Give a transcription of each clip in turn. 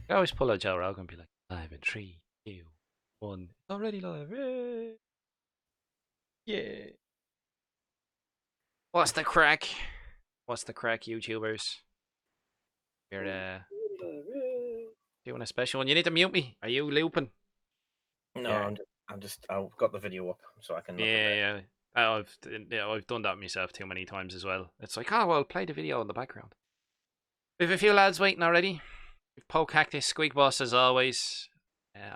I always pull a Joe Rogan and be like, live in 3, 2, 1. It's already live. Yay. Yeah. What's the crack? What's the crack, YouTubers? You're doing a special one. You need to mute me. Are you looping? No, Yeah. I've got the video up so I can look at it. Yeah, I've done that myself too many times as well. It's like, oh well, play the video in the background. We have a few lads waiting already. We've Poke Cactus, Squeak Boss as always,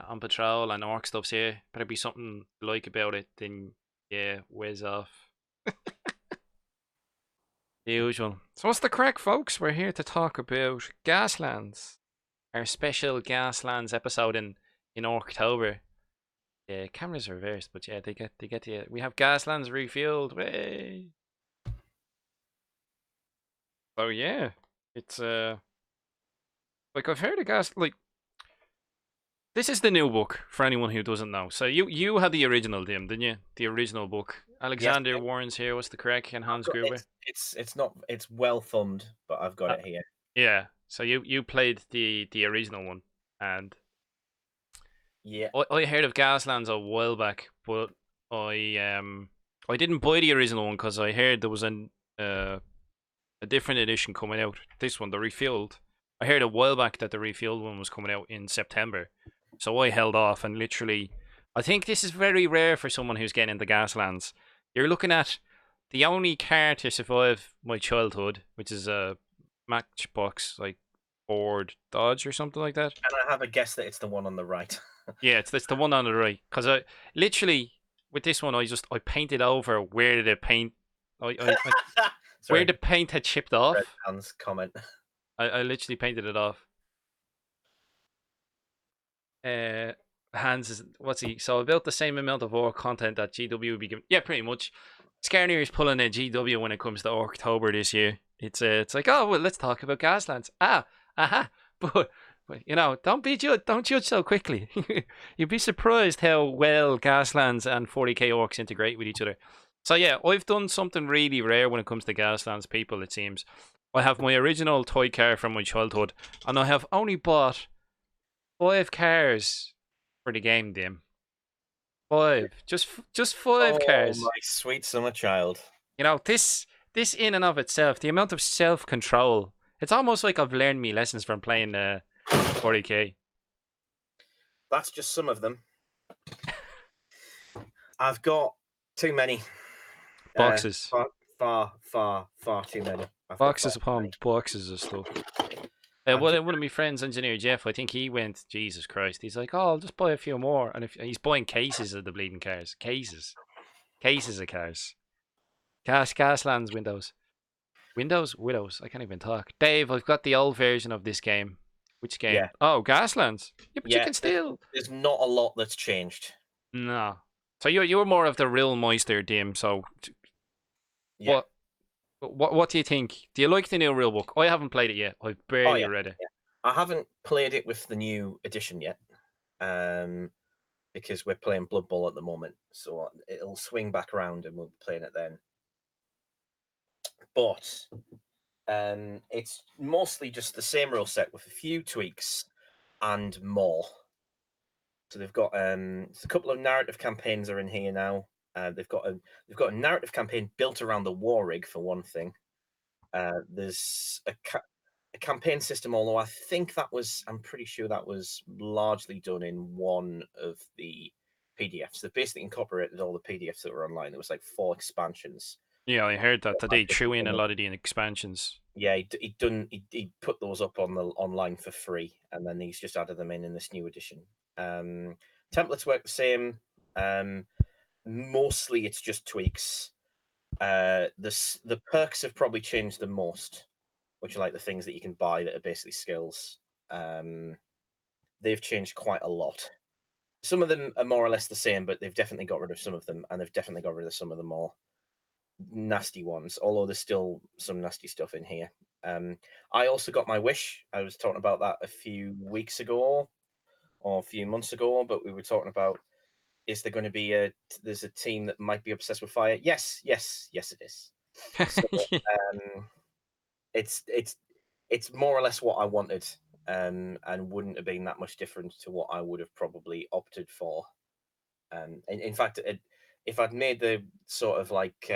on patrol, and Orc stuff's here. Better be something you like about it, then yeah, whiz off. The usual. So what's the crack, folks? We're here to talk about Gaslands, our special Gaslands episode in October. Yeah, cameras are reversed, but yeah, they get you. We have Gaslands refueled. Way. So yeah, it's like I've heard of like this is the new book for anyone who doesn't know. So you had the original, Dim, didn't you? The original book. Yes, Alexander Warren's here. What's the crack? And Hans got, Gruber. it's not it's well thumbed, but I've got it here. Yeah. So you played the original one, and Yeah, I heard of Gaslands a while back, but I didn't buy the original one because I heard there was a different edition coming out. This one, the refueled. I heard a while back that the refueled one was coming out in September, so I held off and literally. I think this is very rare for someone who's getting into Gaslands. You're looking at the only car to survive my childhood, which is a Matchbox like Ford Dodge or something like that. and I have a guess that it's the one on the right. Yeah, it's the one on the right. Because I literally with this one, I painted over where the paint, where Sorry, the paint had chipped Red off. Hands comment. I literally painted it off. Hans is what's he? So about the same amount of orc content that GW would be given. Yeah, pretty much. Skarnir is pulling a GW when it comes to October this year. It's like, oh well, let's talk about Gaslands. Aha, but you know, don't judge so quickly. You'd be surprised how well Gaslands and 40k orcs integrate with each other. So yeah, I've done something really rare when it comes to Gaslands people. It seems I have my original toy car from my childhood, and I have only bought 5 cars for the game, Dim. 5, just 5 cars. My sweet summer child. You know, this in and of itself, the amount of self control. It's almost like I've learned me lessons from playing 40k. That's just some of them. I've got too many Boxes, far too many. boxes upon boxes of stuff. One of my friends, engineer Jeff, I think he went, Jesus Christ, he's like, oh, I'll just buy a few more. And if he's buying cases of the bleeding cars. Cases of cars. Gaslands Widows. I can't even talk. Dave, I've got the old version of this game. Which game? Yeah. Oh, Gaslands. Yeah, but you can still. There's not a lot that's changed. No. So you're more of the real Meister, Dim. So Yeah. What do you think? Do you like the new rule book? I haven't played it yet. I've barely read it. Yeah. I haven't played it with the new edition yet, because we're playing Blood Bowl at the moment. So it'll swing back around and we'll be playing it then. But it's mostly just the same rule set with a few tweaks and more. So they've got a couple of narrative campaigns are in here now. They've got a narrative campaign built around the war rig for one thing. There's a campaign system, although I'm pretty sure that was largely done in one of the PDFs. They basically incorporated all the PDFs that were online. There was like 4 expansions. Yeah, I heard that they threw in a lot of the expansions. Yeah, he put those up on the online for free, and then he's just added them in this new edition. Templates work the same. Mostly it's just tweaks. The perks have probably changed the most, which are like the things that you can buy that are basically skills. They've changed quite a lot. Some of them are more or less the same, but they've definitely got rid of some of them, and they've definitely got rid of some of the more nasty ones, although there's still some nasty stuff in here. I also got my wish. I was talking about that a few weeks ago or a few months ago, but we were talking about, is there going to be there's a team that might be obsessed with fire? Yes it is. So, it's more or less what I wanted. and wouldn't have been that much different to what I would have probably opted for. In fact, if I'd made the sort of like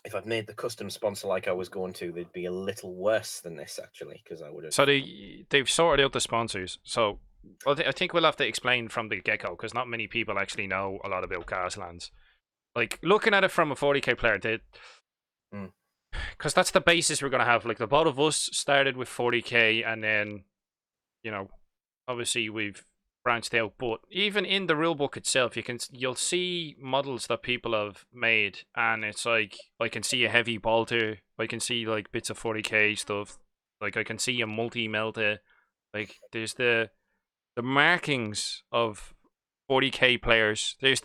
if I'd made the custom sponsor like I was going to, they'd be a little worse than this actually, because I would have. So they've sorted out the sponsors. So I think we'll have to explain from the get go because not many people actually know a lot about Gaslands. Like looking at it from a 40k player, because that's the basis we're gonna have. Like the both of us started with 40k, and then obviously we've branched out. But even in the rule book itself, you'll see models that people have made, and it's like I can see a heavy bolter, I can see like bits of 40k stuff, like I can see a multi melter. Like there's the markings of 40k players. There's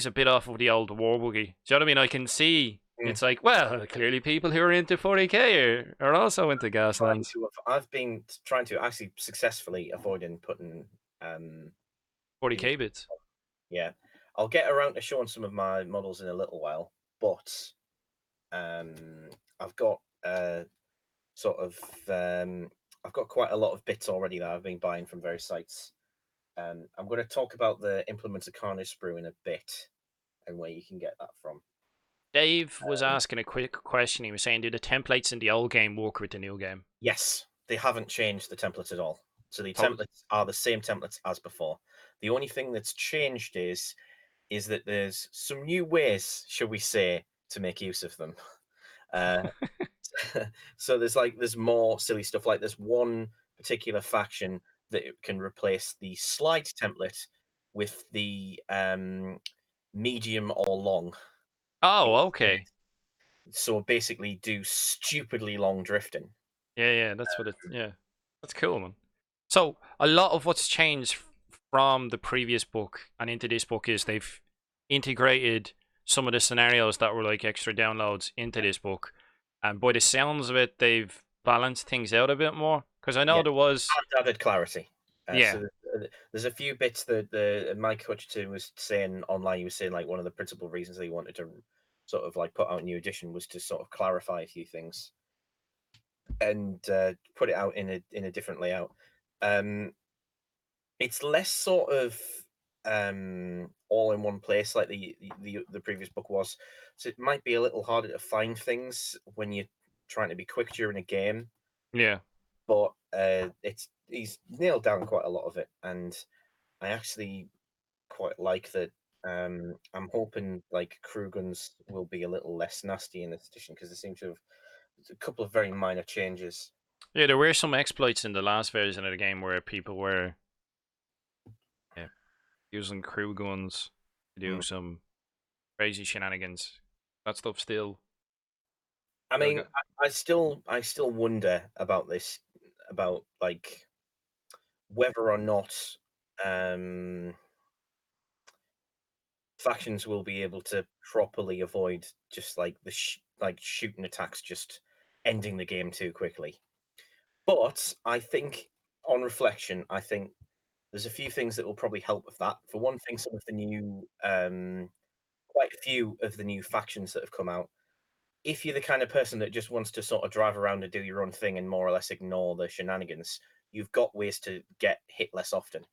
a bit off of the old war boogie. Do you know what I mean? I can see. It's like, well, clearly people who are into 40k are also into Gaslands. I've been trying to actually successfully avoiding putting 40k bits. Yeah, I'll get around to showing some of my models in a little while, but I've got I've got quite a lot of bits already that I've been buying from various sites. I'm going to talk about the implements of Skarnir sprue in a bit and where you can get that from. Dave was asking a quick question. He was saying, do the templates in the old game work with the new game? Yes, they haven't changed the templates at all. So the templates are the same templates as before. The only thing that's changed is that there's some new ways, shall we say, to make use of them. So there's more silly stuff. Like there's one particular faction that can replace the slide template with the medium or long. Oh, okay. So basically, do stupidly long drifting. Yeah, that's what it. Yeah, that's cool, man. So a lot of what's changed from the previous book and into this book is they've integrated some of the scenarios that were like extra downloads into this book, and by the sounds of it, they've balanced things out a bit more. Because I know there was added clarity. Yeah. So there's a few bits that the Mike Hutchinson was saying online. He was saying like one of the principal reasons they wanted to sort of like put out a new edition was to sort of clarify a few things and put it out in a different layout. It's less sort of all in one place like the previous book was, so it might be a little harder to find things when you're trying to be quick during a game. Yeah, but he's nailed down quite a lot of it, and I actually quite like that. I'm hoping like crew guns will be a little less nasty in this edition because there seem to have a couple of very minor changes. Yeah, there were some exploits in the last version of the game where people were using crew guns to do some crazy shenanigans. That stuff still. I mean, I still wonder about this, about like whether or not factions will be able to properly avoid just like the shooting attacks just ending the game too quickly. But I think, on reflection, I think there's a few things that will probably help with that. For one thing, some of the new, quite a few of the new factions that have come out. If you're the kind of person that just wants to sort of drive around and do your own thing and more or less ignore the shenanigans, you've got ways to get hit less often.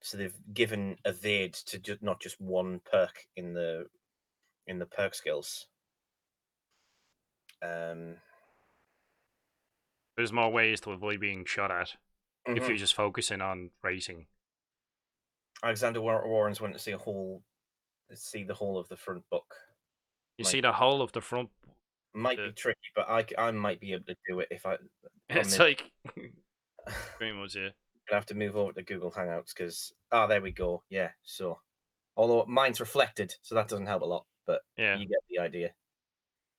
So they've given evade to not just one perk in the perk skills. There's more ways to avoid being shot at if you're just focusing on racing. Alexander Warren's went to see the whole of the front book. You see the whole of the front. Might be tricky, but I might be able to do it if I. It's like pretty much yeah. Gonna have to move over to Google Hangouts because there we go. Yeah, so although mine's reflected, so that doesn't help a lot, but yeah, you get the idea.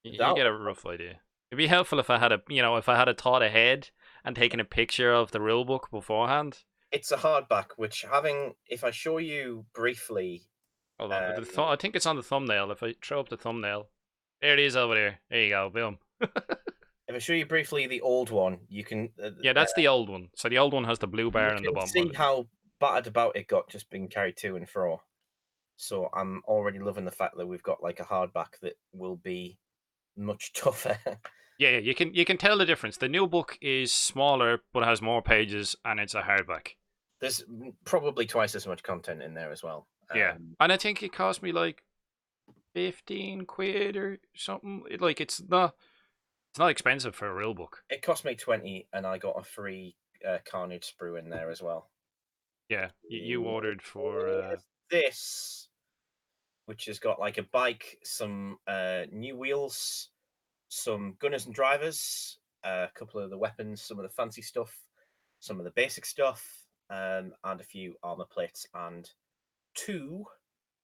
You get a rough idea. It'd be helpful if I had a thought ahead and taken a picture of the rule book beforehand. It's a hardback, which if I show you briefly. Hold on, I think it's on the thumbnail. If I throw up the thumbnail, there it is over there. There you go, boom. If I show you briefly the old one, you can. Yeah, that's the old one. So the old one has the blue bar in the bottom. See how battered about it got just being carried to and fro. So I'm already loving the fact that we've got like a hardback that will be much tougher. Yeah, you can tell the difference. The new book is smaller but has more pages, and it's a hardback. There's probably twice as much content in there as well. Yeah, and I think it cost me like 15 quid or something. Like it's not expensive for a real book. It cost me 20, and I got a free Carnage sprue in there as well. Yeah, you ordered for This, which has got like a bike, some new wheels, some gunners and drivers, a couple of the weapons, some of the fancy stuff, some of the basic stuff, and a few armor plates, and two,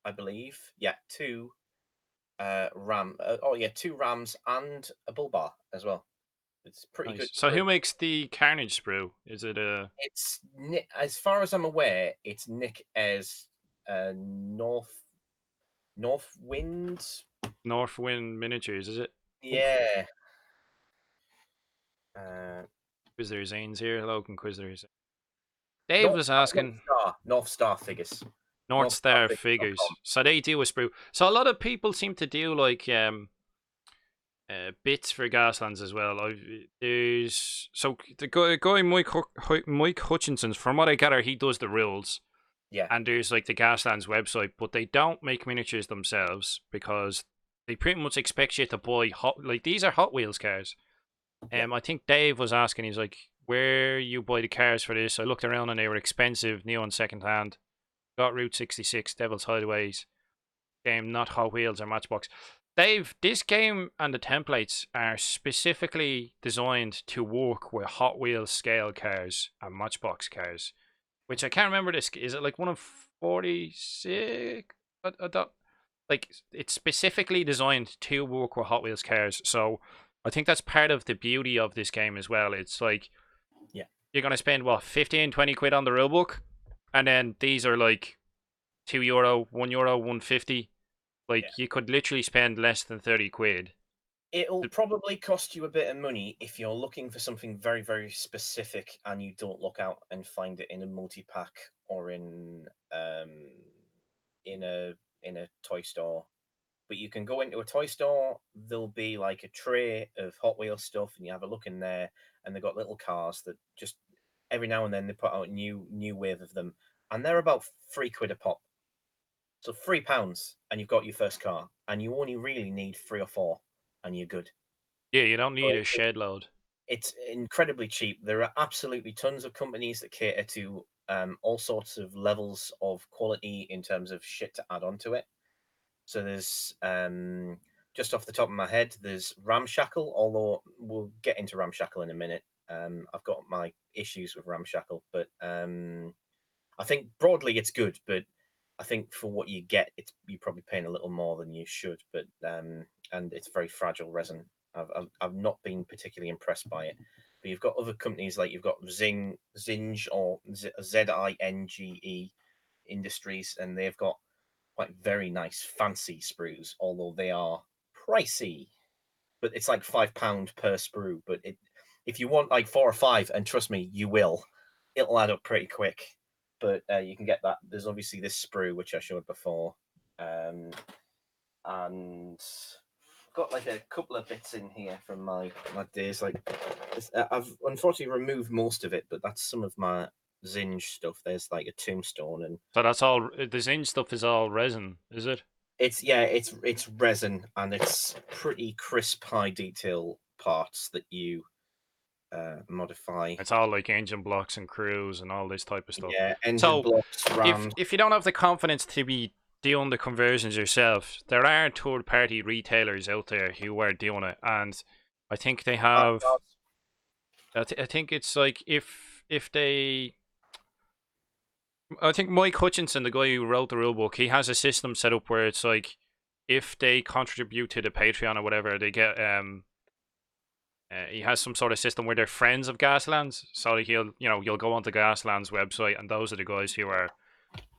I believe, yeah, two two rams and a bull bar as well. It's pretty good. nice. So who makes the Carnage sprue? Is it It's as far as I'm aware, it's Nick as Northwind. Northwind Miniatures? Is it? Yeah. Uh, Inquisitor Zane's here. Hello, Inquisitor Zane. Dave was asking North Star figures. North Star NorthStarFigures.com. figures. So they do a sprue. So a lot of people seem to do like bits for Gaslands as well. There's so the guy Mike Hutchinson's. From what I gather, he does the rules. Yeah. And there's like the Gaslands website, but they don't make miniatures themselves because they pretty much expect you to buy these are Hot Wheels cars. I think Dave was asking, he's like, where you buy the cars for this? I looked around and they were expensive, new and second hand. Got Route 66, Devil's Hideaways. Game, not Hot Wheels or Matchbox. Dave, this game and the templates are specifically designed to work with Hot Wheels scale cars and Matchbox cars, which I can't remember. This is it like one of 46? Like it's specifically designed to work with Hot Wheels cars. So I think that's part of the beauty of this game as well. It's like, yeah, you're gonna spend what 15, 20 quid on the rulebook, and then these are like €2, €1, 150. Like you could literally spend less than 30 quid. It'll probably cost you a bit of money if you're looking for something very, very specific and you don't look out and find it in a multi-pack or in a toy store. But you can go into a toy store, there'll be like a tray of Hot Wheels stuff, and you have a look in there, and they've got little cars that just every now and then they put out a new wave of them, and they're about £3 a pop. So £3, and you've got your first car, and you only really need 3 or 4, and you're good. Yeah, you don't need a shed load. It's incredibly cheap. There are absolutely tons of companies that cater to all sorts of levels of quality in terms of shit to add onto it. So there's just off the top of my head, there's Ramshackle, although we'll get into Ramshackle in a minute. I've got my issues with Ramshackle, but I think broadly it's good, but I think for what you get, you're probably paying a little more than you should. But and it's very fragile resin. I've not been particularly impressed by it. But you've got other companies like you've got Zinge or Zinge Industries, and they've got quite very nice fancy sprues, although they are pricey. But it's like £5 per sprue. But if you want like 4 or 5, and trust me, you will, it'll add up pretty quick. But you can get that. There's obviously this sprue which I showed before, and I've got like a couple of bits in here from my days. Like I've unfortunately removed most of it, but that's some of my Zinge stuff. There's like a tombstone, and So that's all. The Zinge stuff is all resin, is it? it's resin, and it's pretty crisp, high detail parts that you modify. It's all like engine blocks and crews and all this type of stuff. Yeah, engine So blocks, rams. if you don't have the confidence to be doing the conversions yourself, there are third party retailers out there who are doing it, and I think they have. I think it's like if they. I think Mike Hutchinson, the guy who wrote the rulebook, he has a system set up where it's like if they contribute to the Patreon or whatever, they get he has some sort of system where they're friends of Gaslands. So you'll go onto Gaslands website, and those are the guys who are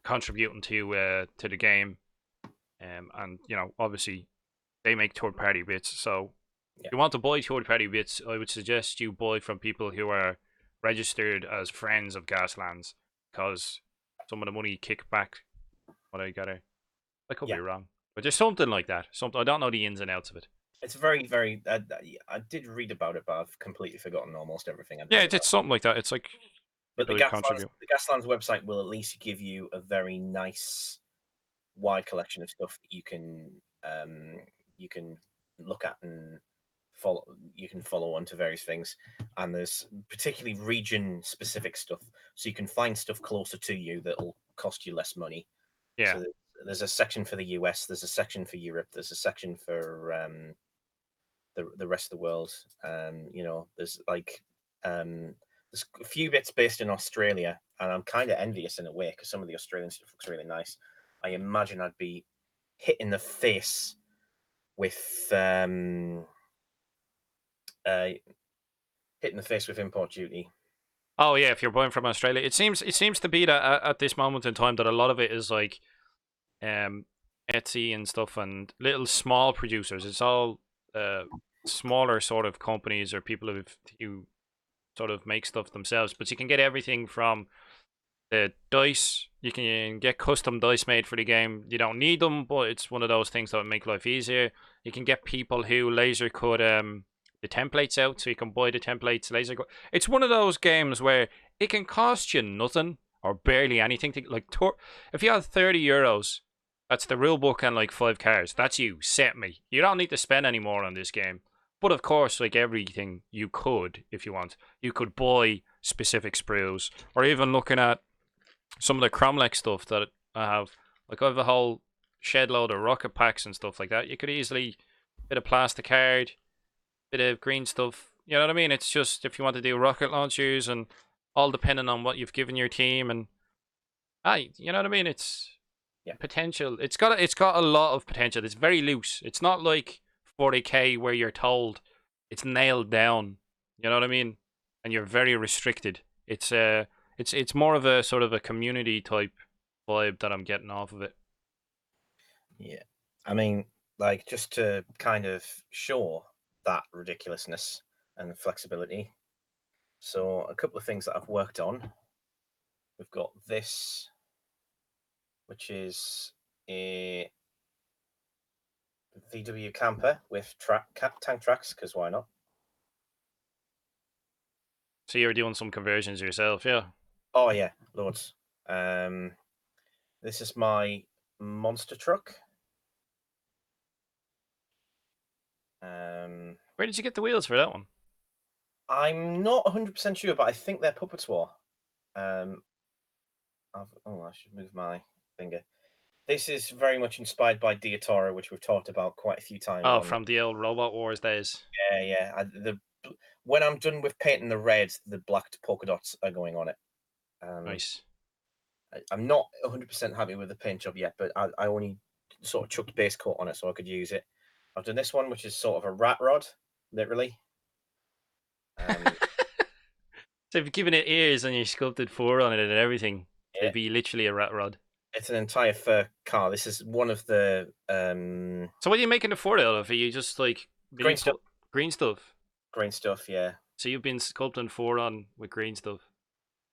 contributing to the game. And obviously they make third party bits. So if you want to buy third party bits, I would suggest you buy from people who are registered as friends of Gaslands, because some of the money kick back. What I gather, I could be wrong, but there's something like that. Something I don't know the ins and outs of it. It's very, very. I did read about it, but I've completely forgotten almost everything I'd Yeah, read it's about. something like that. It's like But people who contribute. The Gaslands website will at least give you a very nice, wide collection of stuff that um, you can look at and follow. You can follow onto various things, and there's particularly region specific stuff, so you can find stuff closer to you that'll cost you less money. Yeah. So there's a section for the US, there's a section for Europe, there's a section for the rest of the world. You know, there's a few bits based in Australia, and I'm kind of envious in a way because some of the Australian stuff looks really nice. I imagine I'd be hit in the face with uh, hit in the face with import duty. Oh yeah, if you're buying from Australia, it seems to be that at this moment in time that a lot of it is like um Etsy and stuff and little small producers. It's all smaller sort of companies or people who sort of make stuff themselves. But you can get everything from the dice. You can get custom dice made for the game. You don't need them, but it's one of those things that would make life easier. You can get people who laser cut the templates out, so you can buy the templates laser cut. It's one of those games where it can cost you nothing or barely anything. If you have €30, that's the rule book and like 5 cards. That's you. Set me. You don't need to spend any more on this game. But of course, like everything, you could, if you want, you could buy specific sprues, or even looking at some of the Cromlech stuff that I have. Like I have a whole shed load of rocket packs and stuff like that. You could easily bit of plastic card, bit of green stuff. You know what I mean? It's just if you want to do rocket launchers and all depending on what you've given your team and you know what I mean? It's Yeah, potential. It's got a lot of potential. It's very loose. It's not like 40k where you're told it's nailed down. You know what I mean? And you're very restricted. It's more of a sort of a community type vibe that I'm getting off of it. yeah. I mean, like just to kind of show that ridiculousness and flexibility. So a couple of things that I've worked on. We've got this, which is a VW camper with tank tracks, because why not? So you're doing some conversions yourself, yeah? Oh yeah, loads. Um, this is my monster truck. Where did you get the wheels for that one? I'm not 100% sure, but I think they're Puppets War. Um, I should move my finger. This is very much inspired by Diatora, which we've talked about quite a few times Oh, on. from the old Robot Wars days. Yeah, yeah. When I'm done with painting the red, the black polka dots are going on it. Nice. I'm not 100% happy with the paint job yet, but I only sort of chucked base coat on it so I could use it. I've done this one, which is sort of a rat rod, literally. So if you've given it ears and you sculpted fur on it and everything, Yeah, it'd be literally a rat rod. it's an entire fur car. This is one of the So what are you making the fur out of? Are you just like green stuff. Green stuff? Green stuff, yeah, So you've been sculpting fur on with green stuff.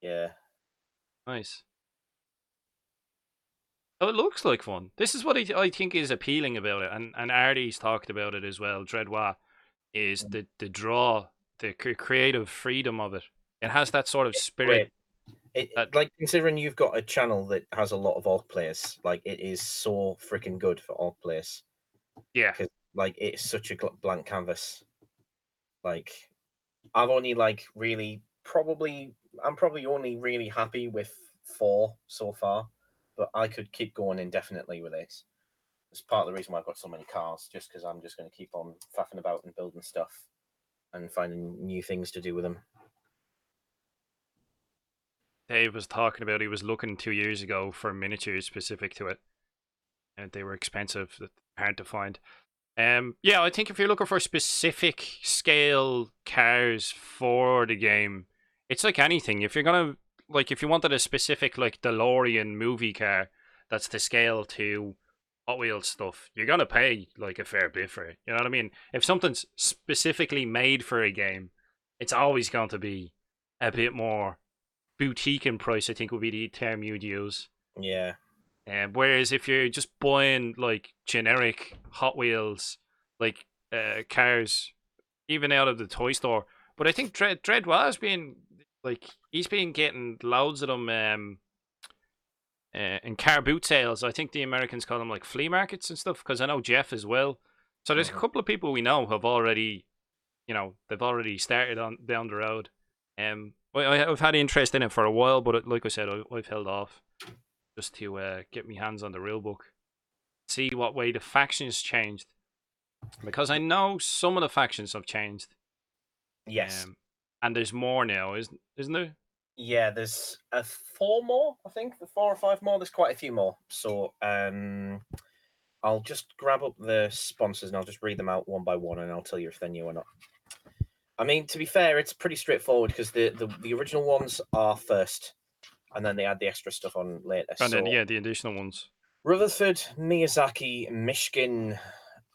yeah, Nice. Oh, it looks like fun. This is what I think is appealing about it, and Artie's talked about it as well. Dreadwa is the draw, the creative freedom of it. It has that sort of spirit. great. It That like considering you've got a channel that has a lot of orc players, like it is so freaking good for orc players yeah, because like it's such a blank canvas. Like I've only like really probably I'm probably only really happy with 4 so far, but I could keep going indefinitely with this. It's part of the reason why I've got so many cars, just because I'm just going to keep on faffing about and building stuff and finding new things to do with them. Dave was talking about he was looking 2 years ago for miniatures specific to it, and they were expensive, hard to find. Yeah, I think if you're looking for specific scale cars for the game, it's like anything. If you're gonna if you wanted a specific like DeLorean movie car that's the scale to Hot Wheels stuff, you're gonna pay like a fair bit for it. You know what I mean? If something's specifically made for a game, it's always going to be a bit more boutique in price. I think would be the term you'd use. Yeah, Whereas if you're just buying like generic Hot Wheels, like cars, even out of the toy store. But I think Dread was being like he's been getting loads of them in car boot sales. I think the Americans call them like flea markets and stuff. Because I know Jeff as well. So there's a Mhm. couple of people we know have already, they've already started on down the road. I've had interest in it for a while, but like I said, I've held off just to get my hands on the real book, see what way the factions changed, because I know some of the factions have changed. Yes. And there's more now, isn't there? Yeah, there's four more, I think, four or five more. There's quite a few more. So I'll just grab up the sponsors and I'll just read them out one by one, and I'll tell you if they're new or not. I mean, to be fair, it's pretty straightforward because the original ones are first, and then they add the extra stuff on later. And then So the additional ones. Rutherford, Miyazaki, Mishkin,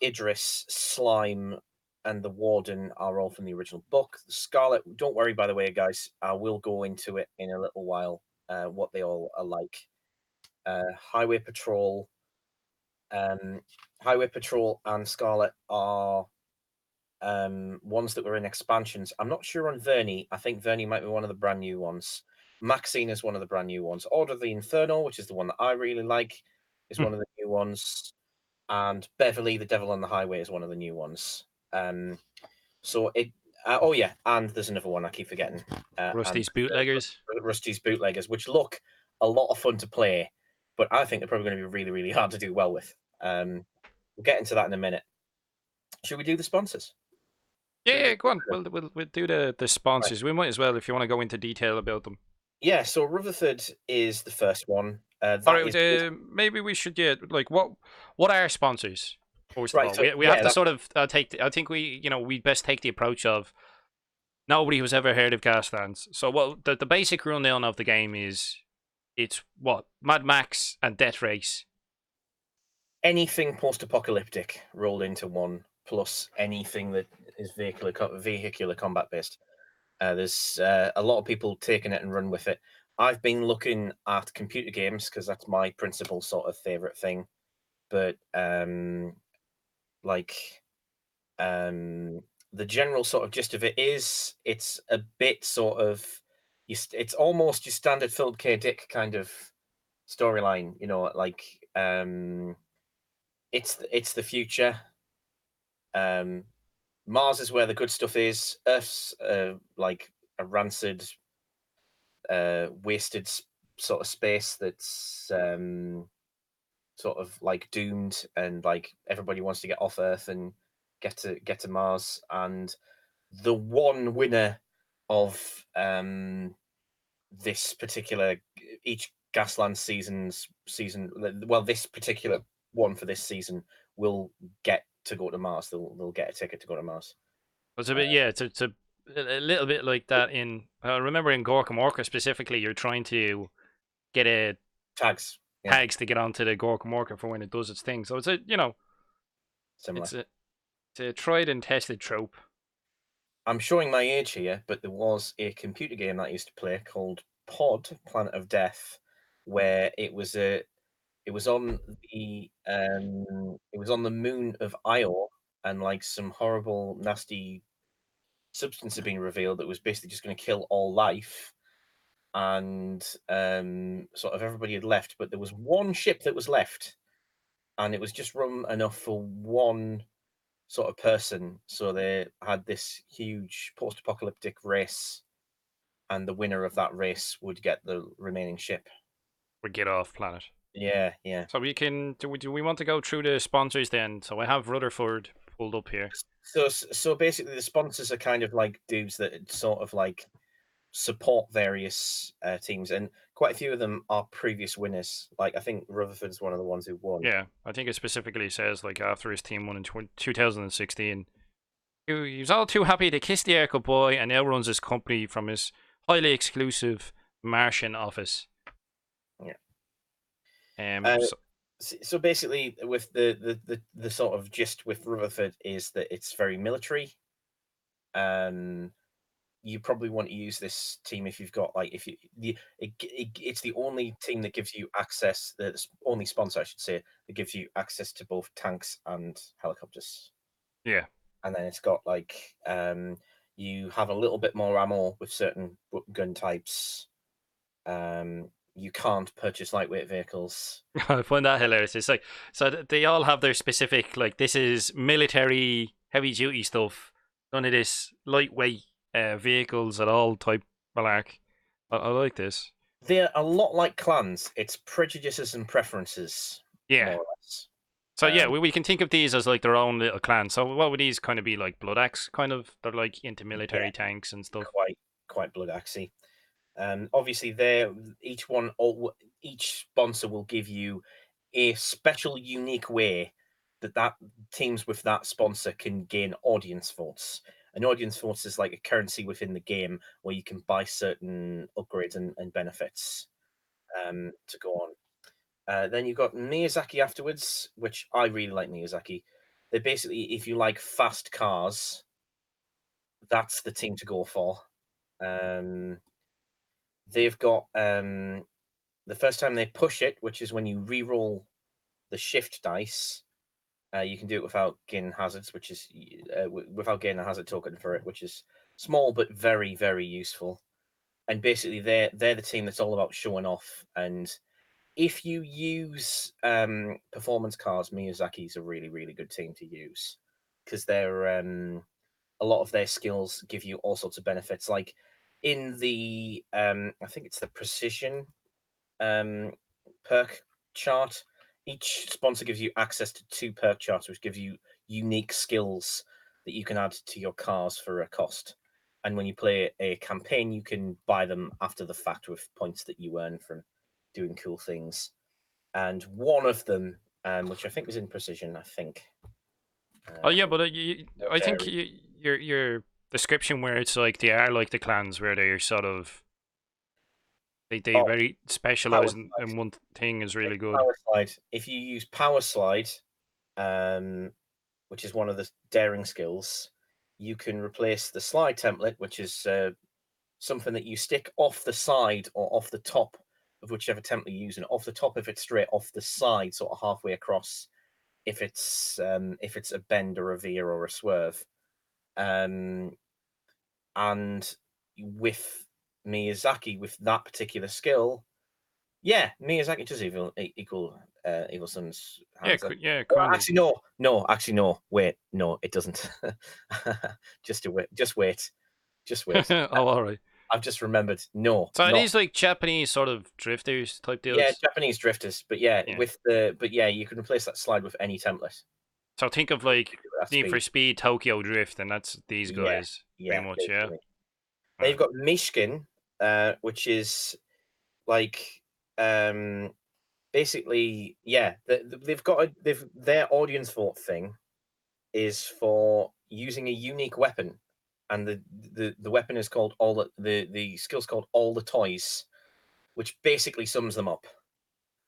Idris, Slime, and the Warden are all from the original book. The Scarlet, don't worry, by the way, guys. I will go into it in a little while, what they all are like. Highway Patrol, Highway Patrol, and Scarlet are ones that were in expansions. I'm not sure on Vernie. I think Vernie might be one of the brand new ones. Maxine is one of the brand new ones. Order of the Inferno, which is the one that I really like, is one of the new ones. And Beverly, the Devil on the Highway, is one of the new ones. So it. Oh yeah, and there's another one I keep forgetting. And Rusty's bootleggers. Rusty's Bootleggers, which look a lot of fun to play, but I think they're probably going to be really, really hard to do well with. We'll get into that in a minute. Should we do the sponsors? Yeah, go on. We'll do the Right. sponsors. We might as well if you want to go into detail about them. Yeah, so Rutherford is the first one. All That right, is maybe we should get like what are sponsors? First of right. all, So we have yeah, to sort of I think we best take the approach of nobody who's ever heard of Gaslands. So what the basic rundown of the game is, it's what Mad Max and Death Race. anything post-apocalyptic rolled into one, plus anything that is vehicular combat based. There's a lot of people taking it and run with it. I've been looking at computer games because that's my principal sort of favorite thing. But like the general sort of gist of it is, it's a bit sort of, it's almost your standard Philip K. Dick kind of storyline. Like it's the future. Um, Mars is where the good stuff is. Earth's like a rancid, wasted sort of space that's sort of like doomed, and like everybody wants to get off Earth and get to Mars. And the one winner of this particular each Gasland season, well, this particular one for this season will get to go to Mars. They'll get a ticket to go to Mars. It's a bit a little bit like that in I remember in Gorka Morka specifically. You're trying to get a Tags, yeah, tags to get onto the Gorka Morka for when it does its thing. So it's a similar. it's a it's a tried and tested trope. I'm showing my age here, but there was a computer game that I used to play called Pod Planet of Death, where it was on the moon of Io, and like some horrible, nasty substance had been revealed that was basically just going to kill all life, and sort of everybody had left, but there was one ship that was left, and it was just room enough for one sort of person. So they had this huge post-apocalyptic race, and the winner of that race would get the remaining ship. We get off planet. Yeah, yeah. So we can do we want to go through the sponsors then? So I have Rutherford pulled up here. So basically, the sponsors are kind of like dudes that sort of like support various teams, and quite a few of them are previous winners. Like I think Rutherford's one of the ones who won. Yeah, I think it specifically says like after his team won in 2016, he was all too happy to kiss the air boy and now runs his company from his highly exclusive Martian office. Yeah. Um, Uh, so, so basically, with the sort of gist with Rutherford is that it's very military. You probably want to use this team if you've got like if you it's the only team that gives you access, the only sponsor I should say, that gives you access to both tanks and helicopters. yeah. and then it's got like you have a little bit more ammo with certain gun types. You can't purchase lightweight vehicles. I find that hilarious. It's like they all have their specific like this is military heavy duty stuff. None of this lightweight vehicles at all type malark. I like this. They're a lot like clans. It's prejudices and preferences, Yeah. more or less. So yeah, we can think of these as like their own little clan. So what would these kind of be like? BLOODAXE kind of? They're like into Yeah, military tanks and stuff. quite BLOODAXE. Obviously, each sponsor will give you a special, unique way that teams with that sponsor can gain audience votes. An audience votes is like a currency within the game where you can buy certain upgrades and benefits to go on. Then you've got Miyazaki afterwards, which I really like Miyazaki. They're basically, if you like fast cars, that's the team to go for. They've got the first time they push it, which is when you re-roll the shift dice. You can do it without gaining hazards, which is without gaining a hazard token for it, which is small but very, very useful. And basically, they're the team that's all about showing off. And if you use performance cars, Miyazaki's a really, really good team to use because they're a lot of their skills give you all sorts of benefits. Like in the I think it's the precision perk chart. Each sponsor gives you access to 2 perk charts, which gives you unique skills that you can add to your cars for a cost. And when you play a campaign, you can buy them after the fact with points that you earn from doing cool things. And one of them, which I think was in precision, I think. Oh yeah, but I think Very. your description where it's like they are like the clans where they're sort of they Oh, very power specialize slide. in one thing is really good. Power slide. If you use power slide, um, which is one of the daring skills, you can replace the slide template, which is something that you stick off the side or off the top of whichever template you're using. Off the top if it's straight, off the side, sort of halfway across, if it's a bend or a veer or a swerve. And with Miyazaki, with that particular skill, yeah, Miyazaki does equal Evil Sun's Yeah, Hansa. yeah, Well, kind of. actually, no, actually, no. Wait, no, it doesn't. Just wait. Oh, all right. I've just remembered. No, So are not these like Japanese sort of drifters type yeah, deals? Japanese drifters. But Yeah. you can replace that slide with any template. So think of like That Need for speed. Speed, Tokyo Drift, and that's these Yeah, guys pretty yeah, much. Yeah. basically. Then Huh. you've got Mishkin, which is like um basically, yeah, their audience vote thing is for using a unique weapon, and the weapon is called the skill's called All the Toys, which basically sums them up.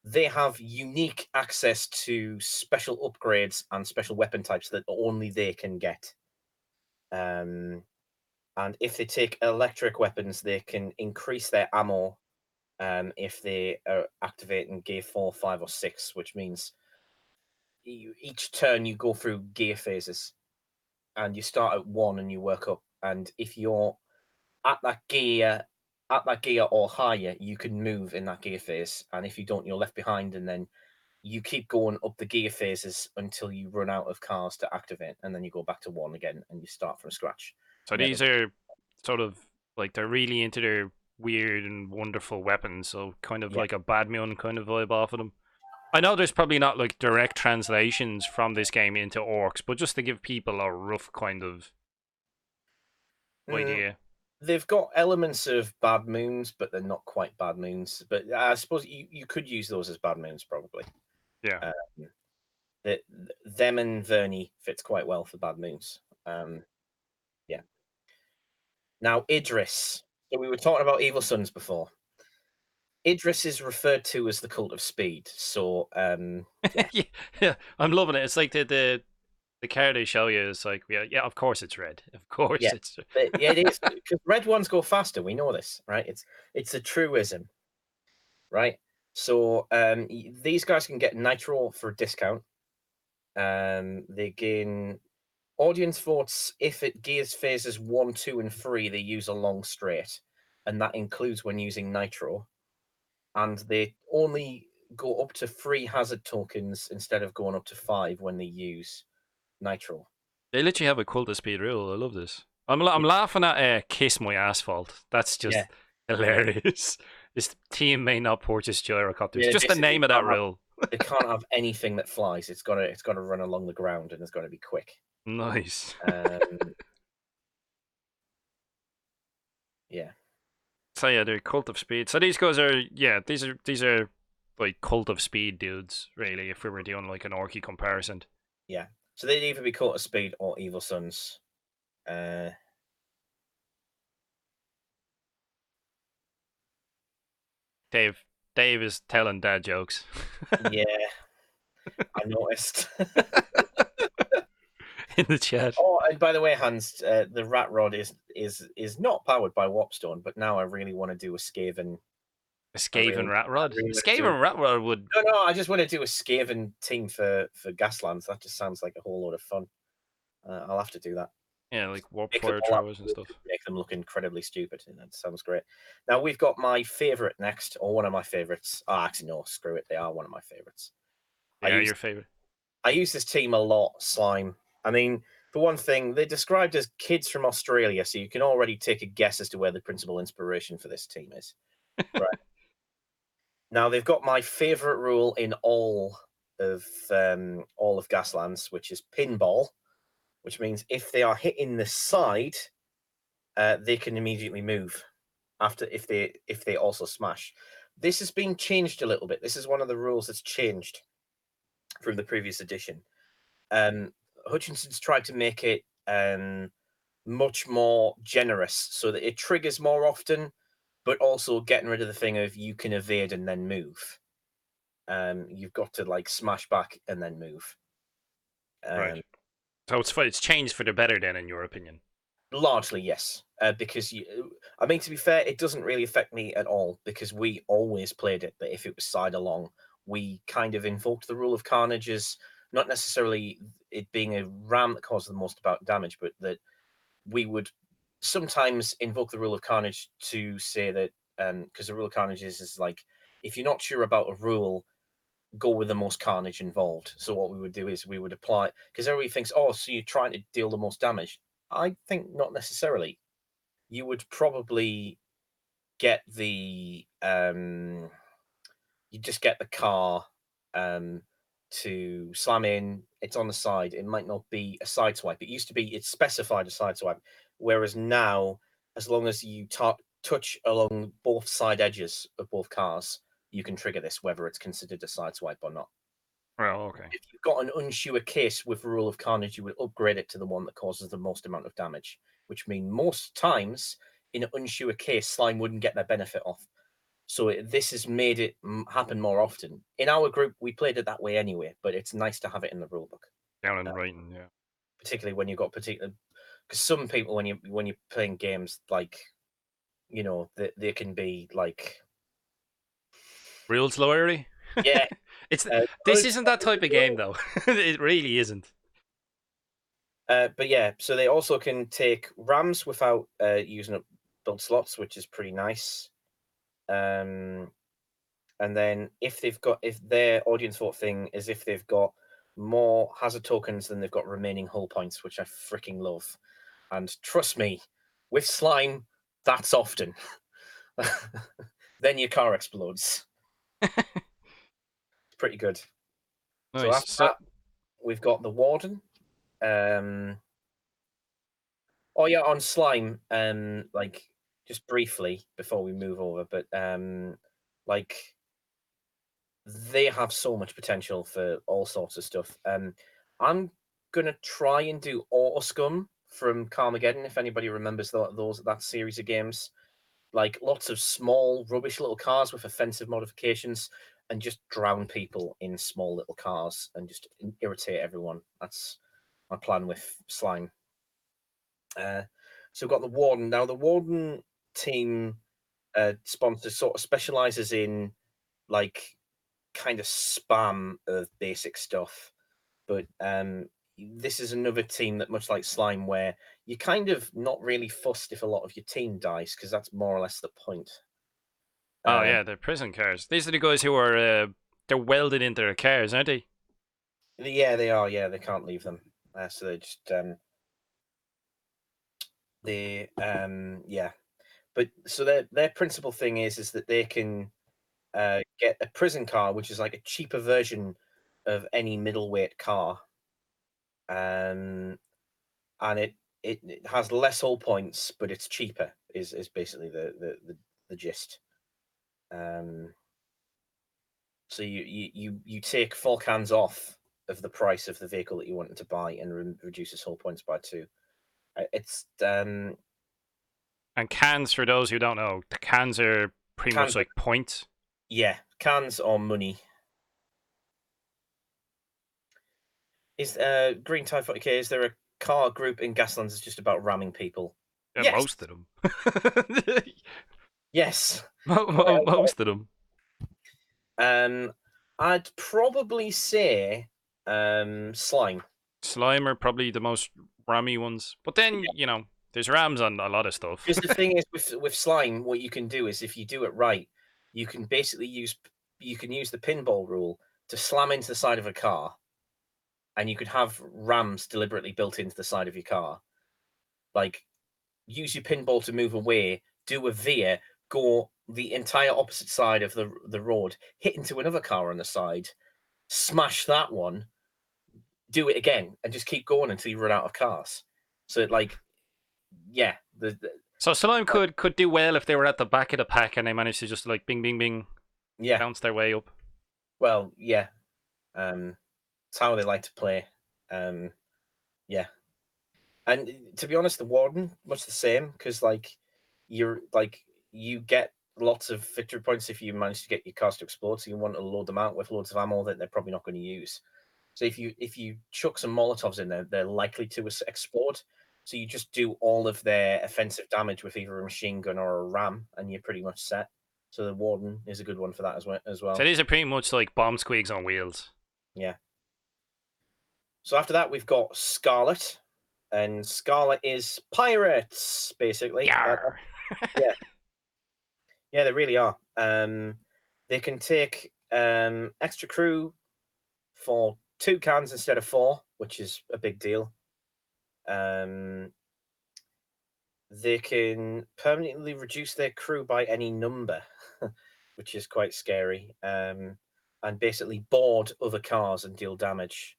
They have unique access to special upgrades and special weapon types that only they can get. Um, and if they take electric weapons, they can increase their ammo if they are activating gear 4, 5, or 6, which means each turn you go through gear phases and you start at 1 and you work up. And if you're at that gear or higher, you can move in that gear phase. And if you don't, you're left behind, and then you keep going up the gear phases until you run out of cars to activate, and then you go back to 1 again and you start from scratch. So Never. these are sort of like they're really into their weird and wonderful weapons. So kind of Yeah. like a Badmion kind of vibe off of them. I know there's probably not like direct translations from this game into orcs, but just to give people a rough kind of Mm, idea. they've got elements of bad moons, but they're not quite bad moons. But I suppose you could use those as bad moons, probably. Yeah. Um, that them and Vernie fits quite well for bad moons. Yeah. Now Idris. So we were talking about Evil Sons before. Idris is referred to as the cult of speed. So yeah, Yeah, yeah, I'm loving it. It's like the card they show you is like, yeah, yeah, of course it's red. Of course yeah, it's yeah, it is because red ones go faster. We know this, right? It's a truism, right? So these guys can get nitro for a discount. They gain Audience votes if it gears phases 1, 2, and 3, they use a long straight, and that includes when using nitro. And they only go up to 3 hazard tokens instead of going up to 5 when they use nitro. They literally have a cult of speed rule. I love this. I'm laughing at Kiss My Asphalt. That's just hilarious. This team may not purchase gyrocopters. Yeah, Just the name of that rule. They can't have anything that flies. It's gotta run along the ground and it's gotta be quick. Nice. Yeah. So yeah, they're cult of speed. So these guys are these are like cult of speed dudes, really, if we were doing like an orky comparison. Yeah. So they'd either be cult of speed or evil sons. Dave is telling dad jokes. Yeah. I noticed. In the chat. Oh, and by the way, Hans, the rat rod is not powered by Warpstone, but now I really want to do a Skaven. A Skaven rat rod. Skaven rat rod would. No, I just want to do a Skaven team for Gaslands. That just sounds like a whole lot of fun. I'll have to do that. Yeah, like warp fire throwers and stuff. Make them look incredibly stupid. And that sounds great. Now we've got my favorite next, or one of my favorites. Oh, actually, no, screw it. They are one of my favorites. Yeah, your favorite. I use this team a lot, Slime. I mean, for one thing, they're described as kids from Australia, so you can already take a guess as to where the principal inspiration for this team is. Right. Now, they've got my favorite rule in all of Gaslands, which is pinball, which means if they are hitting the side, they can immediately move after if they also smash. This has been changed a little bit. This is one of the rules that's changed from the previous edition. Hutchinson's tried to make it much more generous so that it triggers more often, but also getting rid of the thing of you can evade and then move. You've got to like smash back and then move. Right. So it's changed for the better then, in your opinion? Largely, yes. Because I mean, to be fair, it doesn't really affect me at all because we always played it that if it was side along, we kind of invoked the rule of carnage as not necessarily it being a ram that caused the most about damage, but that we would sometimes invoke the rule of carnage to say that because the rule of carnage is like if you're not sure about a rule, go with the most carnage involved. So what we would do is we would apply because everybody thinks, oh, so you're trying to deal the most damage. I think not necessarily. You would probably get the you just get the car to slam in. It's on the side. It might not be a side swipe. It used to be it's specified a side swipe, whereas now, as long as you touch along both side edges of both cars, you can trigger this, whether it's considered a side swipe or not. Well, okay. If you've got an unsure case with Rule of Carnage, you would upgrade it to the one that causes the most amount of damage, which means most times in an unsure case, Slime wouldn't get their benefit off. So this has made it happen more often. In our group, we played it that way anyway, but it's nice to have it in the rulebook. Down in writing, yeah. Particularly when you've got because some people when you're playing games like, you know, they can be like rules lawyery. Yeah, it's this isn't that type of game though. It really isn't. But yeah, so they also can take rams without using up build slots, which is pretty nice. And then if their audience vote thing is if they've got more hazard tokens than they've got remaining hull points, which I freaking love. And trust me, with Slime, that's often. Then your car explodes. It's pretty good. Nice. So after that, we've got the Warden. Oh yeah, on Slime, like just briefly before we move over, but like they have so much potential for all sorts of stuff. I'm gonna try and do Auto Scum from Carmageddon, if anybody remembers that series of games. Like lots of small rubbish little cars with offensive modifications and just drown people in small little cars and just irritate everyone. That's my plan with Slime. So we've got the Warden. Now the Warden team sponsor sort of specializes in like kind of spam of basic stuff, but this is another team that, much like Slime, where you're kind of not really fussed if a lot of your team dies, because that's more or less the point. Oh yeah, they're prison cars. These are the guys who are they're welded into their cars, aren't they? Yeah, they are. Yeah, they can't leave them. So they just yeah. But so their principal thing is that they can get a prison car, which is like a cheaper version of any middleweight car, and it has less hull points, but it's cheaper. Is basically the gist. So you take 4 cans off of the price of the vehicle that you wanted to buy and reduces hull points by 2. It's And cans, for those who don't know, the cans are pretty much cans, like points. yeah, cans or money. Is Green Tie 40K? Is there a car group in Gaslands that's just about ramming people? Yeah, Yes, most of them. yes, quite a lot. Most of them. I'd probably say Slime. Slime are probably the most rammy ones. But then, you know, there's rams on a lot of stuff. Because the thing is, with Slime, what you can do is, if you do it right, you can basically use the pinball rule to slam into the side of a car, and you could have rams deliberately built into the side of your car. Like, use your pinball to move away, do a veer, go the entire opposite side of the road, hit into another car on the side, smash that one, do it again, and just keep going until you run out of cars. So, like, yeah, So Slime could do well if they were at the back of the pack and they managed to just like bing bing bing yeah, bounce their way up. well, yeah, it's how they like to play. Yeah, and to be honest, the Warden much the same, because you get lots of victory points if you manage to get your cars to explode. So you want to load them out with loads of ammo that they're probably not going to use. So if you chuck some Molotovs in there, they're likely to explode. So you just do all of their offensive damage with either a machine gun or a ram, and you're pretty much set. So the Warden is a good one for that as well. So these are pretty much like bomb squigs on wheels. Yeah. So after that, we've got Scarlet, and Scarlet is pirates, basically. Yarr. Yeah, yeah, they really are. They can take extra crew for 2 cans instead of 4, which is a big deal. They can permanently reduce their crew by any number, which is quite scary. And basically board other cars and deal damage.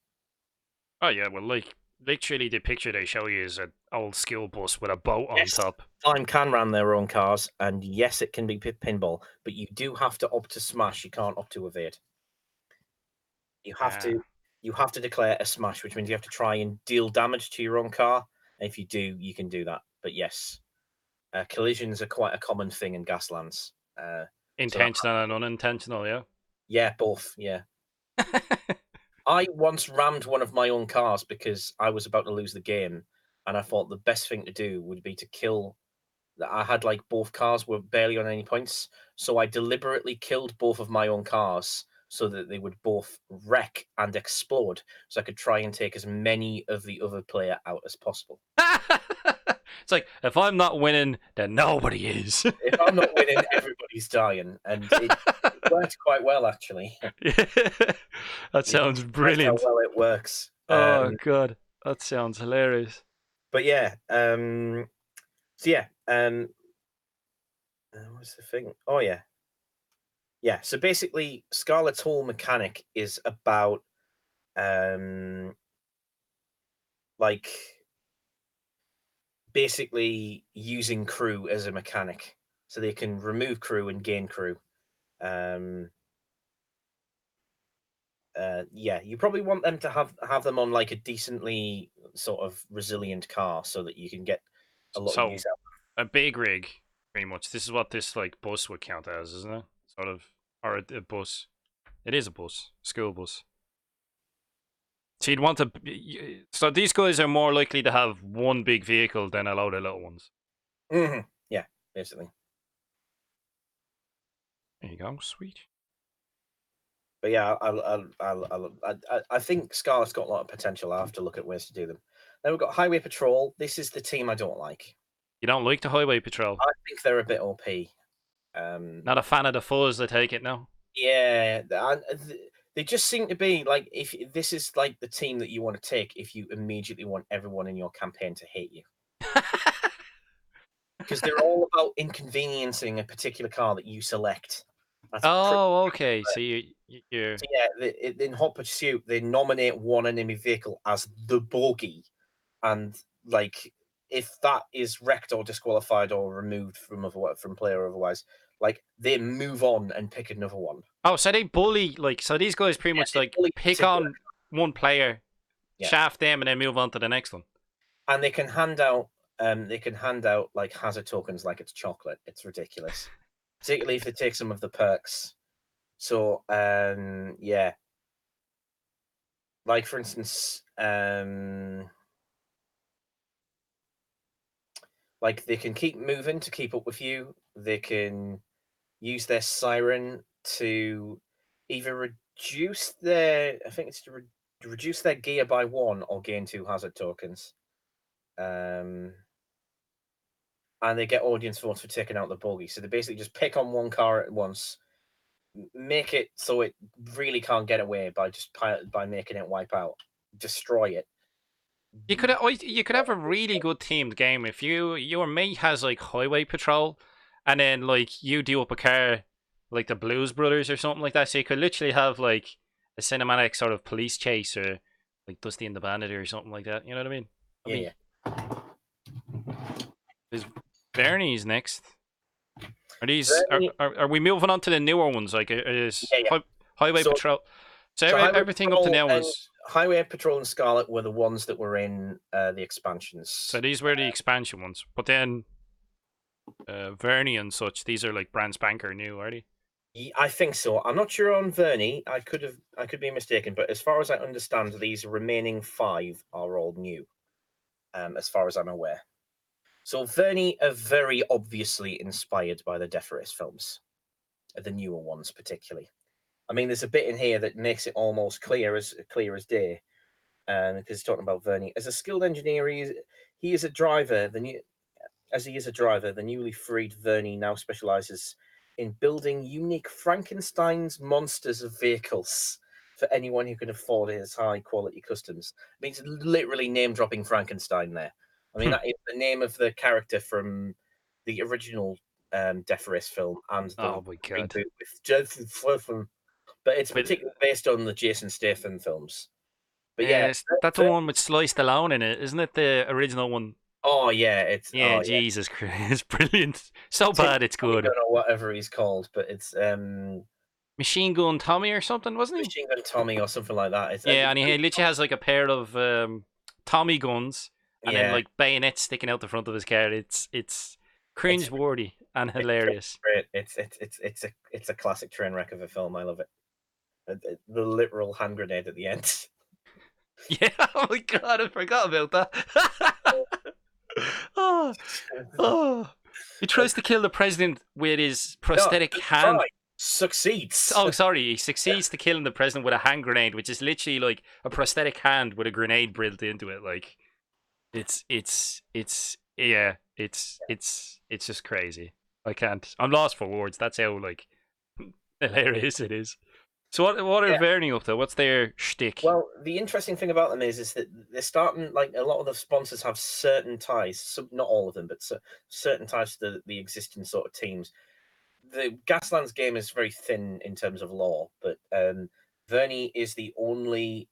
Oh yeah, well, like literally the picture they show you is an old skill bus with a boat on Yes, top. Slime can ram their own cars, and yes, it can be pinball, but you do have to opt to smash. You can't opt to evade. You have Yeah. to declare a smash, which means you have to try and deal damage to your own car. And if you do, you can do that. But yes, collisions are quite a common thing in Gaslands. So that, Intentional and unintentional, yeah. yeah, both, yeah. I once rammed one of my own cars because I was about to lose the game, and I thought the best thing to do would be to kill. I had like both cars were barely on any points, so I deliberately killed both of my own cars so that they would both wreck and explode, so I could try and take as many of the other player out as possible. It's like, if I'm not winning, then nobody is. If I'm not winning, everybody's dying, and it worked quite well actually. That sounds It's nice brilliant. how well it works. Oh god, that sounds hilarious. But yeah, so yeah, what's the thing? Oh yeah, yeah. So basically, Scarlet's whole mechanic is about like basically using crew as a mechanic, so they can remove crew and gain crew. Yeah, you probably want them to have them on like a decently sort of resilient car, so that you can get a lot of So, use out. a big rig, pretty much. This is what this like bus would count as, isn't it? Sort of, or a bus. It is a bus, school bus. So you'd want to. So these guys are more likely to have one big vehicle than a load of little ones. Yeah, basically. There you go, sweet. But yeah, I think Scarlet's got a lot of potential. I have to look at ways to do them. Then we've got Highway Patrol. This is the team I don't like. You don't like the highway patrol? I think they're a bit OP. Not a fan of the fuzz, I take it now. Yeah, they just seem to be like, if this is like the team that you want to take if you immediately want everyone in your campaign to hate you, because they're all about inconveniencing a particular car that you select. That's pretty. Oh, okay. So you're So yeah, in Hot Pursuit, they nominate one enemy vehicle as the bogey, and like if that is wrecked or disqualified or removed from play or otherwise, like they move on and pick another one. oh, so they bully so these guys pretty Yeah, much they like bully pick particular. on one player, Yeah, shaft them, and then move on to the next one. and they can hand out like hazard tokens like it's chocolate. It's ridiculous, particularly if they take some of the perks. So yeah, like for instance, like they can keep moving to keep up with you. They can use their siren to either reduce their, I think it's to reduce their gear by 1 or gain 2 hazard tokens. And they get audience votes for taking out the bogey. So they basically just pick on one car at once, make it so it really can't get away by making it wipe out, destroy it. You could have a really good teamed game if your mate has like highway patrol, and then like you do up a car like the Blues Brothers or something like that. So you could literally have like a cinematic sort of police chase or like Dusty and the Bandit or something like that. You know what I mean? Yeah. Is Bernie's next? Are these Bernie, are we moving on to the newer ones? Like is yeah. Highway So, Patrol? So, so Highway everything up to now was. Highway Patrol and Scarlet were the ones that were in the expansions. So these were the expansion ones, but then Vernie and such, these are like brand spanker new, are they? I think so. I'm not sure on Vernie. I could be mistaken, but as far as I understand, these remaining 5 are all new, as far as I'm aware. So Vernie are very obviously inspired by the Death Race films, the newer ones particularly. I mean, there's a bit in here that makes it almost clear as day, because he's talking about Vernie as a skilled engineer. He is a driver. As he is a driver, the newly freed Vernie now specializes in building unique Frankenstein's monsters of vehicles for anyone who can afford his high quality customs. I mean, it's literally name dropping Frankenstein there. I mean, that is the name of the character from the original Death Race film and the Oh my god! reboot with Jason Statham, but it's But particularly based on the Jason Statham films. But yeah, that's the one with Sly Stallone in it, isn't it? The original one. oh yeah, Yeah, Jesus Christ, it's brilliant. So Tim bad, it's Tommy good. Gun or whatever he's called, but it's Machine Gun Tommy or something, wasn't he? Machine Gun Tommy or something like that. It's Yeah, and he literally has like a pair of Tommy guns and then yeah, like bayonets sticking out the front of his car. It's cringe worthy and it's hilarious. great. It's a classic train wreck of a film. I love it. The literal hand grenade at the end. Yeah, oh my god, I forgot about that. Oh, oh. He tries to kill the president with his prosthetic hand. Try. Succeeds. Oh, sorry, he succeeds to killing the president with a hand grenade, which is literally like a prosthetic hand with a grenade built into it. Like, it's yeah, it's just crazy. I can't. I'm lost for words. That's how like hilarious it is. So what are Vernie up to? What's their shtick? Well, the interesting thing about them is that they're starting, like a lot of the sponsors have certain ties, not all of them, but certain ties to the existing sort of teams. The Gaslands game is very thin in terms of lore, but Vernie is the only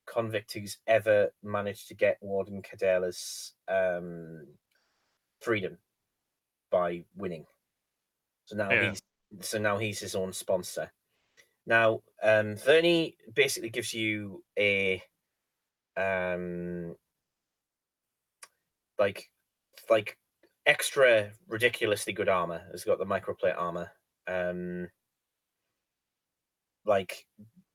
convict who's ever managed to get Warden Cadela's freedom by winning. So now he's his own sponsor. Now, Vernie basically gives you a like extra ridiculously good armor. It's got the microplate armor, like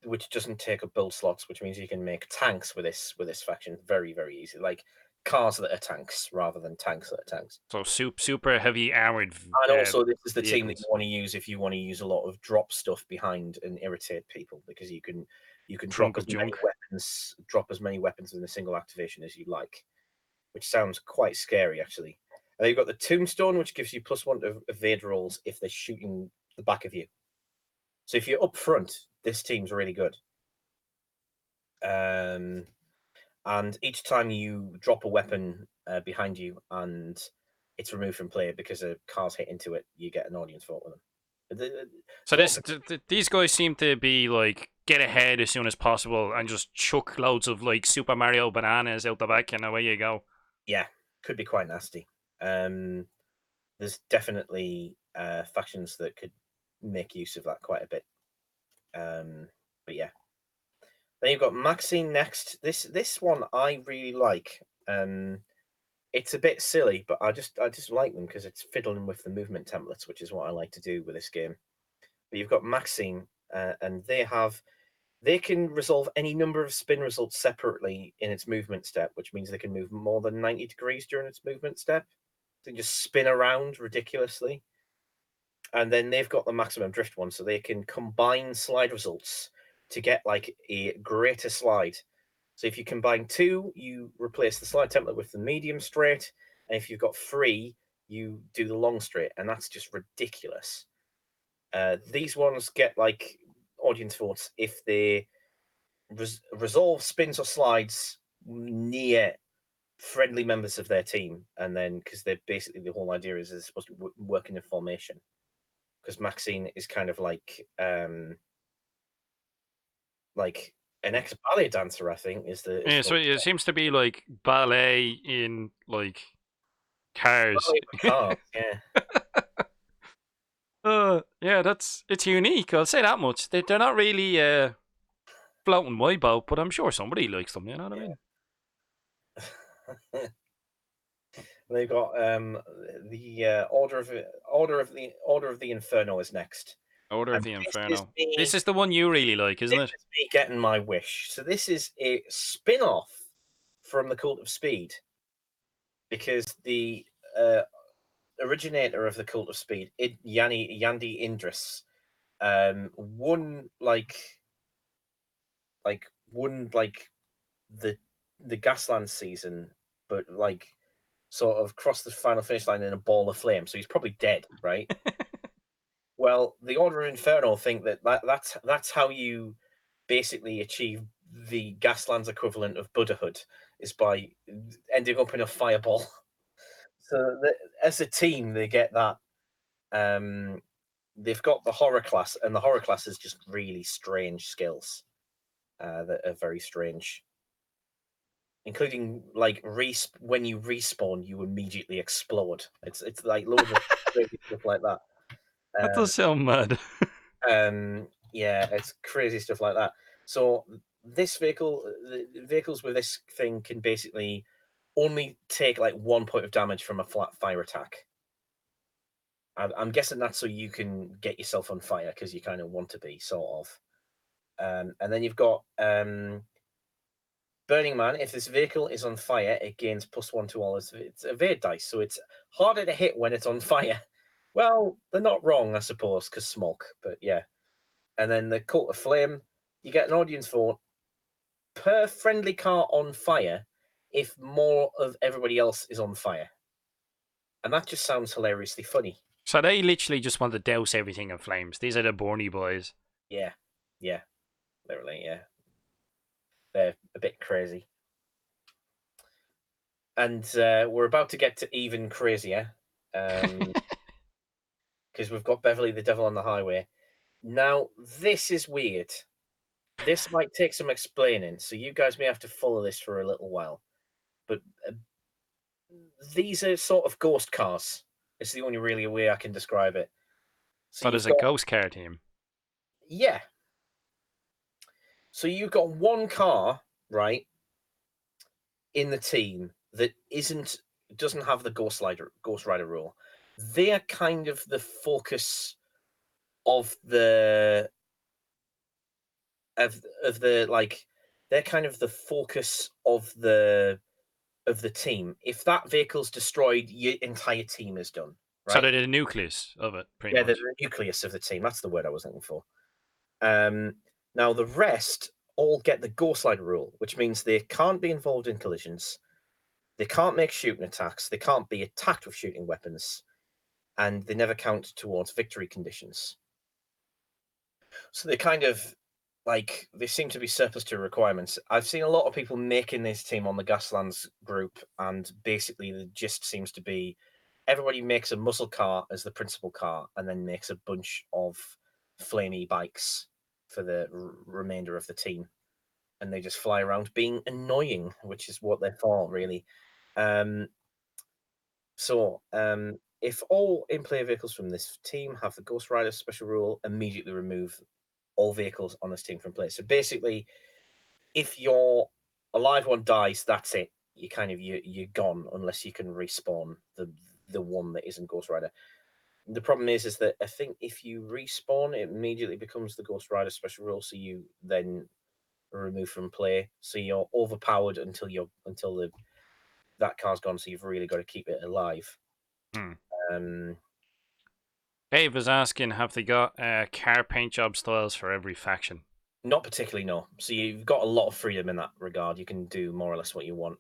which doesn't take up build slots, which means you can make tanks with this faction very easy. Like cars that are tanks rather than tanks that are tanks. So super heavy armored. And also, this is the team that vehicles. you want to use if you want to use a lot of drop stuff behind and irritate people, because you can drop Trunk of as many junk. weapons in a single activation as you like, which sounds quite scary actually. And you've got the Tombstone, which gives you +1 to evade rolls if they're shooting the back of you. So if you're up front, this team's really good. And each time you drop a weapon behind you and it's removed from play because a car's hit into it, you get an audience vote with them. So these guys seem to be like get ahead as soon as possible and just chuck loads of like Super Mario bananas out the back and away you go. Yeah, could be quite nasty. There's definitely factions that could make use of that quite a bit. But yeah. Then you've got Maxine next. This one I really like. It's a bit silly, but I just like them because it's fiddling with the movement templates, which is what I like to do with this game. But you've got Maxine, and they can resolve any number of spin results separately in its movement step, which means they can move more than 90 degrees during its movement step. They can just spin around ridiculously. And then they've got the maximum drift one, so they can combine slide results to get like a greater slide. So if you combine 2, you replace the slide template with the medium straight, and if you've got 3, you do the long straight, and that's just ridiculous. These ones get like audience votes if they resolve spins or slides near friendly members of their team, and then because they're basically, the whole idea is they're supposed to work in a formation. Because Maxine is kind of like an ex-ballet dancer, I think. Yeah, so it seems to be like ballet in like cars. Cars, yeah. Yeah, it's unique. I'll say that much. They're not really floating my boat, but I'm sure somebody likes them. You know what I mean? They've got the Order of the Inferno is next. Order of And the this Inferno. is This is the one you really like, isn't it? me getting my wish. So this is a spin-off from the Cult of Speed, because the originator of the Cult of Speed, Yandi Indris, won the Gaslands season, but like sort of crossed the final finish line in a ball of flame. So he's probably dead, right? Well, the Order of Inferno think that's how you basically achieve the Gaslands equivalent of Buddhahood, is by ending up in a fireball. So as a team, they get that. They've got the horror class, and the horror class is just really strange skills that are very strange, including like when you respawn, you immediately explode. It's like loads of crazy stuff like that. That does sound mad. Yeah, it's crazy stuff like that. So this the vehicles with this thing can basically only take like 1 point of damage from a flat fire attack. I'm guessing that's so you can get yourself on fire, because you kind of want to be, sort of. And then you've got Burning Man. If this vehicle is on fire, it gains +1 to all its evade dice, so it's harder to hit when it's on fire. Well, they're not wrong, I suppose, because smoke, but yeah. And then the Cult of Flame, you get an audience vote per friendly car on fire if more of everybody else is on fire. And that just sounds hilariously funny. So they literally just want to douse everything in flames. These are the Borny boys. Yeah, literally, yeah. They're a bit crazy. And we're about to get to even crazier, because we've got Beverly the Devil on the Highway. Now, this is weird. This might take some explaining, so you guys may have to follow this for a little while. But these are sort of ghost cars. It's the only really way I can describe it. So there's a ghost car team. Yeah. So you've got one car, right, in the team that doesn't have the Ghost Rider rule. They are kind of the focus of the like, they're kind of the focus of the of the team. If that vehicle's destroyed, your entire team is done. So Right? they're the nucleus of it, pretty Yeah, much. the nucleus of the team. That's the word I was looking for. Now the rest all get the Ghostlight rule, which means they can't be involved in collisions, they can't make shooting attacks, they can't be attacked with shooting weapons, and they never count towards victory conditions. So they kind of like they seem to be surplus to requirements. I've seen a lot of people making this team on the Gaslands group, and basically the gist seems to be everybody makes a muscle car as the principal car, and then makes a bunch of flamey bikes for the remainder of the team, and they just fly around being annoying, which is what they're for, really. Um, if all in-play vehicles from this team have the Ghost Rider special rule, immediately remove all vehicles on this team from play. So basically, if your alive one dies, that's it. You're gone unless you can respawn the one that isn't Ghost Rider. The problem is that I think if you respawn, it immediately becomes the Ghost Rider special rule. So you then removed from play. So you're overpowered until that car's gone. So you've really got to keep it alive. Hmm. Um, Dave was asking, have they got car paint job styles for every faction? Not particularly, no. So you've got a lot of freedom in that regard. You can do more or less what you want.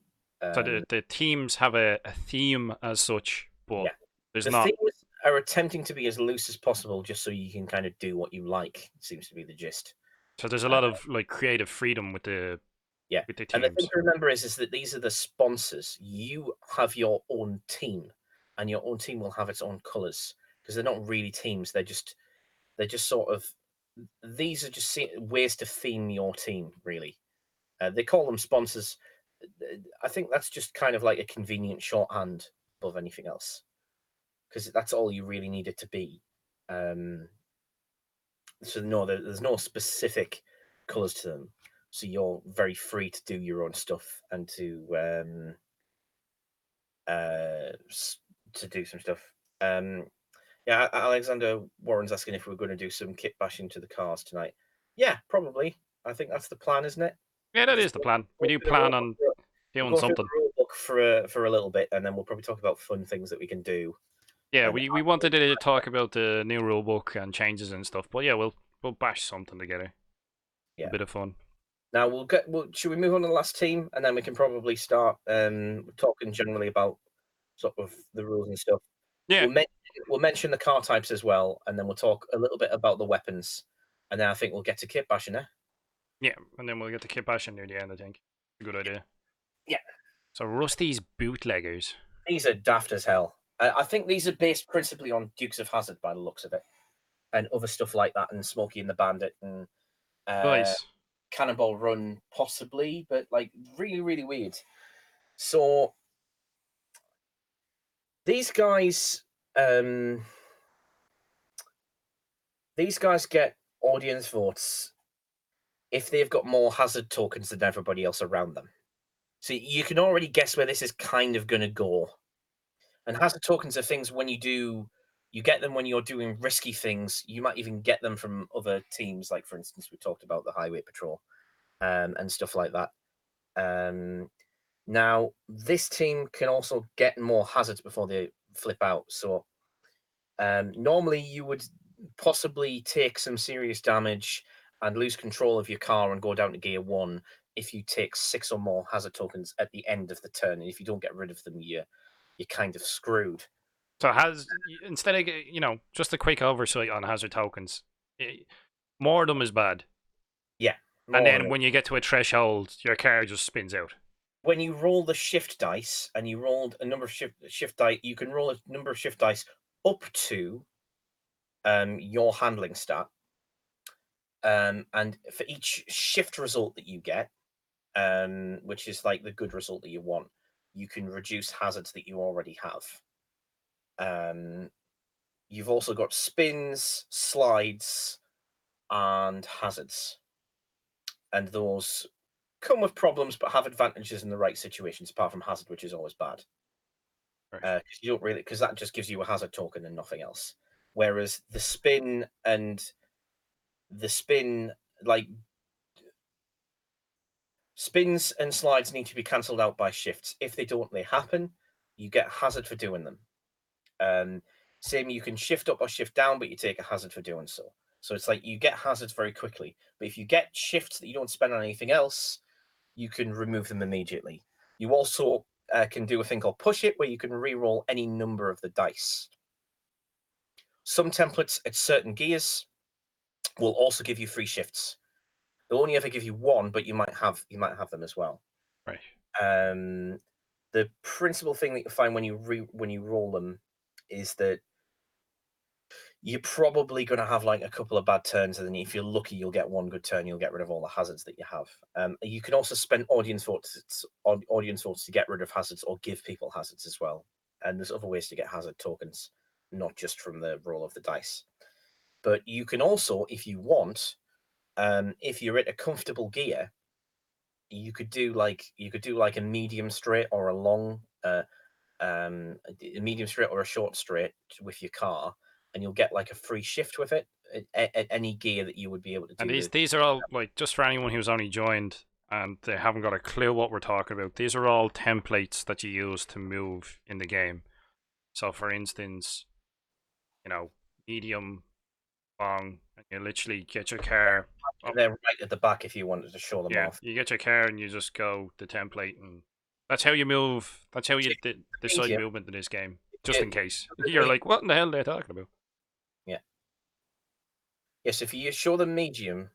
So the teams have a theme as such, but Yeah, there's the not. themes are attempting to be as loose as possible, just so you can kind of do what you like. Seems to be the gist. So there's a Uh, lot of like creative freedom with the yeah, and the thing teams. to remember is that these are the sponsors. You have your own team, and your own team will have its own colors because they're not really teams. They're just sort of these are just ways to theme your team. Really, they call them sponsors. I think that's just kind of like a convenient shorthand above anything else, because that's all you really need it to be. So no, there's no specific colors to them. So you're very free to do your own stuff and to do some stuff. Yeah, Alexander Warren's asking if we're going to do some kit bashing to the cars tonight. Yeah, probably. I think that's the plan, isn't it? Yeah, that Just is the plan. We go do through the rule plan book on we'll doing go through something. the rule book for a little bit, and then we'll probably talk about fun things that we can do. Yeah, And we wanted to talk about the new rule book and changes and stuff, but yeah, we'll bash something together. yeah, A bit of fun. now should we move on to the last team, and then we can probably start talking generally about sort of the rules and stuff. Yeah, We'll mention the car types as well, and then we'll talk a little bit about the weapons, and then I think we'll get to kit bashing. yeah, and then we'll get the kit bashing near the end. I think. Good idea. Yeah, So Rusty's bootleggers. these are daft as hell. I think these are based principally on Dukes of Hazzard by the looks of it, and other stuff like that, and Smokey and the Bandit, and Nice. Cannonball Run possibly, but like really, really weird. So these guys, um, these guys get audience votes if they've got more hazard tokens than everybody else around them. So you can already guess where this is kind of going to go. And hazard tokens are things when you get them when you're doing risky things. You might even get them from other teams, like for instance, we talked about the Highway Patrol and stuff like that. Now, this team can also get more hazards before they flip out. So normally you would possibly take some serious damage and lose control of your car and go down to gear 1 if you take 6 or more hazard tokens at the end of the turn. And if you don't get rid of them, you're kind of screwed. So instead of just a quick oversight on hazard tokens, more of them is bad. Yeah. And More then when you get to a threshold, your car just spins out. when you roll the shift dice and you rolled a number of shift dice, you can roll a number of shift dice up to your handling stat. And for each shift result that you get, which is like the good result that you want, you can reduce hazards that you already have. You've also got spins, slides, and hazards. And those come with problems but have advantages in the right situations, apart from hazard, which is always bad. Right. You don't really, because that just gives you a hazard token and nothing else. Whereas the spin, like Spins and slides need to be cancelled out by shifts. If they don't, they happen. You get a hazard for doing them. Same, you can shift up or shift down, but you take a hazard for doing so. So it's like you get hazards very quickly. But if you get shifts that you don't spend on anything else, you can remove them immediately. You also can do a thing called push it, where you can re-roll any number of the dice. Some templates at certain gears will also give you free shifts. They'll only ever give you one, but you might have them as well. Right. The principal thing that you find when you roll them is that you're probably going to have like a couple of bad turns, and then if you're lucky, you'll get one good turn. You'll get rid of all the hazards that you have. You can also spend audience votes to get rid of hazards or give people hazards as well. And there's other ways to get hazard tokens, not just from the roll of the dice. But you can also, if you want, if you're at a comfortable gear, you could do like a medium straight or a long, a medium straight or a short straight with your car, and you'll get like a free shift with it at any gear that you would be able to do. And these are all, like, just for anyone who's only joined and they haven't got a clue what we're talking about, these are all templates that you use to move in the game. So for instance, you know, medium, long, and you literally get your car up. They're right at the back if you wanted to show them off. You get your car and you just go the template, and that's how you move. That's how you decide movement in this game. Just in case you're like, what in the hell are they talking about? Yeah. Yes, if you show the medium,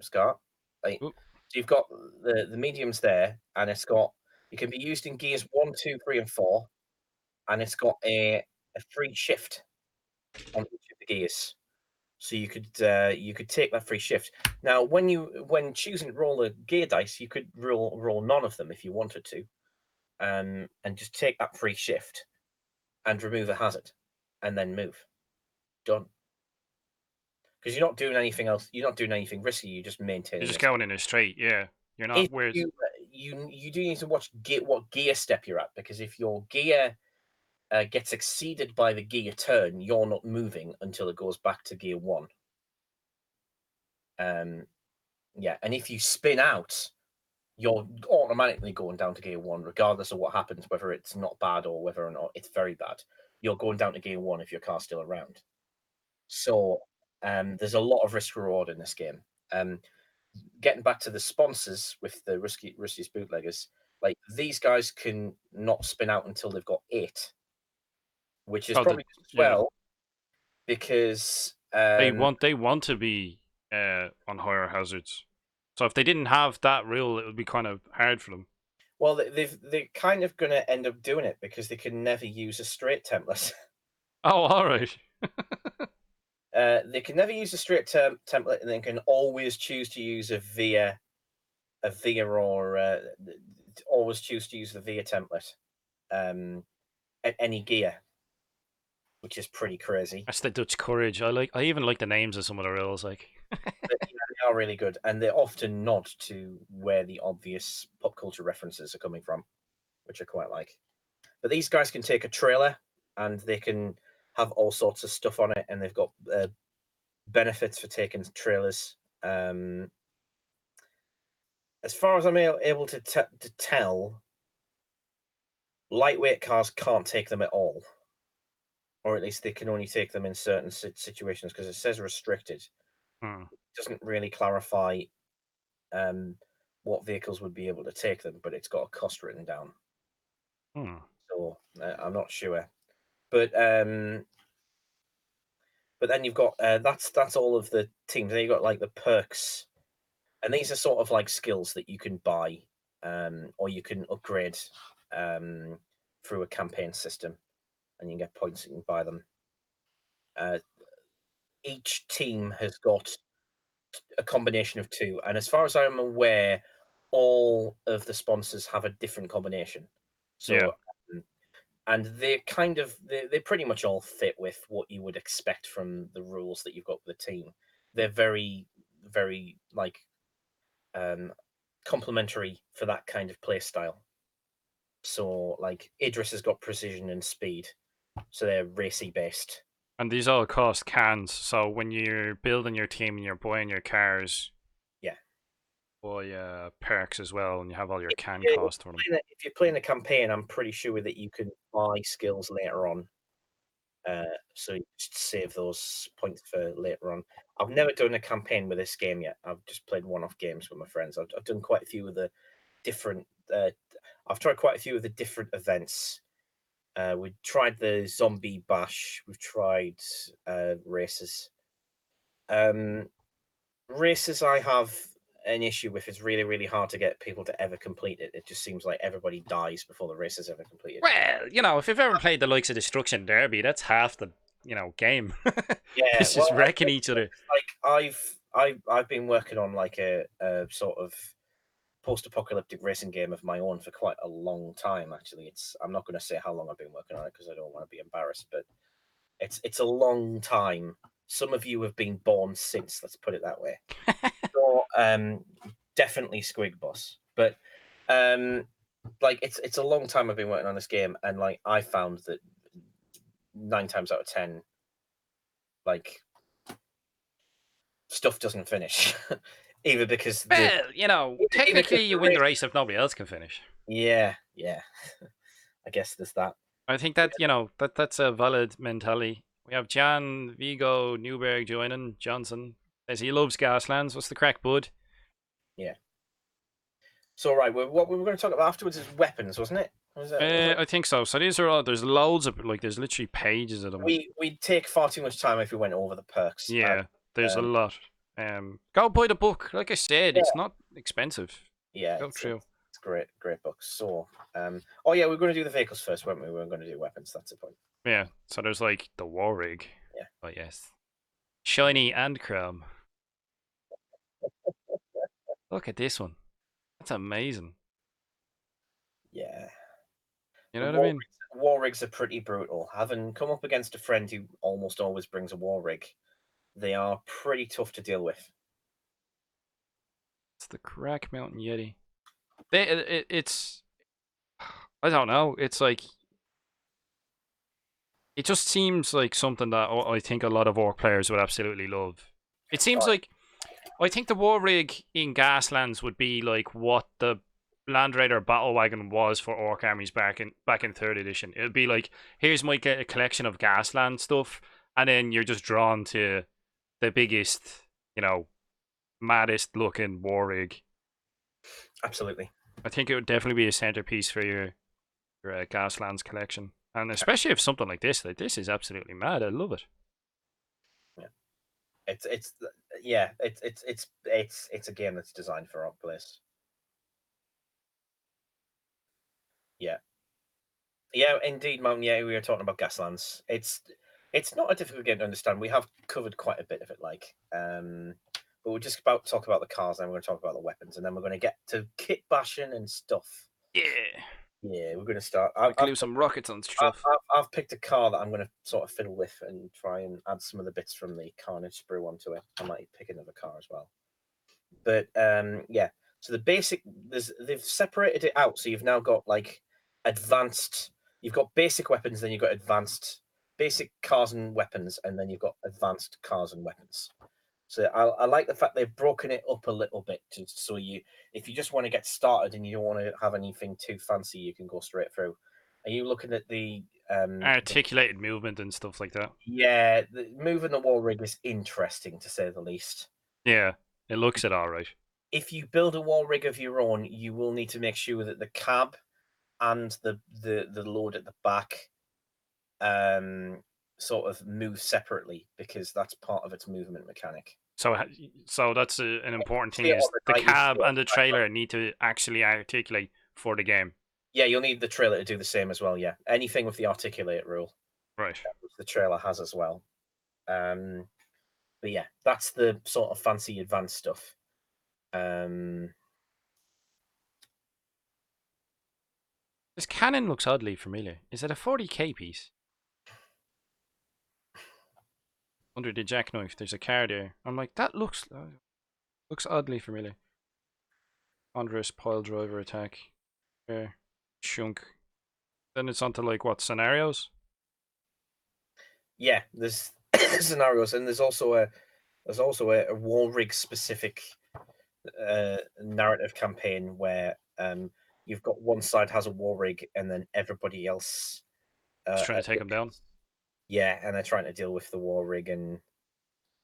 Scott, like, so you've got the mediums there, and it can be used in gears 1, 2, 3, and 4, and it's got a free shift on each of the gears. So you could take that free shift. Now, when choosing to roll a gear dice, you could roll none of them if you wanted to, and just take that free shift and remove a hazard, and then move. Done. Because you're not doing anything else. You're not doing anything risky. You're just maintaining. You're just going in a straight. Yeah, you're not weird. You do need to watch what gear step you're at, because if your gear gets exceeded by the gear turn, you're not moving until it goes back to gear 1. Yeah, and if you spin out, you're automatically going down to gear 1, regardless of what happens, whether it's not bad or whether or not it's very bad. You're going down to gear 1 if your car's still around. So there's a lot of risk reward in this game. Getting back to the sponsors with the riskiest bootleggers, like, these guys can not spin out until they've got 8, which is probably as well, because they want to be on higher hazards. So if they didn't have that rule, it would be kind of hard for them. Well, they're kind of going to end up doing it because they can never use a straight template. Oh, all right. They can never use a straight template, and they can always choose to use a via, or always choose to use the via template at any gear, which is pretty crazy. That's the Dutch courage. I even like the names of some of the rules. Like, they are really good, and they often nod to where the obvious pop culture references are coming from, which I quite like. But these guys can take a trailer, and they can have all sorts of stuff on it, and they've got benefits for taking trailers. As far as I'm able to tell, lightweight cars can't take them at all, or at least they can only take them in certain situations, because it says restricted. It doesn't really clarify what vehicles would be able to take them, but it's got a cost written down. So I'm not sure. But then you've got that's all of the teams. Then you've got like the perks, and these are sort of like skills that you can buy, or you can upgrade through a campaign system, and you can get points and you can buy them. Each team has got a combination of 2, and as far as I'm aware, all of the sponsors have a different combination. So and they pretty much all fit with what you would expect from the rules that you've got with the team. They're very, very like complementary for that kind of play style. So like Idris has got precision and speed, so they're racy based. And these all cost cans. So when you're building your team and you're buying your cars, buy perks as well, and you have all your can Yeah, cost for them. if you're playing a campaign, I'm pretty sure that you can buy skills later on. So you just save those points for later on. I've never done a campaign with this game yet. I've just played one-off games with my friends. I've done quite a few of the different. I've tried quite a few of the different events. We tried the zombie bash. We've tried races. Races I have an issue with. It's really, really hard to get people to ever complete it. It just seems like everybody dies before the race is ever completed. Well, you know, if you've ever played the likes of Destruction Derby, that's half the game. Yeah, It's just wrecking each other. like I've been working on like a sort of post-apocalyptic racing game of my own for quite a long time. Actually, I'm not going to say how long I've been working on it because I don't want to be embarrassed, but it's a long time. Some of you have been born since. Let's put it that way. So, definitely Squig Boss, but like it's a long time I've been working on this game, and like I found that 9 times out of 10, like stuff doesn't finish, either because Well, you know, either because technically you win the race if nobody else can finish. yeah, I guess there's that. I think that, that's a valid mentality. We have Jan, Vigo, Newberg joining, Johnson. Says he loves Gaslands. What's the crack, bud? Yeah. So right, what we were going to talk about afterwards is weapons, wasn't it? Was I think so. So these are all, there's loads of, like, there's literally pages of them. we'd take far too much time if we went over the perks. Yeah, there's a lot. Go buy the book. Like I said, Yeah. it's not expensive. Yeah, Go through. it's great book. So, oh yeah, we're going to do the vehicles first, weren't we? We weren't going to do weapons. That's the point. Yeah, so there's like the WAAAAGH. Yeah. Oh yes. Shiny and chrome. Look at this one. That's amazing. Yeah. You know what I mean? War rigs are pretty brutal. Having come up against a friend who almost always brings a war rig, they are pretty tough to deal with. It's the Crack Mountain Yeti. It's I don't know. It's like it just seems like something that I think a lot of orc players would absolutely love. It seems like I think the war rig in Gaslands would be like what the Land Raider battle wagon was for orc armies back in third edition. It would be like, here's my collection of Gasland stuff, and then you're just drawn to the biggest, maddest looking war rig. Absolutely. I think it would definitely be a centerpiece for your Gaslands collection, and especially if something like this is absolutely mad. I love it. Yeah, it's a game that's designed for orc players. Yeah, indeed, Mountain. Yeah, we were talking about Gaslands. It's not a difficult game to understand. We have covered quite a bit of it, but we're just about to talk about the cars, and we're going to talk about the weapons, and then we're going to get to kit bashing and stuff. Yeah. Yeah, we're going to start. I can do some rockets and stuff. I've picked a car that I'm going to sort of fiddle with and try and add some of the bits from the Carnage sprue onto it. I might pick another car as well. But yeah, so the basic, they've separated it out. So you've now got like advanced, you've got basic weapons, then you've got advanced basic cars and weapons, and then you've got advanced cars and weapons. So I like the fact they've broken it up a little bit, so if you just want to get started and you don't want to have anything too fancy, you can go straight through. Are you looking at the articulated movement and stuff like that? Yeah, moving the wall rig is interesting to say the least. Yeah, it looks it all right. If you build a wall rig of your own, you will need to make sure that the cab and the load at the back sort of move separately, because that's part of its movement mechanic. So that's an important thing, is the cab and the trailer need to actually articulate for the game. Yeah, you'll need the trailer to do the same as well. Yeah, anything with the articulate rule, right? Which the trailer has as well. But yeah, that's the sort of fancy advanced stuff. This cannon looks oddly familiar. Is it a 40k piece? Under the jackknife, there's a car there. I'm like, that looks oddly familiar. Ponderous pile driver attack. Chunk. Then it's onto like what, scenarios? Yeah, there's scenarios, and there's also a wall rig specific. narrative campaign where you've got one side has a war rig and then everybody else Just trying to take him down. yeah, and they're trying to deal with the war rig, and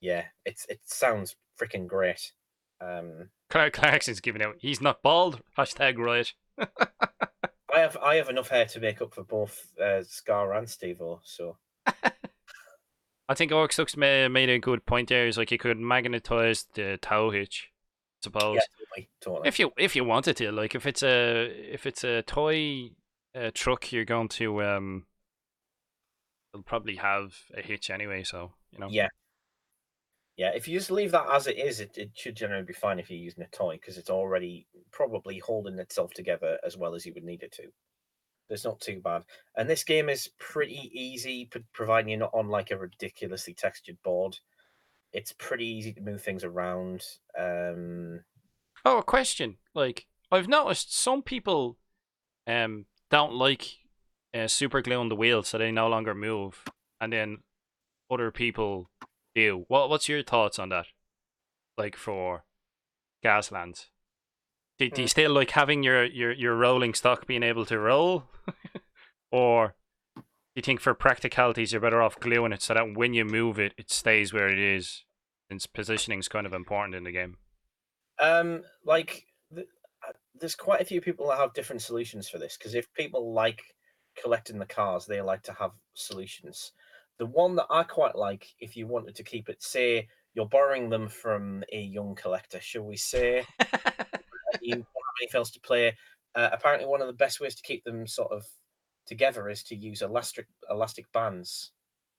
yeah, it sounds freaking great. Clarkson's giving out. He's not bald. Hashtag right. I have enough hair to make up for both Scar and Steve-O, so I think Orcsux made a good point there. Is like you could magnetize the tow hitch, I suppose. yeah, totally. If you wanted to, like if it's a toy truck, you're going to it'll probably have a hitch anyway. So you know. Yeah. Yeah, if you just leave that as it is, it should generally be fine if you're using a toy because it's already probably holding itself together as well as you would need it to. It's not too bad. And this game is pretty easy, providing you're not on like a ridiculously textured board. It's pretty easy to move things around. Oh, a question. Like I've noticed some people don't like super glue on the wheels so they no longer move, and then other people do. What's your thoughts on that? Like for Gaslands, do you still like having your rolling stock being able to roll, or do you think for practicalities you're better off gluing it so that when you move it, it stays where it is, since positioning is kind of important in the game? Like there's quite a few people that have different solutions for this because if people like collecting the cars, they like to have solutions. The one that I quite like, if you wanted to keep it, say you're borrowing them from a young collector, shall we say, you don't have anything else to play. Apparently, one of the best ways to keep them sort of together is to use elastic bands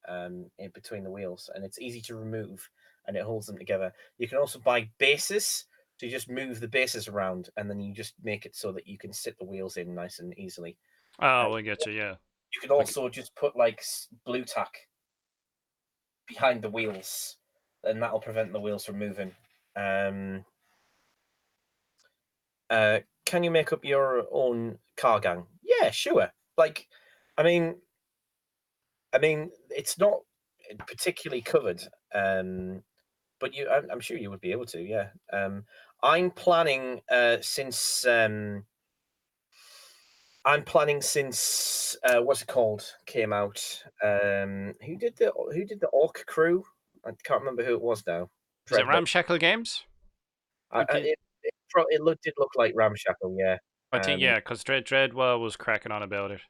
in between the wheels, and it's easy to remove, and it holds them together. You can also buy bases, so you just move the bases around, and then you just make it so that you can sit the wheels in nice and easily. Oh, I get you. Yeah. You can also just put like blue tack behind the wheels, and that'll prevent the wheels from moving. Can you make up your own car gang? Yeah, sure. Like, I mean, it's not particularly covered, but I'm sure you would be able to. Yeah. I'm planning since what's it called came out. Who did the Orc crew? I can't remember who it was now. Is it Ramshackle Games? Did look like Ramshackle, yeah. I think yeah, because Dreadwell was cracking on about it.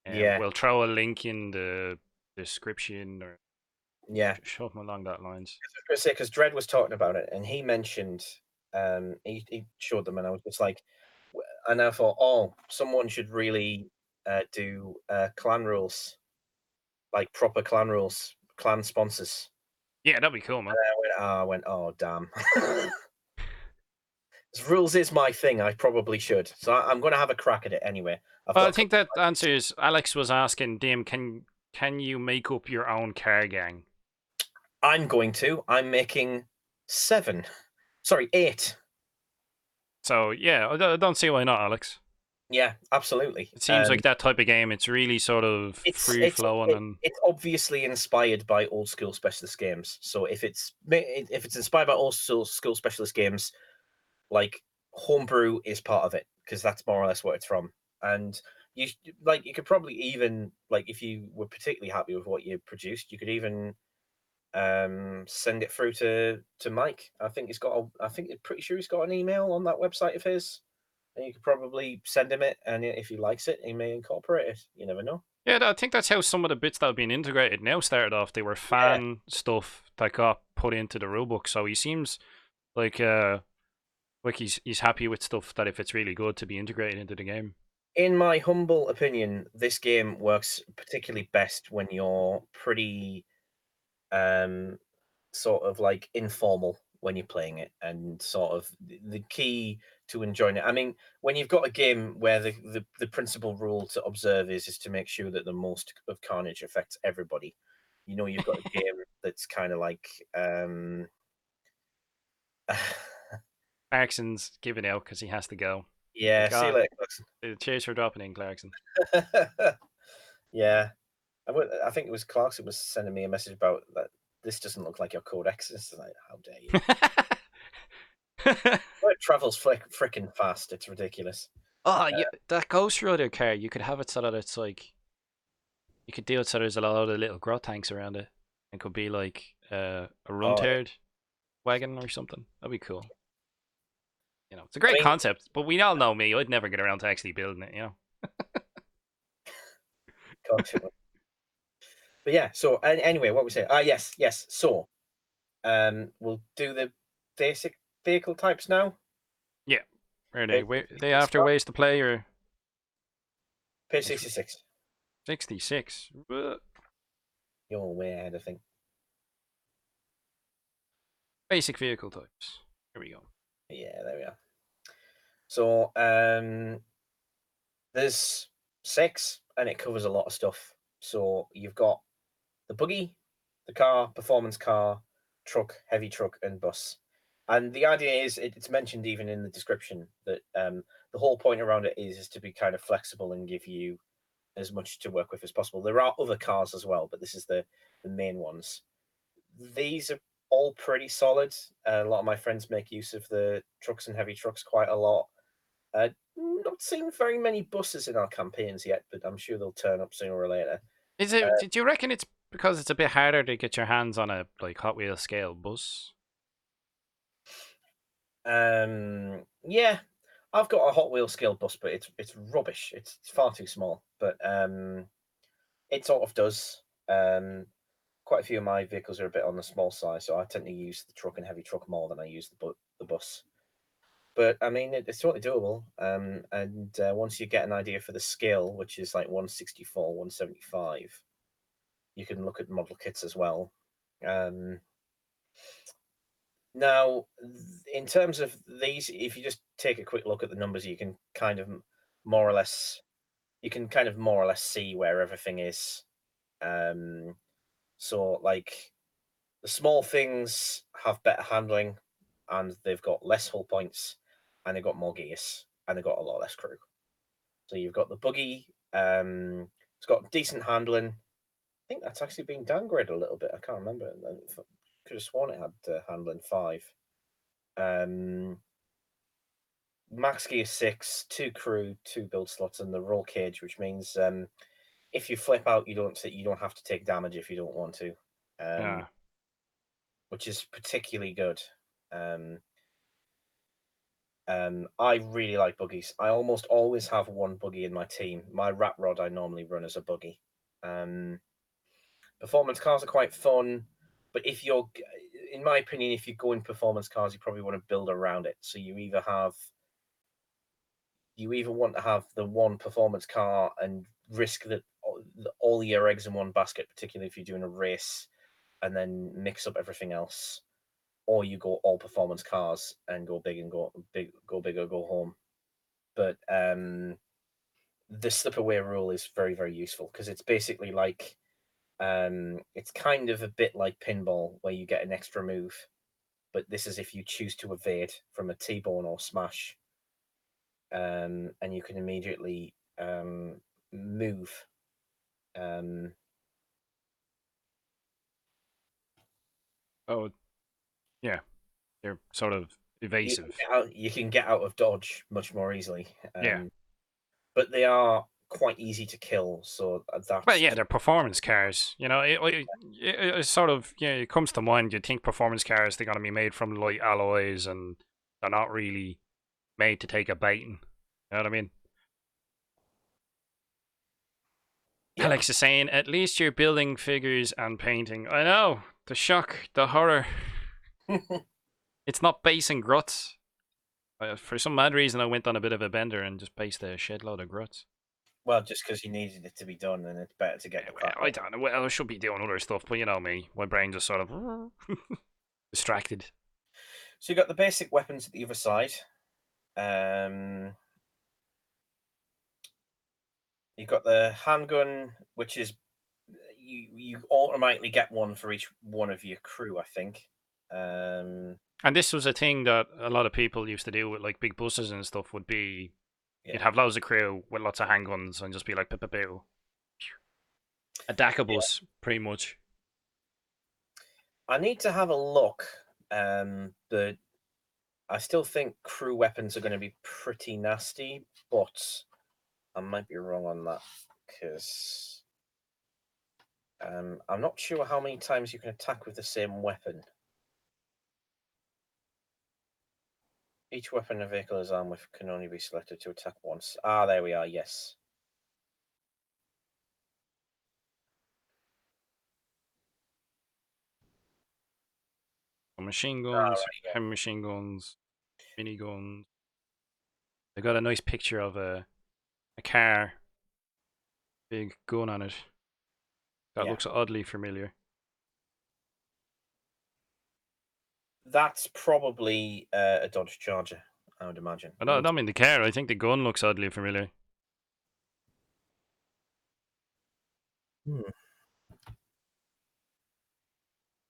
Yeah. We'll throw a link in the description or Yeah, something along that lines. I was going to say because Dredd was talking about it, and he mentioned he showed them, and I was just like, and I thought, oh, someone should really do clan rules, like proper clan rules, clan sponsors. Yeah, that'd be cool, man. And I went, oh damn. Rules is my thing. I probably should, so I'm going to have a crack at it anyway. Well, I think that answers. Alex was asking, Dim, can you make up your own car gang? I'm going to. I'm making 8. So yeah, I don't see why not, Alex. Yeah, absolutely. It seems like that type of game. It's really sort of free flowing, and it's obviously inspired by old school specialist games. So if it's inspired by old school specialist games, like homebrew is part of it because that's more or less what it's from. And you could probably even if you were particularly happy with what you produced, you could even send it through to Mike. I think pretty sure he's got an email on that website of his, and you could probably send him it, and if he likes it, he may incorporate it. You never know. Yeah, I think that's how some of the bits that have been integrated now started off. They were fan stuff that got put into the rulebook. So he seems like he's happy with stuff that if it's really good to be integrated into the game. In my humble opinion, this game works particularly best when you're pretty sort of like informal when you're playing it, and sort of the key to enjoying it. I mean, when you've got a game where the principal rule to observe is to make sure that the most of carnage affects everybody, you know, you've got a game that's kind of like Clarkson's giving out because he has to go. yeah, see you later, Clarkson. Cheers for dropping in, Clarkson. Yeah, I think it was Clarkson was sending me a message about that. This doesn't look like your codex. It's like, how dare you? it travels frickin' fast. It's ridiculous. Oh, yeah, that Ghost Rider car, you could have it so that it's like you could do it so there's a lot of little grot tanks around it. It could be like a run Oh, turd wagon or something. That'd be cool. You know, it's a I great mean, concept, but we all know me. I'd never get around to actually building it. You know. God, but yeah. So anyway, what we say? Yes. So, we'll do the basic vehicle types now. Yeah. Are they Basic they vehicle after start. ways to play or Page 66. 66? You're way ahead, I think. Basic vehicle types. Here we go. Yeah, there we are. So, there's 6, and it covers a lot of stuff. So you've got the buggy, the car, performance car, truck, heavy truck, and bus. And the idea is, it's mentioned even in the description that the whole point around it is to be kind of flexible and give you as much to work with as possible. There are other cars as well, but this is the main ones. These are all pretty solid. A lot of my friends make use of the trucks and heavy trucks quite a lot. Not seen very many buses in our campaigns yet, but I'm sure they'll turn up sooner or later. Is it? Did you reckon it's because it's a bit harder to get your hands on a like Hot Wheels scale bus? Yeah, I've got a Hot Wheels scale bus, but it's rubbish. It's far too small, but it sort of does. Quite a few of my vehicles are a bit on the small side, so I tend to use the truck and heavy truck more than I use the bus. But I mean, it's totally doable. And once you get an idea for the scale, which is like 164, 175, you can look at model kits as well. Now, in terms of these, if you just take a quick look at the numbers, you can kind of more or less see where everything is. So like the small things have better handling, and they've got less hull points, and they've got more gears, and they've got a lot less crew. So you've got the buggy. It's got decent handling. I think that's actually been downgraded a little bit. I can't remember. I could have sworn it had handling 5. Max gear 6, 2 crew, 2 build slots, and the roll cage, which means if you flip out, you don't have to take damage if you don't want to, Yeah. which is particularly good. I really like buggies. I almost always have one buggy in my team. My rat rod I normally run as a buggy. Performance cars are quite fun, but in my opinion, if you go in performance cars, you probably want to build around it. So you either want to have the one performance car and risk that all your eggs in one basket, particularly if you're doing a race, and then mix up everything else, or you go all performance cars and go big or go home. But the slip away rule is very, very useful because it's basically like it's kind of a bit like pinball where you get an extra move, but this is if you choose to evade from a T-bone or smash, and you can immediately move. Oh, yeah. They're sort of evasive. You can get out of dodge much more easily. Yeah. But they are quite easy to kill, so Well, that's yeah, they're performance cars. You know, it sort of it comes to mind. You think performance cars they're gonna be made from light alloys, and they're not really made to take a beating. You know what I mean? yeah. Alex is saying, at least you're building figures and painting. I know the shock, the horror. It's not base and gruts. For some mad reason, I went on a bit of a bender and just based a shed load of gruts. Well, just because you needed it to be done, and it's better to get the crack. Well, I don't know. Well, I should be doing other stuff, but you know me, my brain just sort of distracted. So you got the basic weapons at the other side. You've got the handgun, which is you automatically get one for each one of your crew, I think. And this was a thing that a lot of people used to do with like big buses and stuff. Would be Yeah. you'd have loads of crew with lots of handguns and just be like, pew. A DACA bus, pretty much. I need to have a look, but I still think crew weapons are going to be pretty nasty, but I might be wrong on that because I'm not sure how many times you can attack with the same weapon. Each weapon a vehicle is armed with can only be selected to attack once. Ah, there we are, yes. Machine Ah, guns, right, yeah. heavy machine guns, miniguns. They got a nice picture of a car, big gun on it. That Yeah. looks oddly familiar. That's probably a Dodge Charger, I would imagine. I don't mean the car, I think the gun looks oddly familiar. Hmm.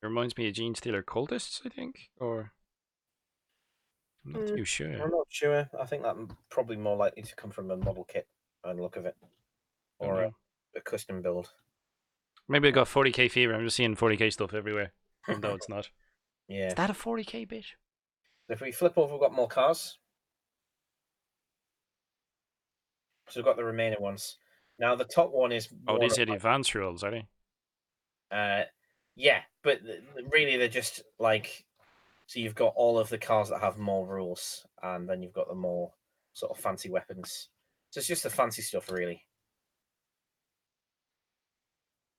It reminds me of Gene Stealer cultists, I think, or I'm not too sure. I'm not sure. I think that's probably more likely to come from a model kit by the look of it, I don't or know. a custom build. Maybe I got 40k fever. I'm just seeing 40k stuff everywhere, even though it's not. Yeah. Is that a 40k bit? If we flip over, we've got more cars. So we've got the remaining ones. Now the top one is Oh, one these of are the advanced rules, are they? yeah, but really they're just like, so you've got all of the cars that have more rules, and then you've got the more sort of fancy weapons. So it's just the fancy stuff, really.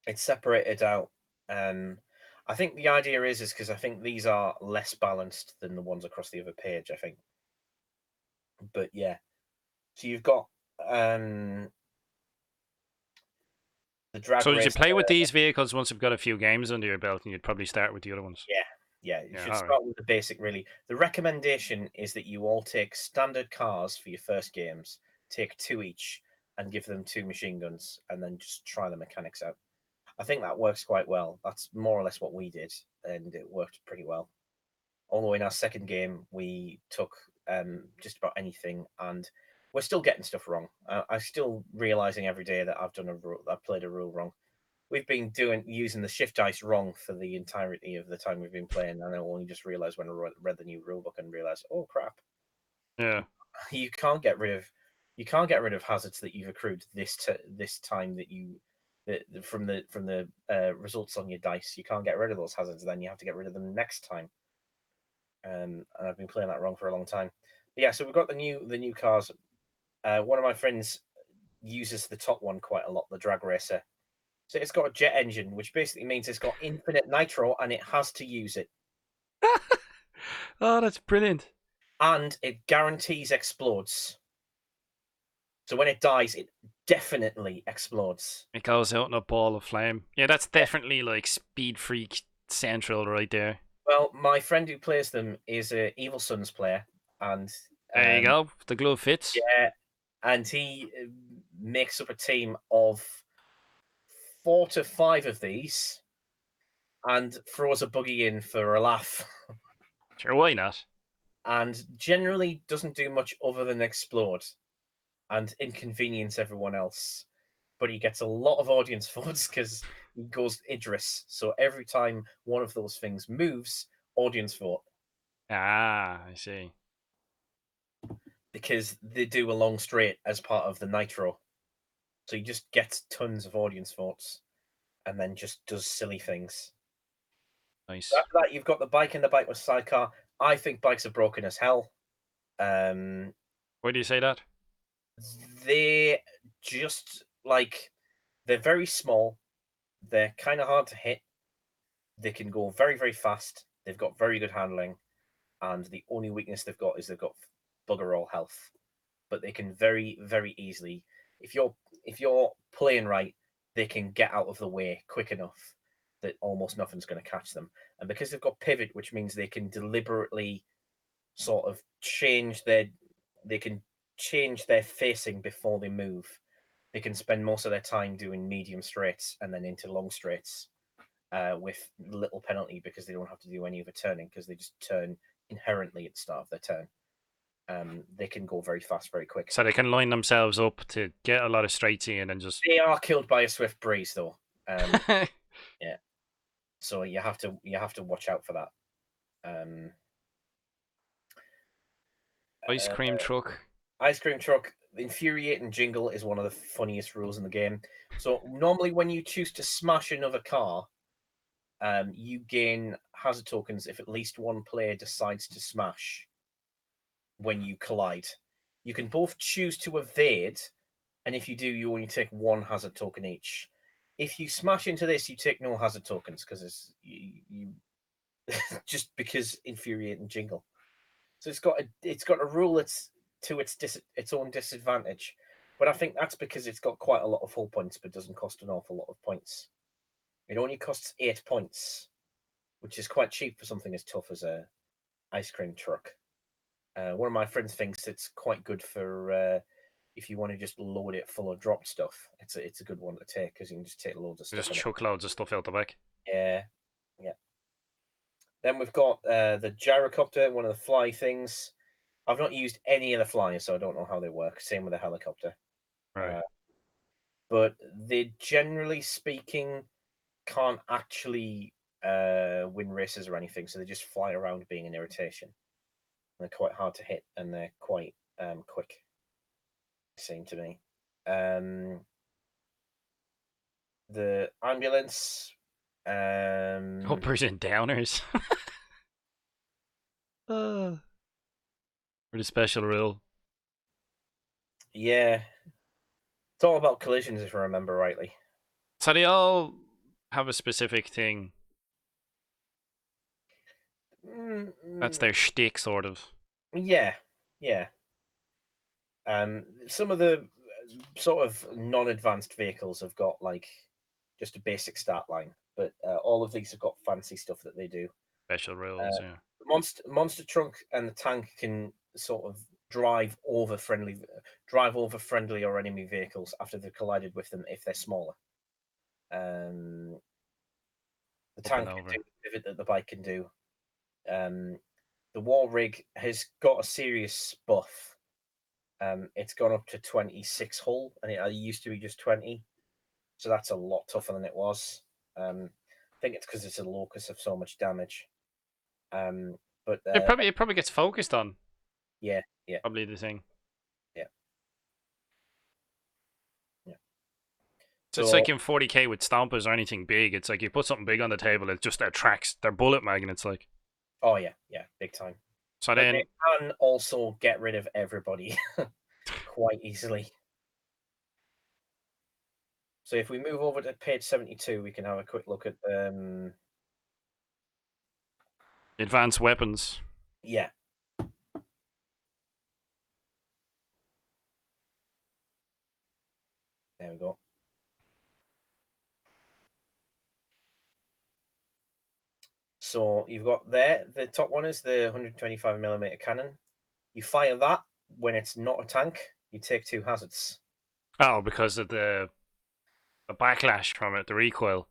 It's separated out. I think the idea is because I think these are less balanced than the ones across the other page. I think, but yeah. So you've got the drag So did you race. play with these vehicles once you've got a few games under your belt, and you'd probably start with the other ones? Yeah, you Yeah, should all right. start with the basic, really. The recommendation is that you all take standard cars for your first games, take 2 each, and give them 2 machine guns, and then just try the mechanics out. I think that works quite well. That's more or less what we did, and it worked pretty well. Although in our second game, we took just about anything, and we're still getting stuff wrong. I'm still realizing every day that I've played a rule wrong. We've been using the shift dice wrong for the entirety of the time we've been playing, and I only just realized when I read the new rulebook and realized, oh crap, Yeah. you can't get rid of hazards that you've accrued this time from the results on your dice. You can't get rid of those hazards. Then you have to get rid of them next time. And I've been playing that wrong for a long time. But yeah, so we've got the new cars. One of my friends uses the top one quite a lot, the drag racer. So it's got a jet engine, which basically means it's got infinite nitro, and it has to use it. Oh, that's brilliant. And it guarantees explodes. So when it dies, it definitely explodes. It goes out in a ball of flame. Yeah, that's definitely like Speed Freak Central right there. Well, my friend who plays them is a Evil Sons player, and There you go. The glove fits. yeah, and he makes up a team of 4 to 5 of these, and throws a buggy in for a laugh. Sure, why not? And generally doesn't do much other than explode and inconvenience everyone else. But he gets a lot of audience votes because he goes Idris. So every time one of those things moves, audience vote. Ah, I see. Because they do a long straight as part of the Nitro. So he just gets tons of audience votes and then just does silly things. Nice. After that, you've got the bike and the bike with sidecar. I think bikes are broken as hell. Why do you say that? They just like, they're very small. They're kind of hard to hit. They can go very, very fast. They've got very good handling, and the only weakness they've got is they've got bugger all health. But they can very, very easily, if you're playing right, they can get out of the way quick enough that almost nothing's going to catch them. And because they've got pivot, which means they can deliberately sort of they can change their facing before they move. They can spend most of their time doing medium straights and then into long straights with little penalty because they don't have to do any of the turning because they just turn inherently at the start of their turn. They can go very fast, very quick. So they can line themselves up to get a lot of straights in and just. They are killed by a swift breeze, though. Yeah, so you have to watch out for that. Ice cream truck. Ice cream truck. Infuriating jingle is one of the funniest rules in the game. So normally, when you choose to smash another car, you gain hazard tokens if at least one player decides to smash when you collide. You can both choose to evade, and if you do, you only take one hazard token each. If you smash into this, you take no hazard tokens because you just because infuriating jingle. So it's got a rule that's to its own disadvantage, but I think that's because it's got quite a lot of hull points, but doesn't cost an awful lot of points. It only costs 8 points, which is quite cheap for something as tough as a ice cream truck. One of my friends thinks it's quite good for if you want to just load it full of drop stuff. It's a good one to take because you can just take loads of stuff. Just chuck loads of stuff out the back. Yeah, yeah. Then we've got the gyrocopter, one of the fly things. I've not used any of the flyers, so I don't know how they work. Same with the helicopter. Right. But they, generally speaking, can't actually win races or anything, so they just fly around being an irritation. They're quite hard to hit, and they're quite quick, it seemed to me. The ambulance. Uppers and downers. Pretty special rule. Yeah. It's all about collisions, if I remember rightly. So they all have a specific thing. That's their shtick, sort of. Yeah, yeah. Some of the sort of non-advanced vehicles have got like just a basic start line, but all of these have got fancy stuff that they do. Special rules, yeah. Monster truck and the tank can sort of drive over friendly or enemy vehicles after they've collided with them if they're smaller. The tank can do the pivot that the bike can do. The war rig has got a serious buff. It's gone up to 26 hull, and it used to be just 20, so that's a lot tougher than it was. I think it's because it's a locus of so much damage. But it probably gets focused on. Yeah. Probably the thing. Yeah. So it's like in 40k with stompers or anything big. It's like you put something big on the table, it just attracts. They're bullet magnets, like. Oh yeah, big time. So but then they can also get rid of everybody quite easily. So if we move over to page 72, we can have a quick look at advanced weapons. Yeah. There we go. So you've got there, the top one is the 125mm cannon. You fire that when it's not a tank, you take 2 hazards. Oh, because of the backlash from it, the recoil.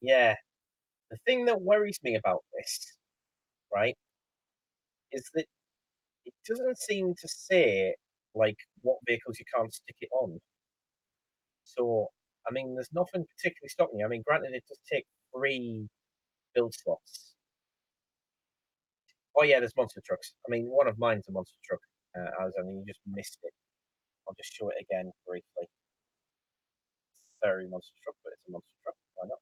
Yeah. The thing that worries me about this, right, is that it doesn't seem to say, like, what vehicles you can't stick it on. So, I mean, there's nothing particularly stopping you. I mean, granted, it does take 3 build slots. Oh yeah, there's monster trucks. I mean, one of mine's a monster truck. I mean, you just missed it. I'll just show it again briefly. Very monster truck, but it's a monster truck. Why not?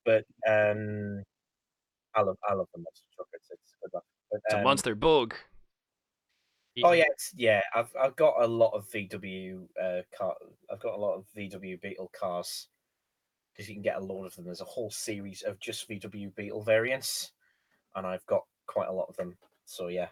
But I love the monster truck. It's good luck. But, It's a monster bug. oh yeah, I've got a lot of VW car. I've got a lot of VW Beetle cars because you can get a load of them. There's a whole series of just VW Beetle variants, and I've got quite a lot of them. So yeah,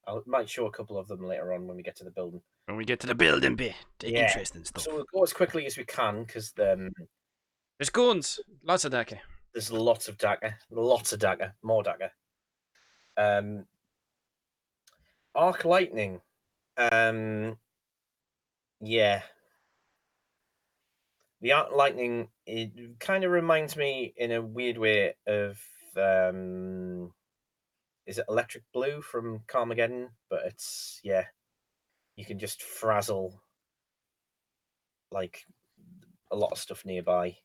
I might show a couple of them later on when we get to the building. When we get to the building bit, the interesting stuff. So we'll go as quickly as we can because there's guns, lots of dagger. There's lots of dagger, more dagger. Arc lightning. Yeah. The arc lightning, it kind of reminds me in a weird way of is it Electric Blue from Carmageddon? But it's you can just frazzle like a lot of stuff nearby.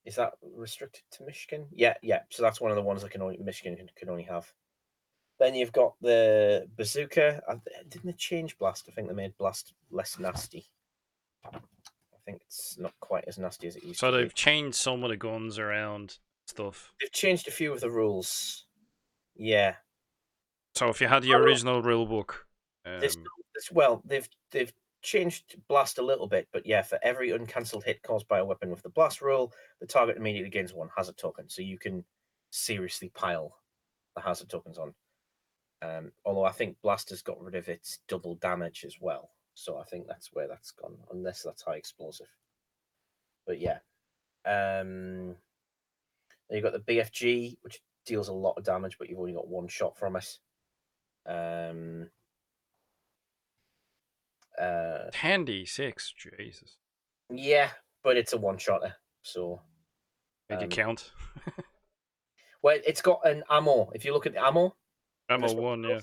Is that restricted to Michigan? Yeah. So that's one of the ones that Michigan can only have. Then you've got the bazooka. Didn't they change blast? I think they made blast less nasty. I think it's not quite as nasty as it used So to be. they've changed some of the guns around stuff. They've changed a few of the rules. Yeah. So if you had the original rule book, They've changed blast a little bit, but yeah, for every uncancelled hit caused by a weapon with the blast rule, the target immediately gains 1 hazard token. So you can seriously pile the hazard tokens on. Although I think blast has got rid of its double damage as well, so I think that's where that's gone, unless that's high explosive. But yeah, then you've got the BFG, which deals a lot of damage, but you've only got 1 shot from it. 10d6, Jesus. Yeah, but it's a 1-shotter, so Did you count? well, it's got an ammo. If you look at the ammo, Ammo 1, yeah.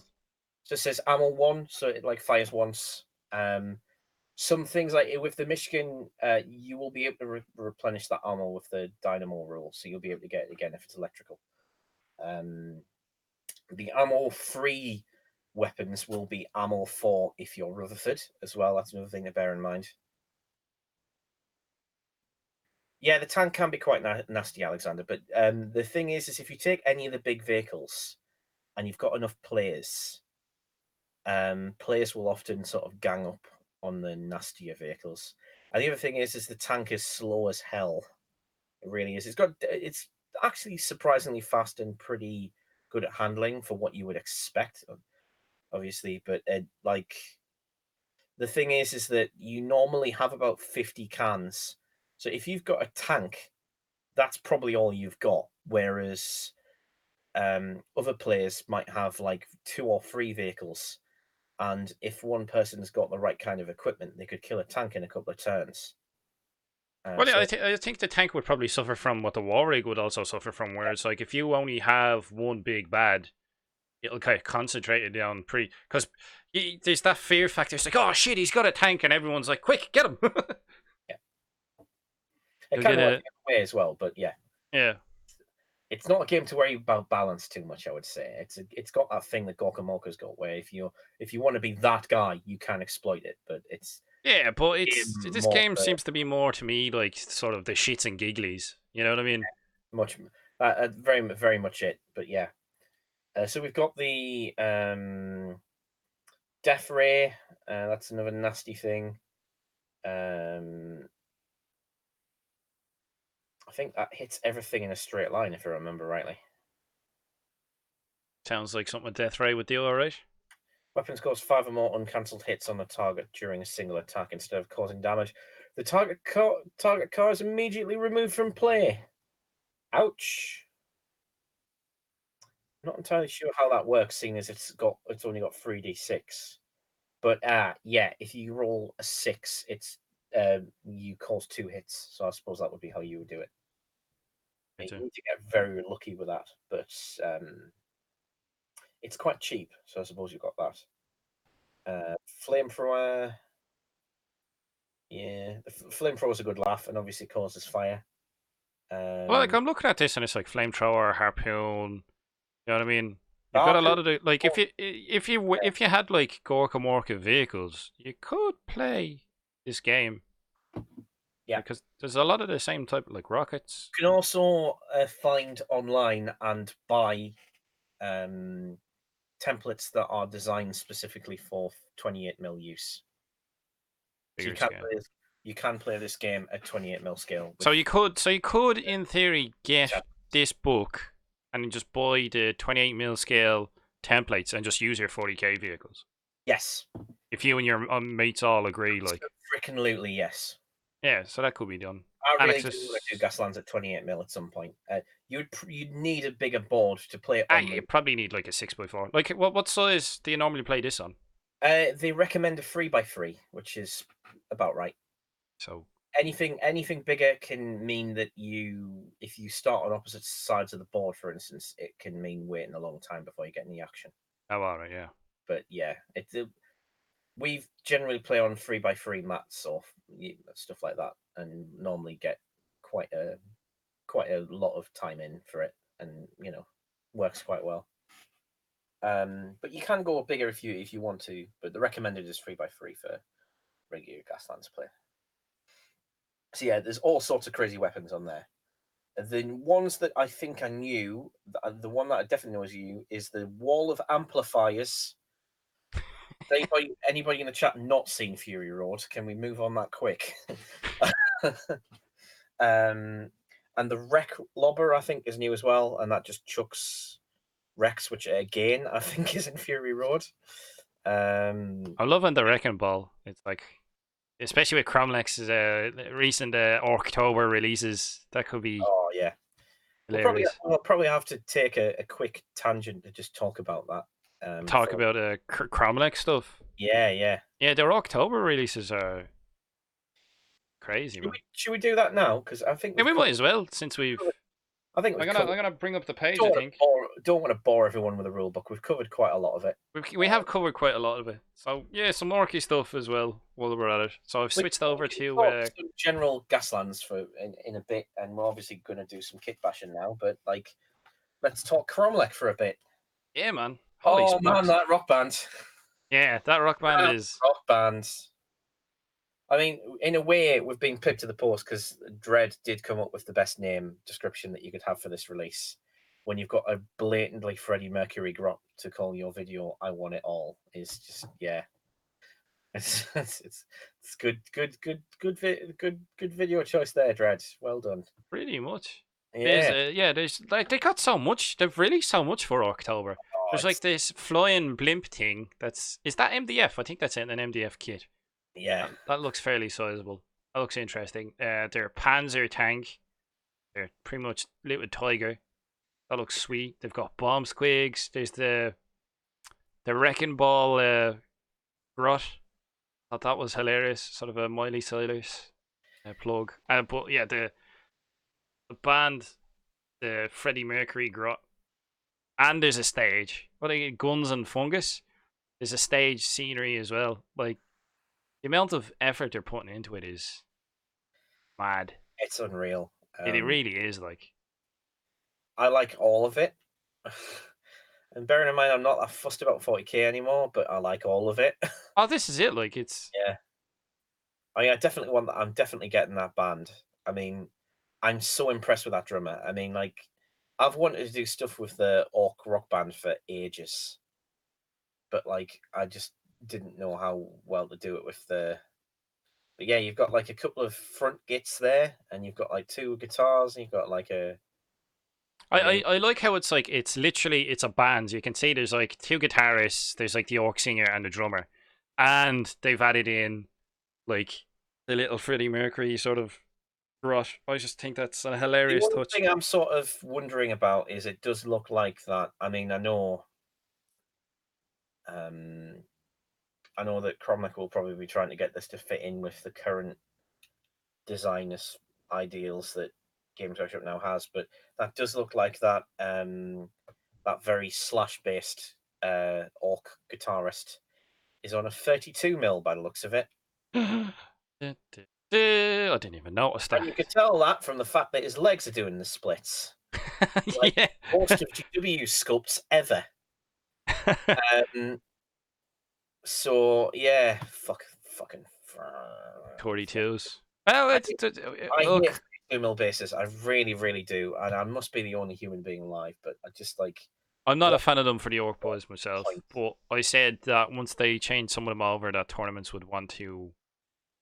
so it says ammo 1, so it like fires once. Some things like with the Michigan, you will be able to replenish that ammo with the dynamo rule, so you'll be able to get it again if it's electrical. The ammo-free weapons will be ammo 4 if you're Rutherford as well. That's another thing to bear in mind. Yeah, the tank can be quite nasty, Alexander, but the thing is if you take any of the big vehicles and you've got enough players, players will often sort of gang up on the nastier vehicles. And the other thing is the tank is slow as hell. It really is. It's actually surprisingly fast and pretty good at handling for what you would expect, obviously. But like the thing is that you normally have about 50 cans. So if you've got a tank, that's probably all you've got. Whereas other players might have like 2 or 3 vehicles. And if one person's got the right kind of equipment, they could kill a tank in a couple of turns. Well, yeah, I think the tank would probably suffer from what the WAAAAGH would also suffer from, where it's like if you only have one big bad, it'll kind of concentrate it down pretty. Because there's that fear factor. It's like, oh shit, he's got a tank, and everyone's like, quick, get him. Yeah. It You'll kind get of works the other way as well, but yeah. Yeah. It's not a game to worry about balance too much, I would say. It's got that thing that Gorka Mocha's got, where if you want to be that guy, you can exploit it, but it's Yeah, but this more game seems to be more to me like sort of the shits and gigglies. You know what I mean? much very very much it. But yeah, so we've got the Death Ray. That's another nasty thing. I think that hits everything in a straight line, if I remember rightly. Sounds like something Death Ray would do, alright. Weapons cause 5 or more uncancelled hits on the target during a single attack instead of causing damage. The target car is immediately removed from play. Ouch. Not entirely sure how that works, seeing as it's only got 3d6. But yeah, if you roll a 6, it's you cause 2 hits. So I suppose that would be how you would do it. You need to get very lucky with that, but it's quite cheap, so I suppose you've got that. Flamethrower. Yeah, the flamethrower's a good laugh and obviously causes fire. Well, like I'm looking at this and it's like flamethrower, harpoon. You know what I mean? You've got a Harpoon. lot of the like if you had like Gorka Morka vehicles, you could play this game. Yeah, because there's a lot of the same type, like rockets. you can also find online and buy templates that are designed specifically for 28mm use. So you can play this game at 28mm scale. So you could, in theory, get this book and then just buy the 28mm scale templates and just use your 40k vehicles. Yes. If you and your mates all agree, like. Freaking lootly, yes. Yeah, so that could be done. I really do want to do Gaslands at 28mm at some point. You'd need a bigger board to play it on. You probably need like a 6x4. Like, what size do you normally play this on? They recommend a 3x3, which is about right. So anything bigger can mean that if you start on opposite sides of the board, for instance, it can mean waiting a long time before you get any action. Oh, all right, yeah. But yeah, we generally play on 3x3 mats or stuff like that, and normally get quite a lot of time in for it, and works quite well. But you can go bigger if you want to. But the recommended is 3x3 for regular Gaslands play. So yeah, there's all sorts of crazy weapons on there. The ones that I think I knew, the one that I definitely know is you, is the wall of amplifiers. Anybody in the chat not seen Fury Road? Can we move on that quick? And the wreck lobber I think is new as well, and that just chucks wrecks, which again I think is in Fury Road. I'm loving the Wrecking Ball. It's like, especially with Cromlech's recent October releases, that could be yeah. hilarious. We'll probably have to take a quick tangent to just talk about that. Talk about Cromlech stuff. Yeah. Their October releases are crazy, man. Should we do that now? Because I think we might as well, since we've. I think I'm gonna bring up the page. Don't I think. Don't want to bore everyone with a rule book. We've covered quite a lot of it. We have covered quite a lot of it. So yeah, some orky stuff as well while we're at it. So I've switched over to some general Gaslands for in a bit, and we're obviously going to do some kit bashing now. But like, let's talk Cromlech for a bit. Yeah, man. Holy man, that rock band. Yeah, that rock band is rock band. I mean, in a way, we've been picked to the post because Dread did come up with the best name description that you could have for this release. When you've got a blatantly Freddie Mercury grot to call your video, "I Want It All," is just it's good video choice there, Dread. Well done. Pretty much. Yeah, there's like they got so much. They've released so much for October. There's like this flying blimp thing. Is that MDF? I think that's an MDF kit. Yeah, that looks fairly sizable. That looks interesting. Their Panzer tank. They're pretty much Liquid Tiger. That looks sweet. They've got bomb squigs. There's the Wrecking Ball grot. Thought that was hilarious. Sort of a Miley Cyrus plug. But yeah, the band, the Freddie Mercury grot, and there's a stage. What are Guns and Fungus? There's a stage scenery as well. Like, the amount of effort they're putting into it is mad. It's unreal. It really is. Like, I like all of it. And bearing in mind, I'm not that fussed about 40k anymore, but I like all of it. Oh, this is it. Like, it's I definitely want that. I'm definitely getting that band. I mean, I'm so impressed with that drummer. I mean, like, I've wanted to do stuff with the Orc rock band for ages, but like, I just didn't know how well to do it with the. But yeah, you've got like a couple of front gits there, and you've got like 2 guitars, and you've got like a. I like how it's like it's a band. You can see there's like 2 guitarists, there's like the Orc singer and the drummer, and they've added in like the little Freddie Mercury sort of grot. I just think that's a hilarious touch. The thing I'm sort of wondering about is it does look like that. I mean, I know that Cromlech will probably be trying to get this to fit in with the current designers' ideals that Games Workshop now has, but that does look like that that very slash-based Orc guitarist is on a 32mm by the looks of it. I didn't even notice that. And you could tell that from the fact that his legs are doing the splits. Like most of GW sculpts ever. So yeah, fucking 42s. Well, I hate 32mm bases. I really do, and I must be the only human being alive. But I just like. I'm not a fan of them for the Orc boys myself, but I said that once they changed some of them over, that tournaments would want to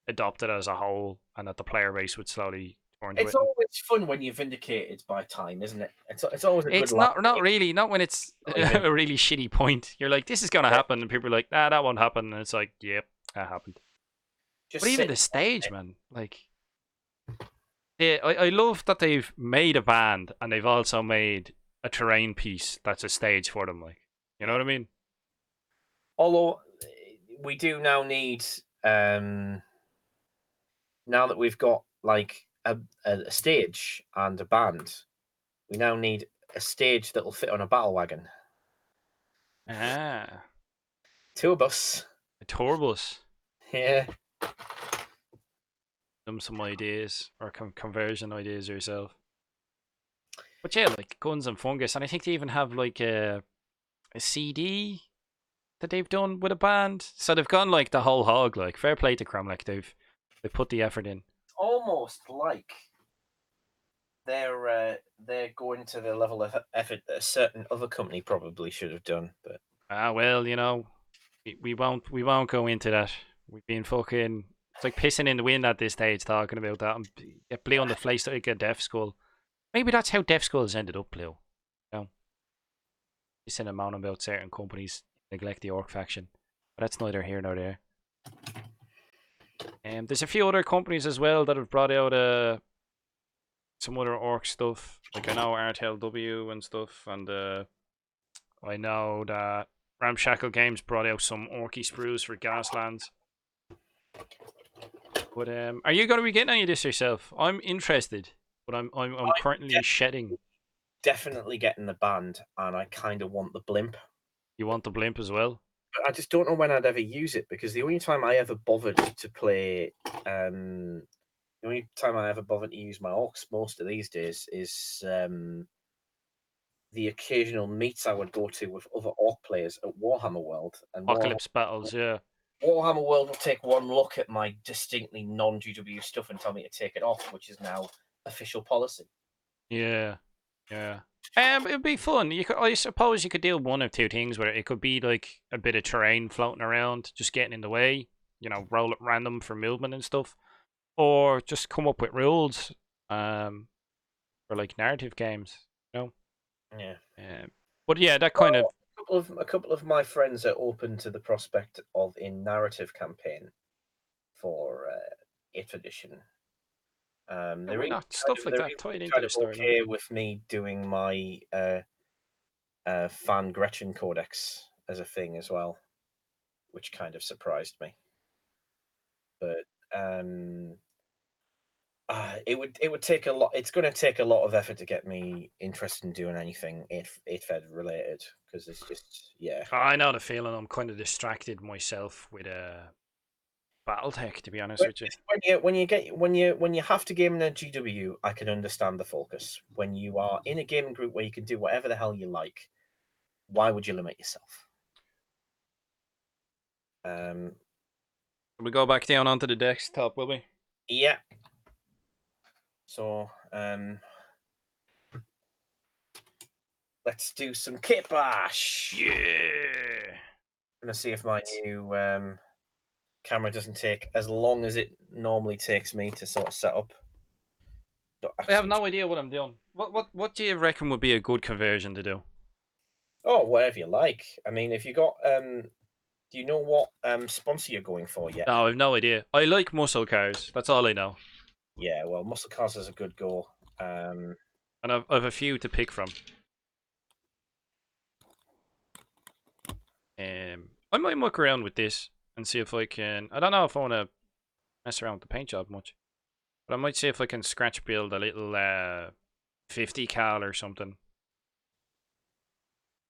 adopt it as a whole, and that the player base would slowly turn to it. It's always fun when you're vindicated by time, isn't it? It's always a good. It's not really, not when it's a really shitty point. You're like, this is gonna happen, and people are like, nah, that won't happen, and it's like, yep, that happened. But even the stage, man, like, yeah, I love that they've made a band and they've also made a terrain piece that's a stage for them, like, you know what I mean? Although we do now need, now that we've got like a stage and a band, we now need a stage that will fit on a battle wagon. Ah, tour bus. A tour bus. Yeah. Some ideas or conversion ideas yourself. But yeah, like Guns and Fungus, and I think they even have like a a CD that they've done with a band. So they've gone like the whole hog. Like fair play to Cromlech. They've put the effort in. Almost like they're going to the level of effort that a certain other company probably should have done. But Well, you know, we won't go into that. We've been fucking. It's like pissing in the wind at this stage talking about that. And get Blue on the face like a Deaf Skull. Maybe that's how Deaf Skulls ended up, Blue. You know, pissing and moaning about certain companies neglect the Orc faction, but that's neither here nor there. There's a few other companies as well that have brought out some other Orc stuff. Like I know RTLW and stuff, and I know that Ramshackle Games brought out some Orky sprues for Gaslands. But are you going to be getting any of this yourself? I'm interested, but I'm currently shedding. Definitely getting the band, and I kind of want the blimp. You want the blimp as well? But I just don't know when I'd ever use it, because the only time I ever bothered to play, the only time I ever bothered to use my Orcs most of these days is the occasional meets I would go to with other Orc players at Warhammer World. And Apocalypse battles, yeah. Warhammer World will take one look at my distinctly non-GW stuff and tell me to take it off, which is now official policy. Yeah, yeah. It'd be fun. I suppose you could do one of two things where it could be like a bit of terrain floating around, just getting in the way. You know, roll it random for movement and stuff, or just come up with rules, for like narrative games. You know. Yeah. But yeah, that kind of. A couple of my friends are open to the prospect of a narrative campaign for 8th edition. Why not? Stuff like that tied into the story. Okay with me doing my Fan Gretchen Codex as a thing as well, which kind of surprised me. But it would take a lot. It's going to take a lot of effort to get me interested in doing anything 8th Ed related, because it's just I know the feeling. I'm kind of distracted myself with BattleTech, to be honest with you. When you have to game in a GW, I can understand the focus. When you are in a gaming group where you can do whatever the hell you like, why would you limit yourself? We go back down onto the desktop, will we? Yeah. So let's do some kit bash. Yeah. I'm gonna see if my new camera doesn't take as long as it normally takes me to sort of set up. I have no idea what I'm doing. What do you reckon would be a good conversion to do? Oh, whatever you like. I mean, if you got do you know what sponsor you're going for yet? No, I have no idea. I like muscle cars. That's all I know. Yeah, well, muscle cars is a good go. And I've a few to pick from. I might muck around with this and see if I can. I don't know if I want to mess around with the paint job much, but I might see if I can scratch build a little 50 cal or something.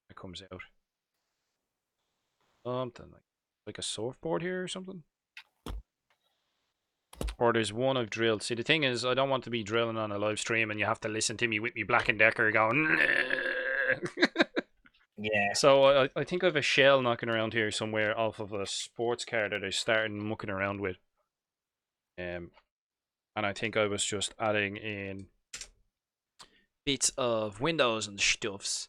That comes out. Something like a surfboard here or something. Or there's one I've drilled. See, the thing is, I don't want to be drilling on a live stream and you have to listen to me with me Black and Decker going. Yeah. So I think I have a shell knocking around here somewhere off of a sports car that I started mucking around with. And I think I was just adding in bits of windows and stuffs.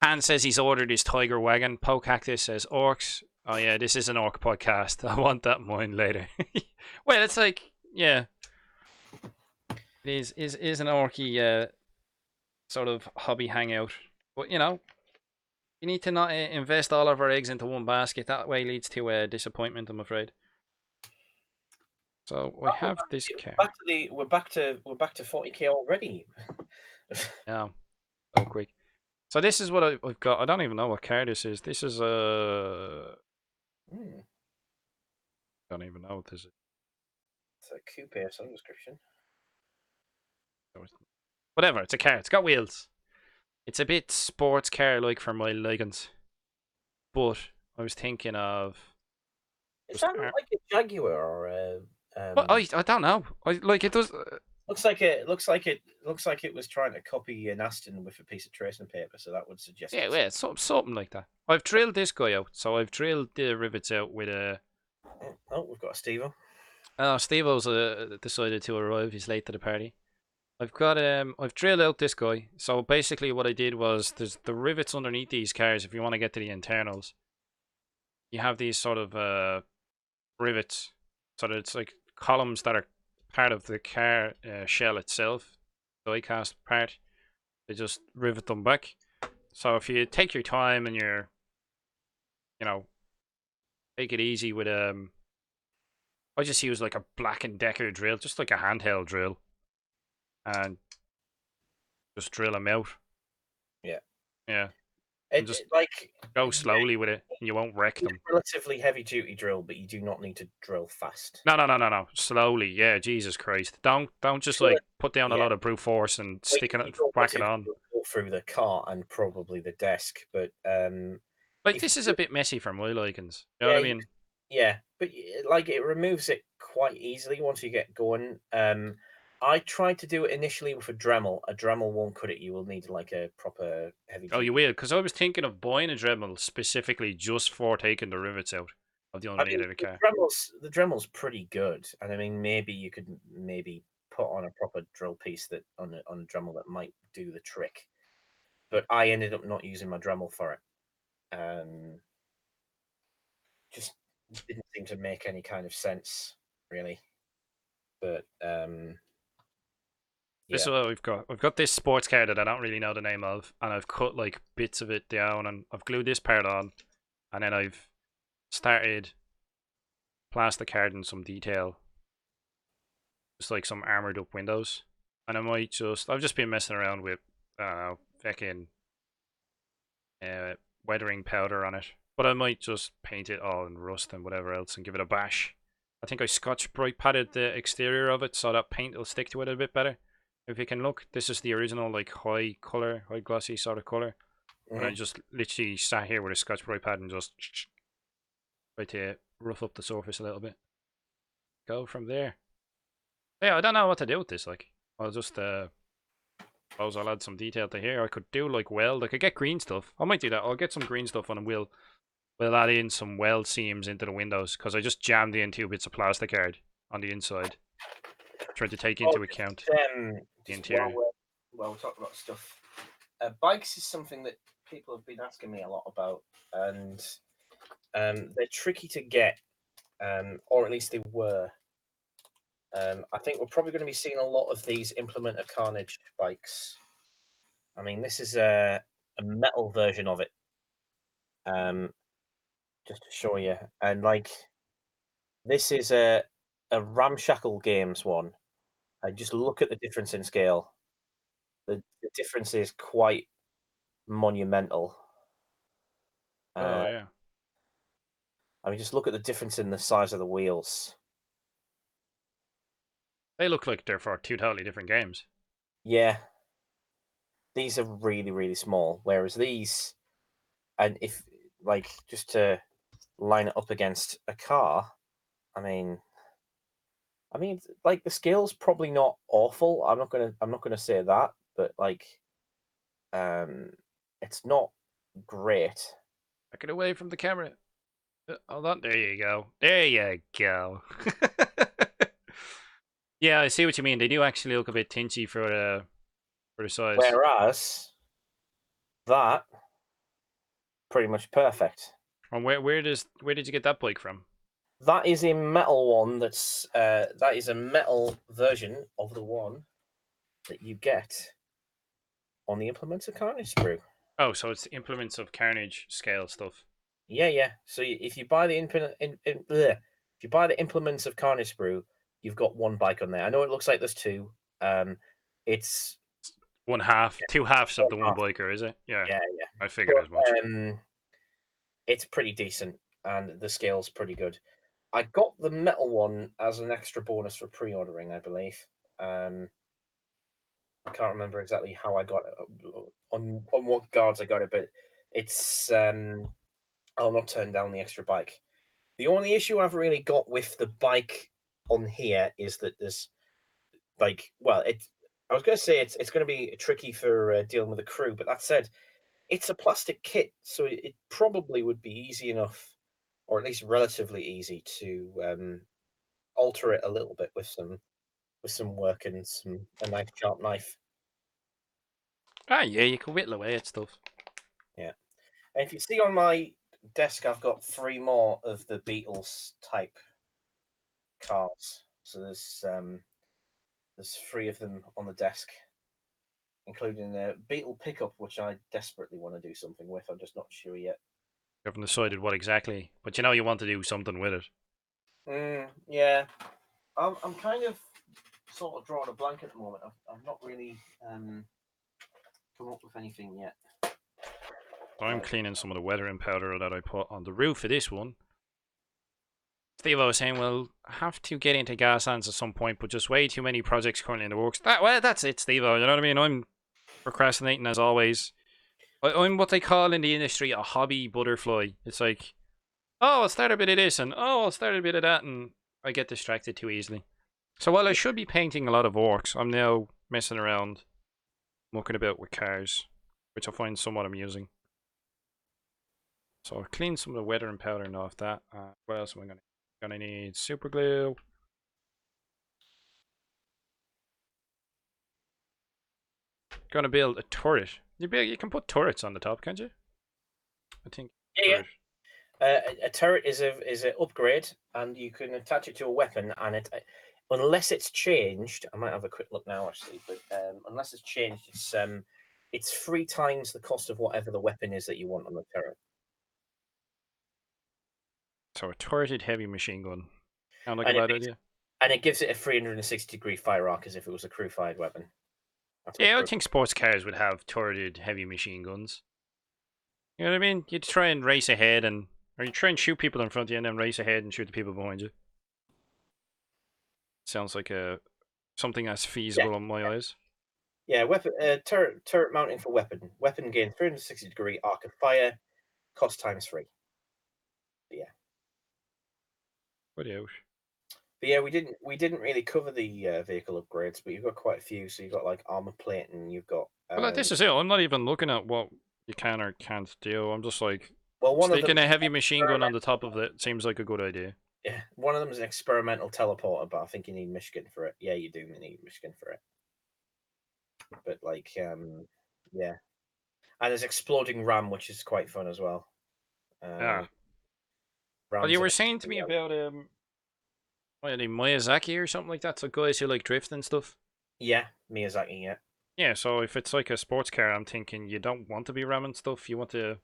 Han says he's ordered his Tiger Wagon. Poke Cactus says Orcs. Oh yeah, this is an Orc podcast. I want that in mind later. Well, it's like, yeah. It is an Orky sort of hobby hangout. But, you know, you need to not invest all of our eggs into one basket. That way leads to disappointment, I'm afraid. So we have this car. We're back to 40k already. Yeah, so quick. So this is what I've got. I don't even know what car this is. This is a. Don't even know what this is. It's a coupe of some description. Whatever. It's a car. It's got wheels. It's a bit sports car like for my ligands. But I was thinking of. Is that like a Jaguar or a? Well, I don't know. It does. Looks like it was trying to copy an Aston with a piece of tracing paper, so that would suggest Yeah, it's. yeah, something like that. I've drilled this guy out, so I've drilled the rivets out with a. Oh, we've got a Steve. Oh, Steve-O's decided to arrive. He's late to the party. I've drilled out this guy. So basically, what I did was there's the rivets underneath these cars. If you want to get to the internals, you have these sort of rivets, so that it's like columns that are part of the car shell itself, the die-cast part. They just rivet them back. So if you take your time and you know, take it easy with I just use like a Black and Decker drill, just like a handheld drill, and just drill them out. Yeah. Yeah, and It, just it- like go slowly with it, and you won't wreck them. relatively heavy duty drill, but you do not need to drill fast. No. Slowly. Yeah, Jesus Christ. Don't just Sure. like put down a Yeah. lot of brute force and Well, stick you it, don't want whack to it on. go through the car and probably the desk, but Like if this is you, a bit messy for my likings. You know yeah, what I mean? yeah, but like it removes it quite easily once you get going. I tried to do it initially with a Dremel. A Dremel won't cut it. You will need like a proper heavy Oh, duty. you will, because I was thinking of buying a Dremel specifically just for taking the rivets out of the I underneath mean, of the car. The Dremel's pretty good, and I mean maybe you could maybe put on a proper drill piece that on a Dremel that might do the trick. But I ended up not using my Dremel for it. Just didn't seem to make any kind of sense, really. But This is yeah, what we've got. We've got this sports car that I don't really know the name of, and I've cut like bits of it down, and I've glued this part on, and then I've started plastic in some detail, just like some armored up windows, and I've just been messing around with fucking weathering powder on it, but I might just paint it all in rust and whatever else and give it a bash. I think I Scotch Brite padded the exterior of it so that paint will stick to it a bit better. If you can look, this is the original like high glossy sort of color. And I just literally sat here with a Scotch Brite pad and just try to rough up the surface a little bit. Go from there. Yeah, I don't know what to do with this. Like, I'll just suppose I'll add some detail to here. I could do like weld. I could get green stuff. I might do that. I'll get some green stuff on and we'll add in some weld seams into the windows because I just jammed in 2 bits of plastic card on the inside. Tried to take into account the interior. While we're talking about stuff, bikes is something that people have been asking me a lot about, and they're tricky to get, or at least they were. I think we're probably going to be seeing a lot of these Implement of Carnage bikes. I mean, this is a metal version of it, just to show you, and like this is a Ramshackle Games one. I just look at the difference in scale. The difference is quite monumental. Oh yeah. I mean, just look at the difference in the size of the wheels. They look like they're for 2 totally different games. Yeah, these are really, really small. Whereas these, and if like just to line it up against a car, I mean, like the scale's probably not awful. I'm not gonna say that, but like, it's not great. Back it away from the camera. Hold on. There you go. There you go. Yeah, I see what you mean. They do actually look a bit tinchy for the size. Whereas that pretty much perfect. And where did you get that bike from? That is a metal one. That is a metal version of the one that you get on the Implements of Carnage sprue. Oh, so it's Implements of Carnage scale stuff. Yeah. So if you buy the if you buy the Implements of Carnage sprue, you've got one bike on there. I know it looks like there's two. It's Two halves of the one half. biker, is it? Yeah. Yeah. I figured as much. It's pretty decent, and the scale's pretty good. I got the metal one as an extra bonus for pre-ordering, I believe. I can't remember exactly how I got it, on what guards I got it, but it's I'll not turn down the extra bike. The only issue I've really got with the bike on here is that Like, well, I was going to say it's going to be tricky for dealing with the crew, but that said, it's a plastic kit, so it probably would be easy enough, or at least relatively easy, to alter it a little bit with some work and a nice sharp knife. Ah, yeah, you can whittle away at stuff. Yeah, and if you see on my desk, I've got 3 more of the Beatles type cars. So there's 3 of them on the desk, including a Beetle pickup, which I desperately want to do something with. I'm just not sure yet. You haven't decided what exactly, but you know you want to do something with it. Yeah, I'm kind of sort of drawing a blank at the moment. I've not really come up with anything yet. So I'm cleaning some of the weathering powder that I put on the roof of this one. Steve, I was saying, well, I have to get into Gaslands at some point, but just way too many projects currently in the works. Well, that's it, Steve. You know what I mean? I'm procrastinating as always. I'm what they call in the industry a hobby butterfly. It's like, oh, I'll start a bit of this, and oh, I'll start a bit of that, and I get distracted too easily. So while I should be painting a lot of orcs, I'm now messing around, mucking about with cars, which I find somewhat amusing. So I'll clean some of the weathering powder and off that. What else am I gonna need? Super glue. Gonna build a turret. You can put turrets on the top, can't you? I think. Yeah. A turret is a upgrade, and you can attach it to a weapon, and unless it's changed, I might have a quick look now actually, but unless it's changed, it's 3 times the cost of whatever the weapon is that you want on the turret. So a turreted heavy machine gun. Sound like a bad idea? And it gives it a 360-degree fire arc as if it was a crew-fired weapon. Yeah, I think sports cars would have turreted heavy machine guns. You know what I mean? You'd try and race ahead, or you try and shoot people in front of you and then race ahead and shoot the people behind you. Sounds like something that's feasible in my eyes. Yeah, weapon turret mounting for weapon. Weapon gain 360-degree arc of fire, cost times 3. But yeah. What out? But yeah, we didn't really cover the vehicle upgrades, but you've got quite a few. So you've got like armor plate, and you've got. Well, this is it. I'm not even looking at what you can or can't do. I'm just like, well, sticking a heavy machine gun on the top of it seems like a good idea. Yeah, one of them is an experimental teleporter, but I think you need Michigan for it. Yeah, you do need Michigan for it. But like, yeah, and there's exploding ram, which is quite fun as well. Yeah. Well, you were saying to me about Miyazaki or something like that. So guys who like drift and stuff. Yeah, Miyazaki. Yeah. Yeah. So if it's like a sports car, I'm thinking you don't want to be ramming stuff. You want to.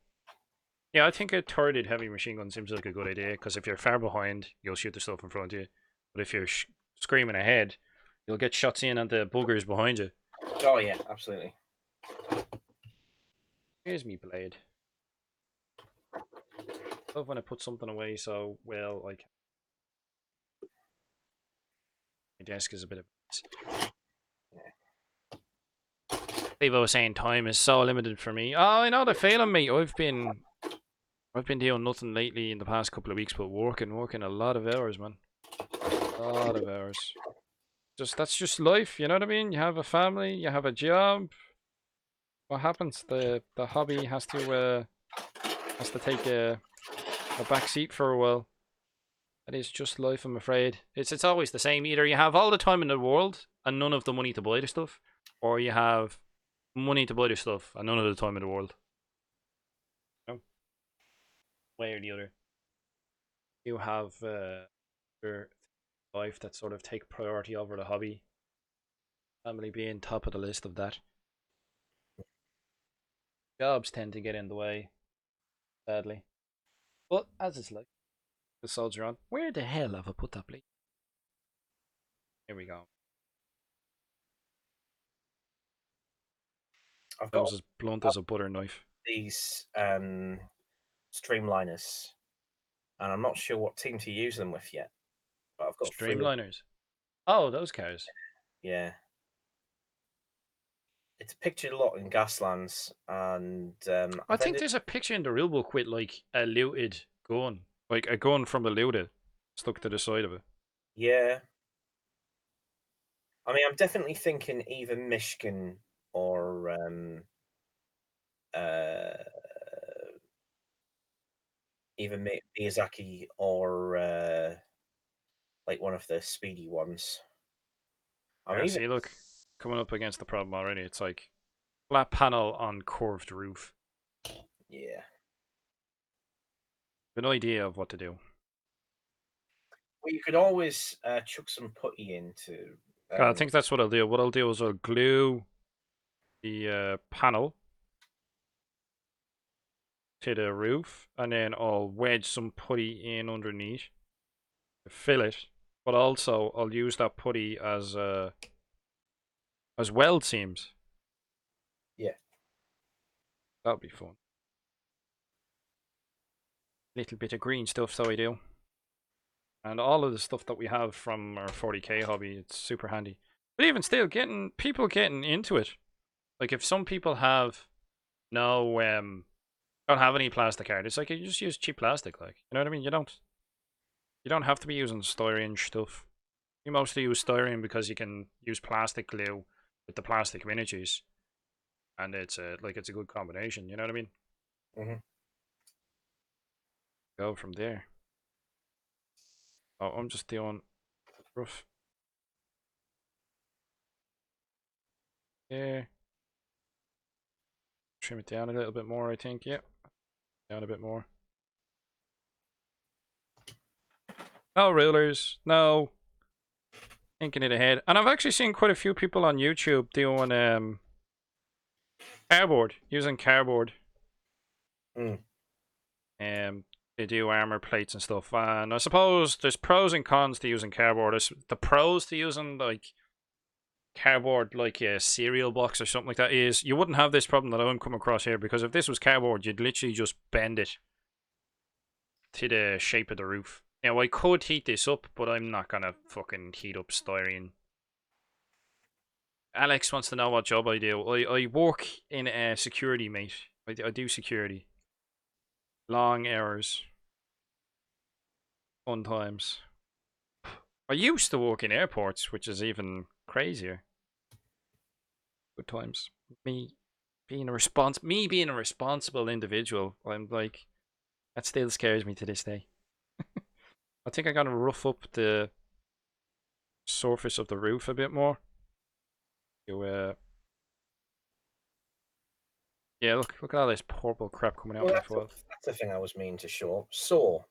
Yeah, I think a turreted heavy machine gun seems like a good idea because if you're far behind, you'll shoot the stuff in front of you. But if you're screaming ahead, you'll get shots in at the buggers behind you. Oh yeah, absolutely. Here's me blade. Love when I put something away so well, like my desk is a bit of. Steve was saying time is so limited for me. Oh, I know they're failing me. I've been doing nothing lately in the past couple of weeks, but working a lot of hours, man. A lot of hours. That's just life, you know what I mean? You have a family, you have a job. What happens? The hobby has to take a back seat for a while. That is just life, I'm afraid. It's always the same. Either you have all the time in the world and none of the money to buy the stuff, or you have money to buy the stuff and none of the time in the world. No? Way or the other. You have your life that sort of take priority over the hobby. Family being top of the list of that. Jobs tend to get in the way, sadly. But as it's like, the soldier on. Where the hell have I put that plate? Here we go. I've That got was as blunt as a butter knife. These streamliners, and I'm not sure what team to use them with yet. But I've got streamliners. Oh, those cars. Yeah. It's pictured a lot in Gaslands, and I think there's a picture in the rule book with like a looted gun, like a gun from the looted stuck to the side of it. Yeah, I mean, I'm definitely thinking either Michigan or uh, either Miyazaki or like one of the speedy ones. I'm Yeah, even see, look, coming up against the problem already. It's like flat panel on curved roof. yeah. An idea of what to do. Well, you could always chuck some putty into. I think that's what I'll do. What I'll do is I'll glue the panel to the roof, and then I'll wedge some putty in underneath to fill it. But also, I'll use that putty as weld seams. Yeah. That'll be fun. Little bit of green stuff, so I do. And all of the stuff that we have from our 40k hobby, it's super handy. But even still, people getting into it. Like if some people have no don't have any plastic art, it's like you just use cheap plastic, like you know what I mean? You don't have to be using styrene stuff. You mostly use styrene because you can use plastic glue with the plastic miniatures. And it's a good combination, you know what I mean? Hmm. Go from there. Oh, I'm just doing rough. Yeah. Trim it down a little bit more, I think. Yep. Down a bit more. No rulers. No. Thinking it ahead. And I've actually seen quite a few people on YouTube doing cardboard. Using cardboard. Mm. They do armor plates and stuff. And I suppose there's pros and cons to using cardboard. The pros to using like cardboard like a cereal box or something like that is you wouldn't have this problem that I'm coming across here, because if this was cardboard, you'd literally just bend it to the shape of the roof. Now I could heat this up, but I'm not gonna fucking heat up styrene. Alex wants to know what job I do. I work in security, mate. I do security. Long hours. Fun times. I used to work in airports, which is even crazier. Good times. Me being a responsible individual, I'm like, that still scares me to this day. I think I'm gonna rough up the surface of the roof a bit more. Yeah, look at all this purple crap coming out Well, of my foot. that's the thing I was meaning to show. So,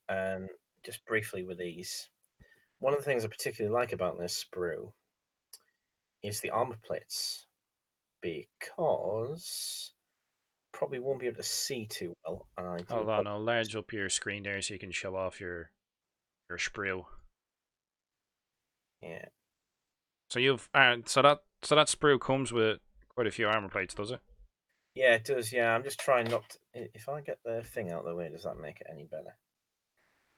um, just briefly with these, one of the things I particularly like about this sprue is the armor plates, because probably won't be able to see too well. And I do Hold on, apologize. I'll large up your screen there so you can show off your sprue. Yeah, So so that sprue comes with quite a few armor plates, does it? yeah, it does. Yeah, I'm just trying not. If I get the thing out of the way, does that make it any better?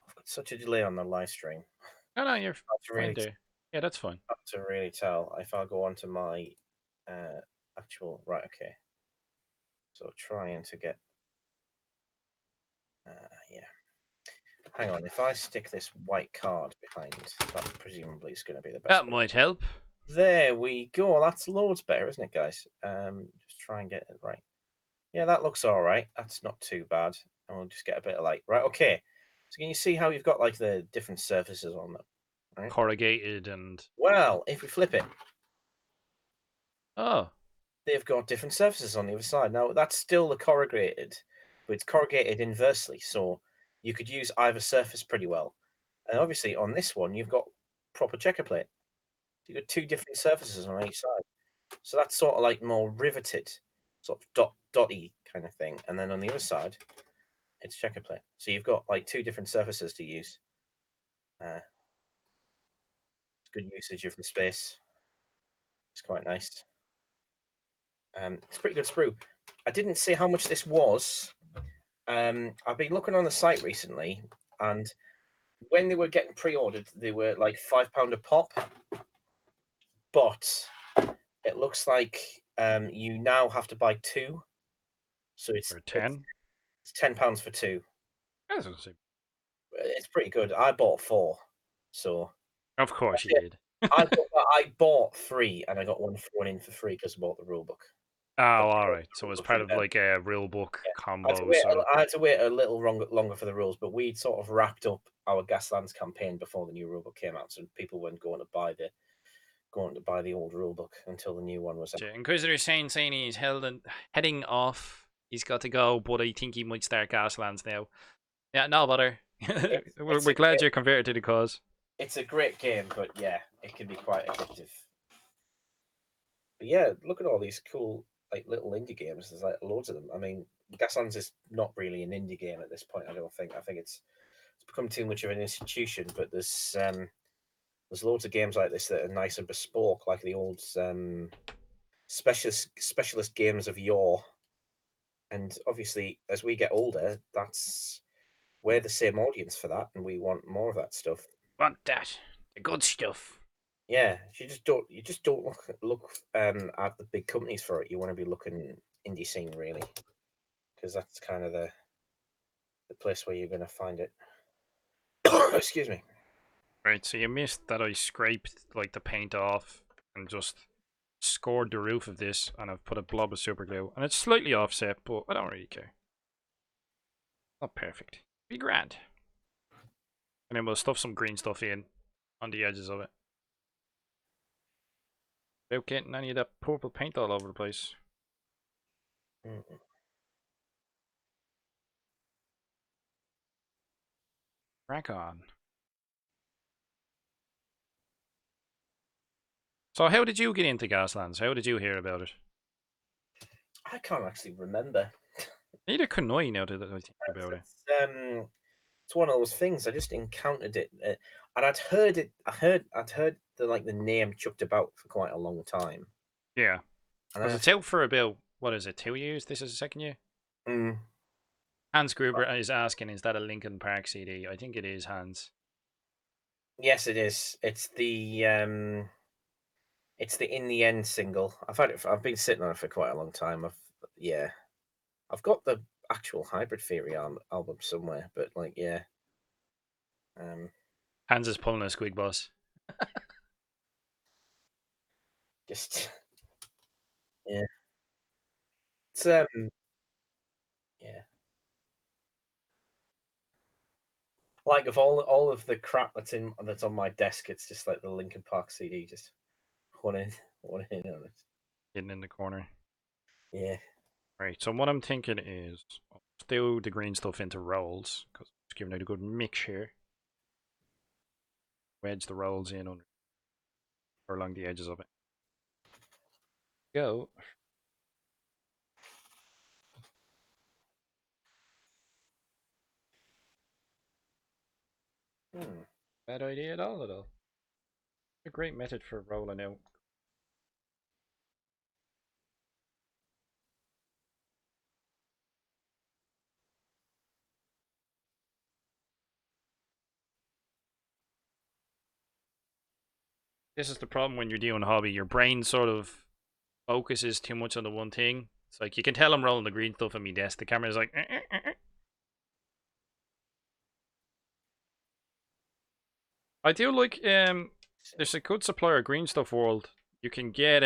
I've got such a delay on the live stream. No, you're Hard to fine really, there. Yeah, that's fine. hard to really tell if I go onto my actual right. Okay, so trying to get. Yeah. Hang on, if I stick this white card behind, that presumably is going to be the best That way. might help. There we go. That's loads better, isn't it, guys? Just try and get it right. Yeah, that looks all right. That's not too bad. And we'll just get a bit of light. Right, okay. So can you see how you've got like the different surfaces on them? Right. Corrugated and Well, if we flip it, oh, they've got different surfaces on the other side. Now that's still the corrugated, but it's corrugated inversely, so you could use either surface pretty well. And obviously on this one, you've got proper checker plate. You've got two different surfaces on each side. So that's sort of like more riveted, sort of dotty kind of thing. And then on the other side, it's checker plate. So you've got like two different surfaces to use. It's good usage of the space. It's quite nice. It's pretty good sprue. I didn't see how much this was. I've been looking on the site recently, and when they were getting pre-ordered, they were like £5 a pop. But it looks like you now have to buy two, so or 10. it's £10 for two. That's not so- It's pretty good. I bought four, so Of course you did. I bought 3 and I got one thrown in for free because I bought the rulebook. Oh, I all bought right. the So it's rulebook for part the of demo. like a rule book Yeah. combo sort of. I had to wait a little longer for the rules, but we'd sort of wrapped up our Gaslands campaign before the new rulebook came out, so people weren't going to buy the old rulebook until the new one was out. Inquisitor saying he's heading off. He's got to go, but I think he might start Gaslands now. Yeah, no bother. It's we're glad you're converted to the cause. it's a great game, but yeah, it can be quite addictive. But yeah, look at all these cool like little indie games. There's like loads of them. I mean, Gaslands is not really an indie game at this point. I don't think. I think it's become too much of an institution. But there's loads of games like this that are nice and bespoke, like the old specialist games of yore. And obviously, as we get older, we're the same audience for that, and we want more of that stuff. Want that? The good stuff. Yeah, you just don't look at the big companies for it. You want to be looking indie scene really, because that's kind of the place where you're going to find it. Excuse me. Right, so you missed that I scraped like the paint off and just scored the roof of this, and I've put a blob of super glue, and it's slightly offset, but I don't really care. Not perfect. Be grand. And then we'll stuff some green stuff in on the edges of it, without getting any of that purple paint all over the place. Mm-mm. Crack on. So how did you get into Gaslands? How did you hear about it? I can't actually remember. Neither can I now that I think about it. It's one of those things. I just encountered it, and I'd heard it. I'd heard the name chucked about for quite a long time. Yeah. And Because it's out for about, what is it, 2 years? This is the second year? mm, Hans Gruber is asking, is that a Linkin Park CD? I think it is, Hans. yes, it is. It's the In the End single. I've been sitting on it for quite a long time. I've got the actual Hybrid Theory album somewhere, but like yeah, um, Hans is pulling a squeak boss. just yeah, it's yeah. Like of all of the crap that's on my desk, it's just like the Linkin Park CD, just one in on it. Hidden in the corner. Yeah. Right, so what I'm thinking is, I'll do the green stuff into rolls, because it's giving it a good mix here. Wedge the rolls in under, or along the edges of it. Go. Bad idea at all. A great method for rolling out. This is the problem when you're doing hobby. Your brain sort of focuses too much on the one thing. It's like, you can tell I'm rolling the green stuff on my desk. The camera's like, I do like, there's a good supplier, Green Stuff World. You can get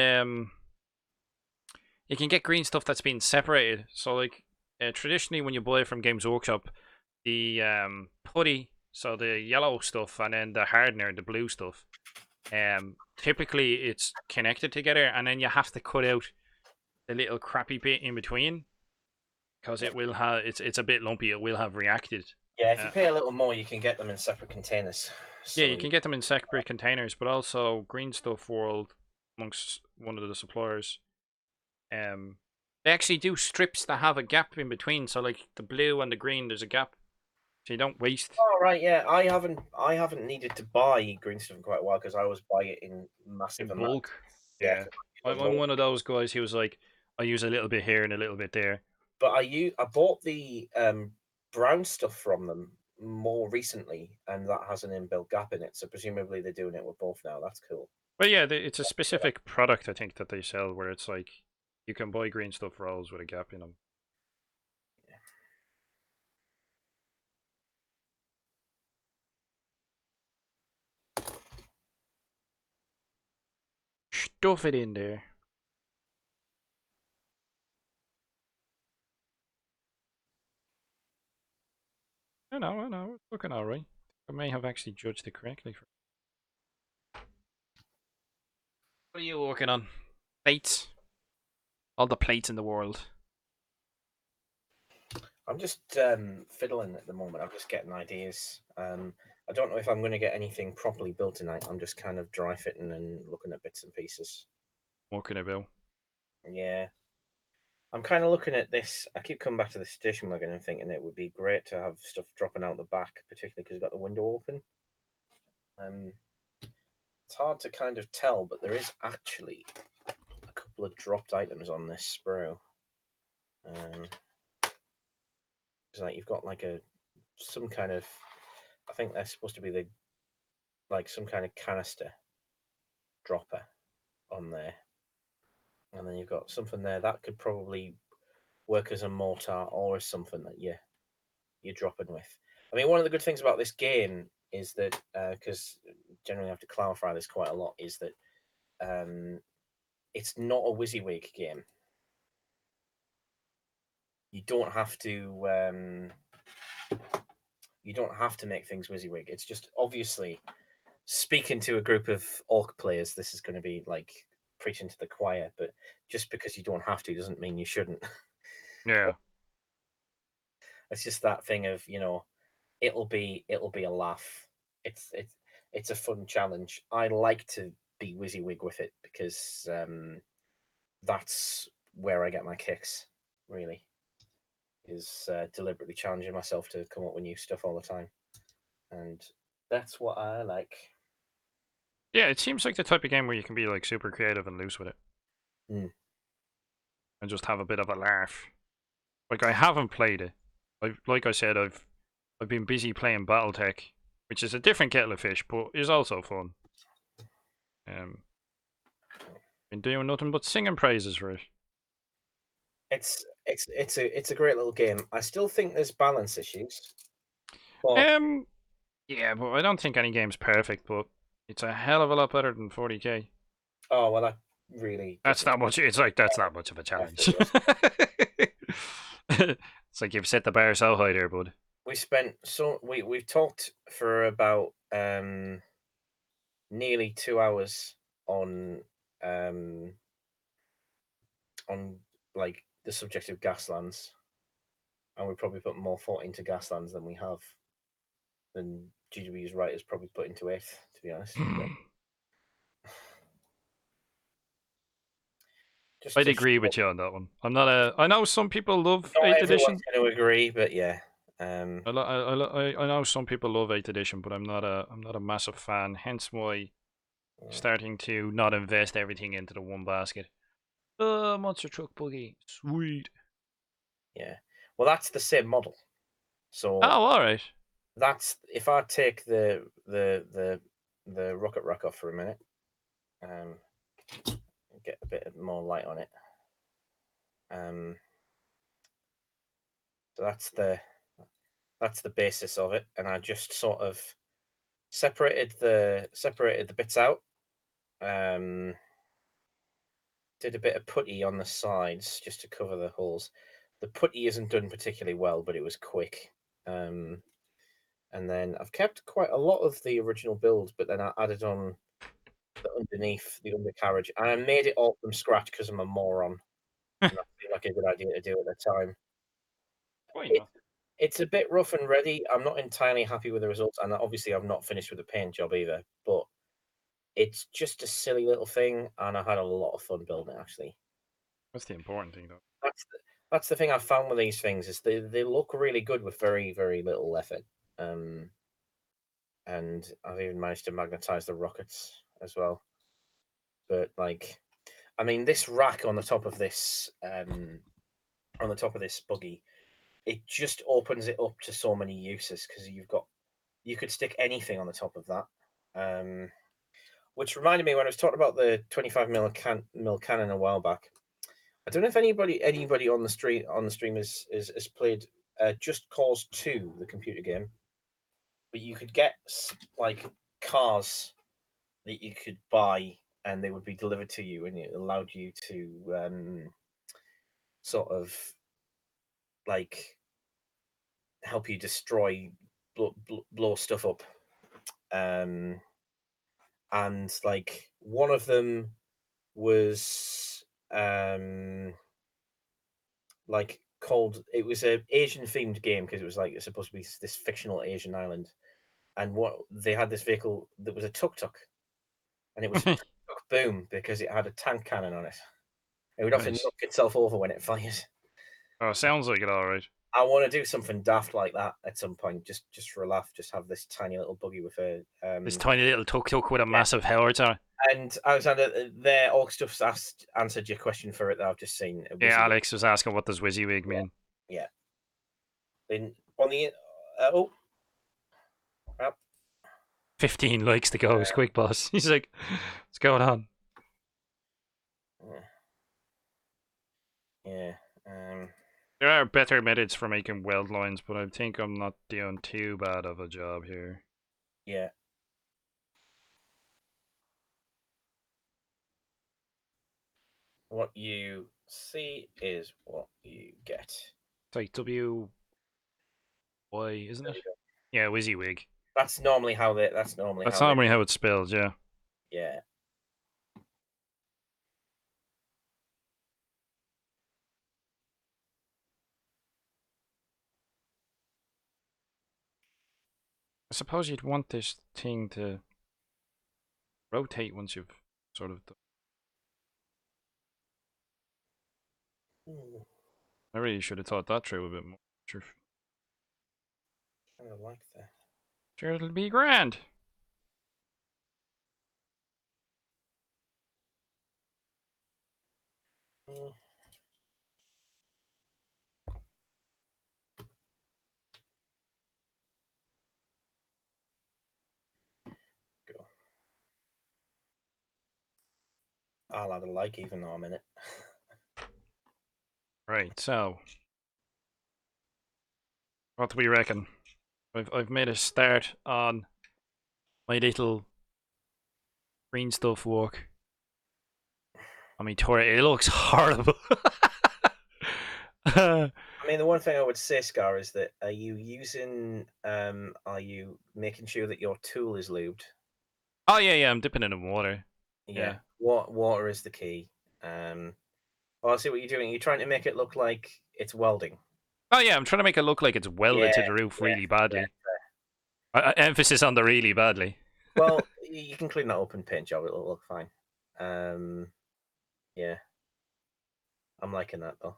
green stuff that's been separated. So like, traditionally when you buy from Games Workshop, the putty, so the yellow stuff, and then the hardener, the blue stuff, typically it's connected together, and then you have to cut out the little crappy bit in between, because it will have, it's a bit lumpy. It will have reacted. Yeah, if you pay a little more, you can get them in separate containers. Yeah, So you can get them in separate containers, but also Green Stuff World, amongst one of the suppliers, they actually do strips that have a gap in between. So like the blue and the green, there's a gap, so you don't waste. oh right, yeah, I haven't needed to buy green stuff in quite a while because I always buy it in massive In amounts. bulk. Yeah, Yeah, I'm one of those guys who was like, I use a little bit here and a little bit there. but I bought the brown stuff from them more recently, and that has an inbuilt gap in it. So presumably they're doing it with both now. That's cool. But yeah, it's a specific product I think that they sell where it's like you can buy Green Stuff rolls with a gap in them. stuff it in there. I know. It's looking alright. I may have actually judged it correctly. What are you working on? Plates. All the plates in the world. I'm just fiddling at the moment. I'm just getting ideas. I don't know if I'm going to get anything properly built tonight. I'm just kind of dry fitting and looking at bits and pieces. Working about. Yeah. I'm kind of looking at this. I keep coming back to the station wagon and thinking it would be great to have stuff dropping out the back, particularly because you've got the window open. It's hard to kind of tell, but there is actually a couple of dropped items on this sprue. It's like you've got like some kind of, I think they're supposed to be some kind of canister dropper on there, and then you've got something there that could probably work as a mortar or as something that you're dropping with. I mean, one of the good things about this game is that because generally I have to clarify this quite a lot, is that it's not a WYSIWYG game. You don't have to. You don't have to make things WYSIWYG. It's just obviously speaking to a group of orc players. This is going to be like preaching to the choir, but just because you don't have to doesn't mean you shouldn't. Yeah. It's just that thing of, it'll be a laugh. It's a fun challenge. I like to be WYSIWYG with it because that's where I get my kicks. Really, is deliberately challenging myself to come up with new stuff all the time, and that's what I like. Yeah, it seems like the type of game where you can be like super creative and loose with it. Mm. And just have a bit of a laugh. Like I haven't played it. Like I said, I've been busy playing BattleTech, which is a different kettle of fish, but is also fun. Been doing nothing but singing praises for it. It's a great little game. I still think there's balance issues. But yeah, but I don't think any game's perfect, but it's a hell of a lot better than 40k. oh well, that really That's doesn't. not much. It's like that's not much of a challenge. It's like you've set the bar so high there, bud. We've talked for about nearly 2 hours on like the subject of Gaslands, and we probably put more thought into Gaslands than we have than GW's writers probably put into it, to be honest. I'd agree with you on that one. I'm not a. I know some people love Not 8th everyone's edition. going to agree, but yeah. I know some people love 8th edition, but I'm not a massive fan. Hence why starting to not invest everything into the one basket. Oh, monster truck buggy, sweet. Yeah. Well, that's the same model. So Oh, all right. that's if I take the rocket rack off for a minute, get a bit more light on it. So that's the basis of it, and I just sort of separated the bits out. Did a bit of putty on the sides just to cover the holes. The putty isn't done particularly well, but it was quick. And then I've kept quite a lot of the original build, but then I added on underneath the undercarriage, and I made it all from scratch because I'm a moron, and that seemed like a good idea to do at the time. Why It, not? it's a bit rough and ready. I'm not entirely happy with the results, and obviously I've not finished with the paint job either. But it's just a silly little thing, and I had a lot of fun building it. Actually, That's the important thing, though. that's the thing I found with these things is they look really good with very very little effort. And I've even managed to magnetize the rockets as well. But like, I mean, this rack on the top of this buggy, it just opens it up to so many uses because you could stick anything on the top of that. Which reminded me when I was talking about the 25 mil cannon a while back. I don't know if anybody on the stream has played Just Cause 2, the computer game, but you could get like cars that you could buy and they would be delivered to you, and it allowed you to sort of like help you destroy, blow stuff up. And like one of them was like called, it was a Asian themed game because it was like it's supposed to be this fictional Asian island, and what they had this vehicle that was a tuk-tuk, and it was a tuk-tuk boom because it had a tank cannon on it. It would often Nice. knock itself over when it fires. Oh, sounds like it, all right. I want to do something daft like that at some point, just for a laugh. Just have this tiny little buggy with a This tiny little tuk-tuk with a massive howitzer. And Alexander, there, Orc Stuff's answered your question for it that I've just seen. Yeah, Alex was asking what does WYSIWYG mean. Yeah. Then on the 15 likes to go, quick boss. He's like, what's going on? Yeah. There are better methods for making weld lines, but I think I'm not doing too bad of a job here. Yeah. What you see is what you get. It's like W Y, isn't it? Yeah, WYSIWYG. That's normally how they. That's normally how it's spelled. Yeah. Yeah. I suppose you'd want this thing to rotate once you've sort of done. I really should have thought that through a bit more. Sure. Kind of like that. Sure, it'll be grand. Go. I'll add a like even though I'm in it. Right, so what do we reckon? I've made a start on my little green stuff work. I mean, it looks horrible. I mean, the one thing I would say, Scar, is that are you making sure that your tool is lubed? Oh yeah, I'm dipping it in water. Yeah. Water is the key. I see what you're doing. You're trying to make it look like it's welding. Oh yeah, I'm trying to make it look like it's welded to the roof really badly. Emphasis on the really badly. Well, you can clean that up and paint job. It'll look fine. Yeah. I'm liking that though.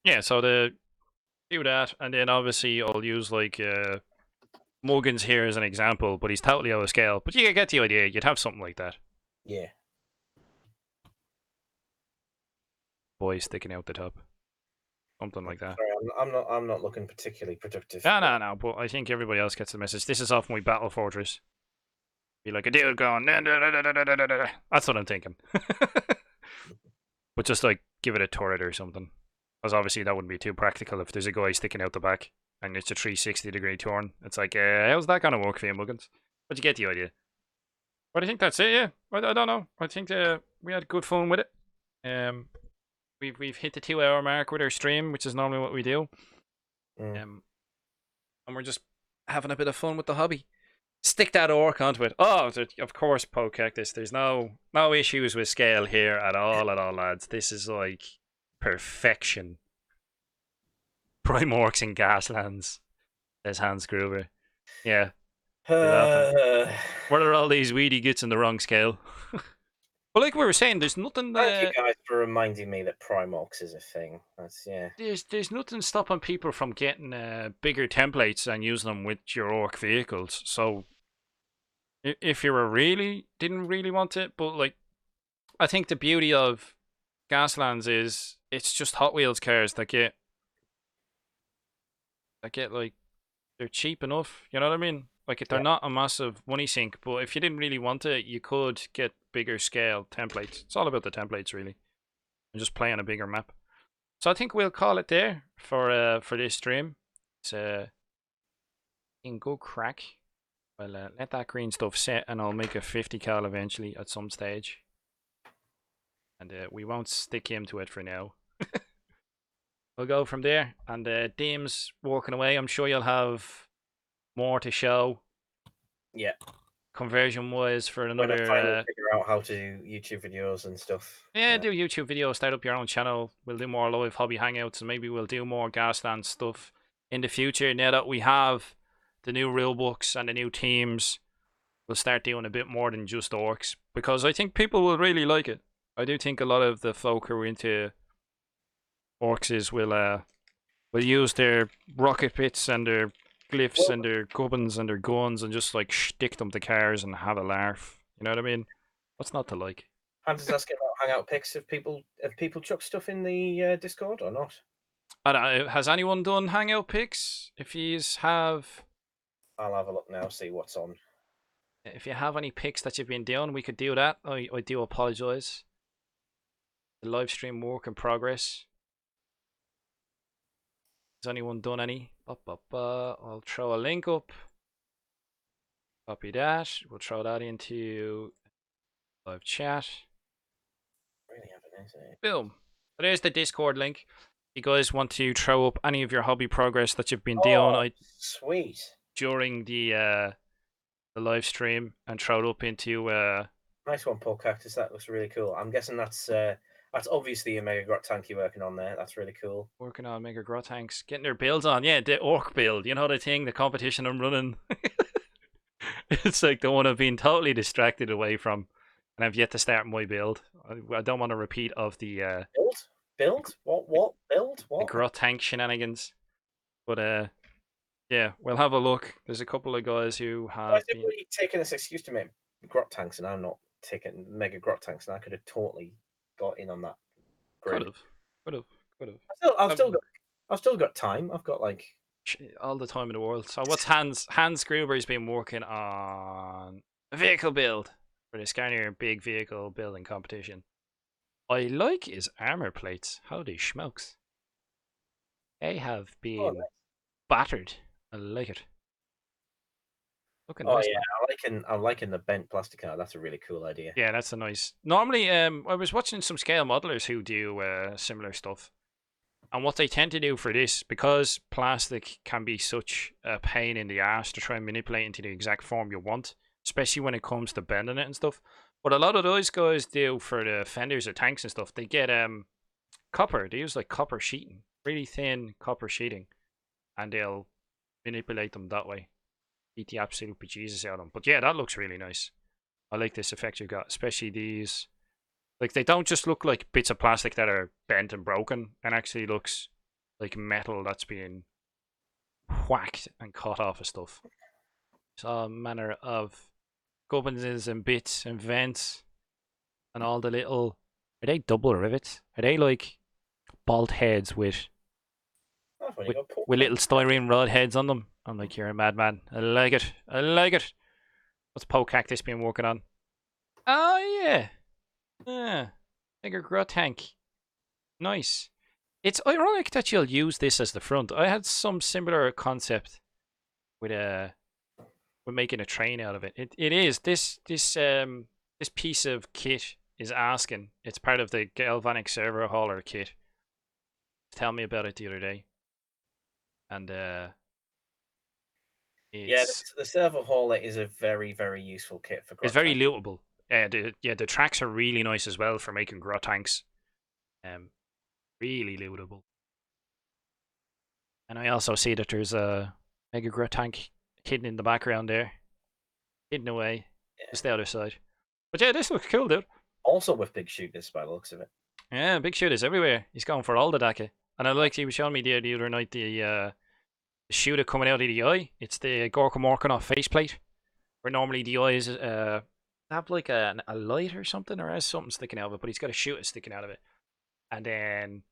Yeah, so to do that, and then obviously I'll use like Muggins here as an example, but he's totally out of scale. But you get the idea. You'd have something like that. Yeah. Boy sticking out the top. Something like that. Sorry, I'm not looking particularly productive. No, but I think everybody else gets the message. This is off my battle fortress. Be like a dude going, that's what I'm thinking. But just like give it a turret or something. Because obviously that wouldn't be too practical if there's a guy sticking out the back and it's a 360-degree turn. It's like, how's that going to work for you, Muggins? But you get the idea. But I think that's it, yeah. I don't know. I think we had good fun with it. We've hit the 2-hour mark with our stream, which is normally what we do. And we're just having a bit of fun with the hobby. Stick that orc onto it. Oh, of course, Pokecactus. There's no issues with scale here at all, lads. This is like perfection. Prime orcs in Gaslands. Says Hans Gruber. Yeah. What are all these weedy gits in the wrong scale? But like we were saying, there's nothing. Thank you guys for reminding me that Prime orcs is a thing. That's There's nothing stopping people from getting bigger templates and using them with your orc vehicles. So if you didn't really want it, but like, I think the beauty of Gaslands is it's just Hot Wheels cars that get like, they're cheap enough. You know what I mean? Like, if they're not a massive money sink, but if you didn't really want it, you could get bigger scale templates. It's all about the templates, really. And just play on a bigger map. So I think we'll call it there for this stream. It's in good crack. Well, let that green stuff set, and I'll make a 50 cal eventually at some stage. And we won't stick him to it for now. We'll go from there. And Dame's walking away. I'm sure you'll have more to show. Yeah. Conversion wise for When I finally another. figure out how to do YouTube videos and stuff. Yeah, do YouTube videos, start up your own channel. We'll do more live hobby hangouts, and maybe we'll do more Gaslands stuff in the future. Now that we have the new rule books and the new teams, we'll start doing a bit more than just orcs, because I think people will really like it. I do think a lot of the folk who are into orcs will use their rocket bits and their glyphs and their gubbins and their guns and just like stick them to cars and have a laugh. You know what I mean? What's not to like? Hands asking about Hangout pics. Have people chucked stuff in the Discord or not? I don't know, has anyone done Hangout pics? If yous have, I'll have a look now, see what's on. if you have any pics that you've been doing, we could do that. I do apologise. The live stream work in progress. Has anyone done any? I'll throw a link up. Copy that. We'll throw that into live chat. Really haven't, is it? Boom. So there's the Discord link. If you guys want to throw up any of your hobby progress that you've been doing Sweet. during the live stream, and throw it up into Nice one, Paul Cactus. That looks really cool. I'm guessing that's obviously a Mega Grot tank you're working on there. That's really cool. working on Mega Grot tanks, getting their builds on. Yeah, the orc build. You know the thing, the competition I'm running. It's like the one I've been totally distracted away from, and I've yet to start my build. I don't want a repeat of the build. What build? What? the Grot tank shenanigans. But yeah, we'll have a look. There's a couple of guys who have. Why is everybody taking this excuse to make Grot tanks, and I'm not taking Mega Grot tanks, and I could have totally got in on that. Could have. I've still got time. I've got like all the time in the world. So what's Hans Gruber's been working on a vehicle build for the Skarnir big vehicle building competition. I like his armor plates. Holy smokes. They have been battered. I like it. Looking nice. Yeah, I'm liking the bent plastic art. That's a really cool idea. Yeah, that's a nice. Normally, I was watching some scale modelers who do similar stuff. And what they tend to do for this, because plastic can be such a pain in the ass to try and manipulate into the exact form you want, especially when it comes to bending it and stuff. What a lot of those guys do for the fenders or tanks and stuff, they get copper. They use like copper sheeting, really thin copper sheeting, and they'll manipulate them that way. Beat the absolute bejesus out of them. But yeah, that looks really nice. I like this effect you've got, especially these. Like, they don't just look like bits of plastic that are bent and broken, and actually looks like metal that's being whacked and cut off of stuff. It's all manner of gubbins and bits and vents and all the little... Are they double rivets? Are they like bolt heads with little styrene rod heads on them? I'm like, you're a madman. I like it. I like it. What's Poke Cactus been working on? Oh, yeah. Yeah, Mega Grot tank. Nice. It's ironic that you'll use this as the front. I had some similar concept with making a train out of it. It is this piece of kit is asking. It's part of the galvanic server hauler kit. Tell me about it the other day. And yeah, the server hauler is a very, very useful kit for. It's very lootable. The tracks are really nice as well for making grot tanks. Really lootable. And I also see that there's a Mega Grot tank hidden in the background there. Hidden away. Yeah. Just the other side. But yeah, this looks cool, dude. Also with big shooters by the looks of it. Yeah, big shooters everywhere. He's going for all the DACA. And I liked he was showing me the other night the shooter coming out of the eye. It's the Gorka Morkanov faceplate. Where normally the eyes have like a light or something, or has something sticking out of it, but he's got a shooter sticking out of it. And then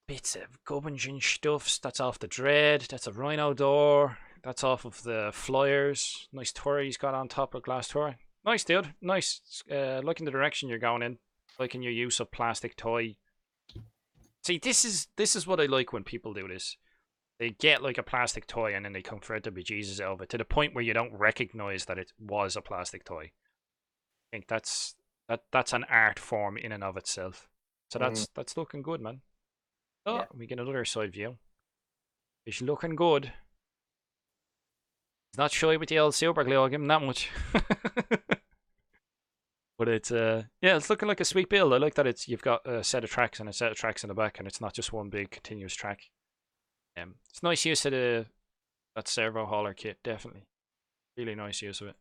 bits of gubbins and stuffs. That's off the dread. That's a rhino door. That's off of the flyers. Nice turret he's got on top of glass turret. Nice, dude. Nice. Liking the direction you're going in. Liking your use of plastic toy. See, this is what I like when people do this. they get like a plastic toy and then they convert the bejesus out of it to the point where you don't recognize that it was a plastic toy. I think that's an art form in and of itself. So that's looking good, man. Oh, Yeah. we get another side view. It's looking good. He's not shy with the old super glue, I'll give him that much. But it's yeah, it's looking like a sweet build. I like that you've got a set of tracks and a set of tracks in the back, and it's not just one big continuous track. It's nice use of that servo hauler kit, definitely. Really nice use of it.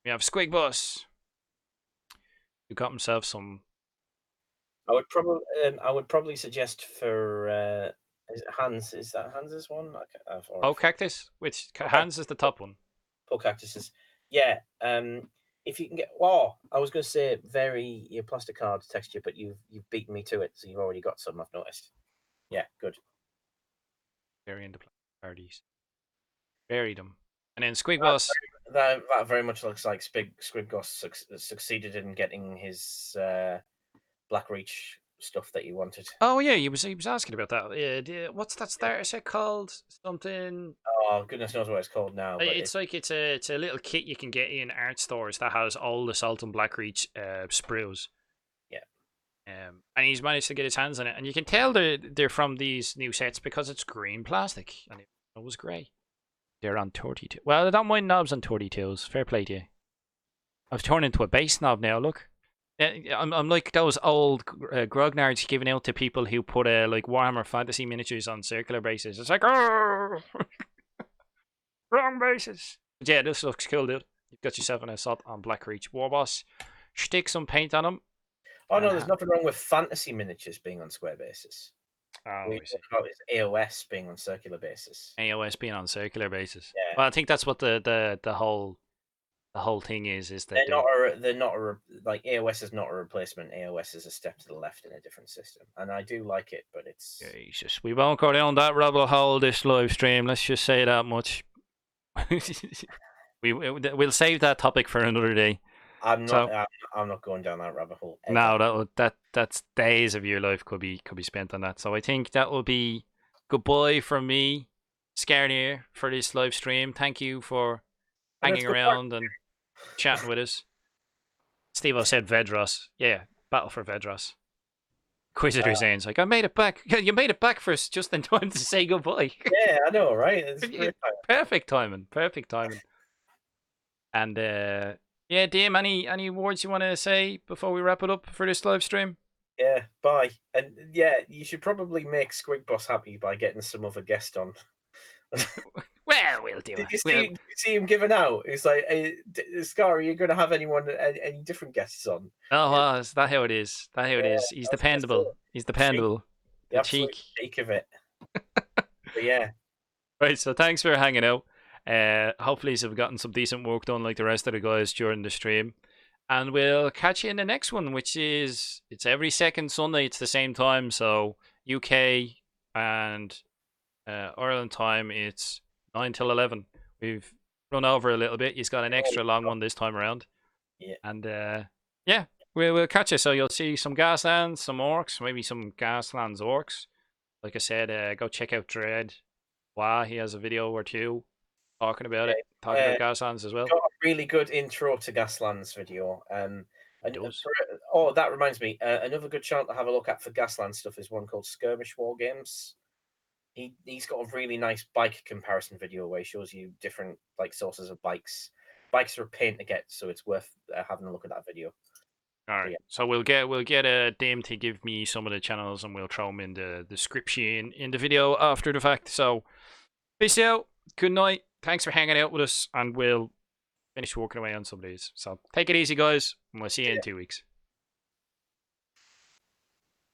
We have Squig Boss, who got himself some. I would probably suggest for is it Hans? Is that Hans's one? Oh, Cactus. Which Hans is the top one. Poor Cactuses. Yeah. If you can get, oh, I was going to say vary your plastic card texture, but you've beaten me to it, so you've already got some. I've noticed. Yeah, good. Vary into parties. Buried them, and then Squig Boss. That very much looks like Squidgoss succeeded in getting his Black Reach stuff that you wanted. Oh yeah, he was asking about that. Yeah, what's that starter set called? Something. Oh goodness knows what it's called now. But it's a little kit you can get in art stores that has all the Salt and Black Reach sprues. Yeah. And he's managed to get his hands on it, and you can tell they're from these new sets because it's green plastic, and it was grey. They're on 32. Well, I don't mind knobs on 32s. Fair play to you. I've turned into a base knob now. Look. I'm like those old grognards giving out to people who put like Warhammer Fantasy miniatures on circular bases. It's like, oh, wrong bases. But yeah, this looks cool, dude. You've got yourself an assault on Black Reach Warboss. Stick some paint on them. Oh no, there's nothing wrong with fantasy miniatures being on square bases. Oh, we talk about is AOS being on circular bases. AOS being on circular bases. Yeah. Well, I think that's what the whole thing is that they're not like AOS is not a replacement. AOS is a step to the left in a different system, and I do like it, but it's Jesus. We won't go down that rabbit hole this live stream. Let's just say that much. We'll save that topic for another day. I'm not going down that rabbit hole. Ever. No, that's days of your life could be spent on that. So I think that will be goodbye from me, Skarnir, for this live stream. Thank you for hanging around and chatting with us. Steve-O said Vedros. Yeah, battle for Vedros. Inquisitor Zane's like, I made it back. Yeah, you made it back for us just in time to say goodbye. Yeah, I know, right? It's perfect timing. Perfect timing. And yeah, Dame, any words you want to say before we wrap it up for this live stream? Yeah, bye. And yeah, you should probably make Squig Boss happy by getting some other guest on. Well, we'll do Did it. you see him giving out? It's like, hey, Scar, are you going to have any different guests on? Oh, well, is that how it is? That how it is? He's dependable. He's dependable. The absolute cheek of it. But yeah. Right, so thanks for hanging out. Hopefully you've gotten some decent work done like the rest of the guys during the stream. And we'll catch you in the next one, which is, it's every second Sunday. It's the same time. So UK and Ireland time, it's 9 till 11. We've run over a little bit. He's got an extra long one this time around. Yeah. And yeah, we'll catch you. So you'll see some Gaslands, some orcs, maybe some Gaslands orcs. Like I said, go check out Dread. WAAAAGH, he has a video or two talking about it, talking about Gaslands as well. Got a really good intro to Gaslands video. That reminds me, another good channel to have a look at for Gasland stuff is one called Skirmish War Games. He's got a really nice bike comparison video where he shows you different like sources of bikes. Bikes are a pain to get, so it's worth having a look at that video. All right, so we'll get a Dame to give me some of the channels, and we'll throw them in the description in the video after the fact. So peace out, good night, thanks for hanging out with us, and we'll finish working away on some of these. So take it easy, guys, and we'll see you in 2 weeks.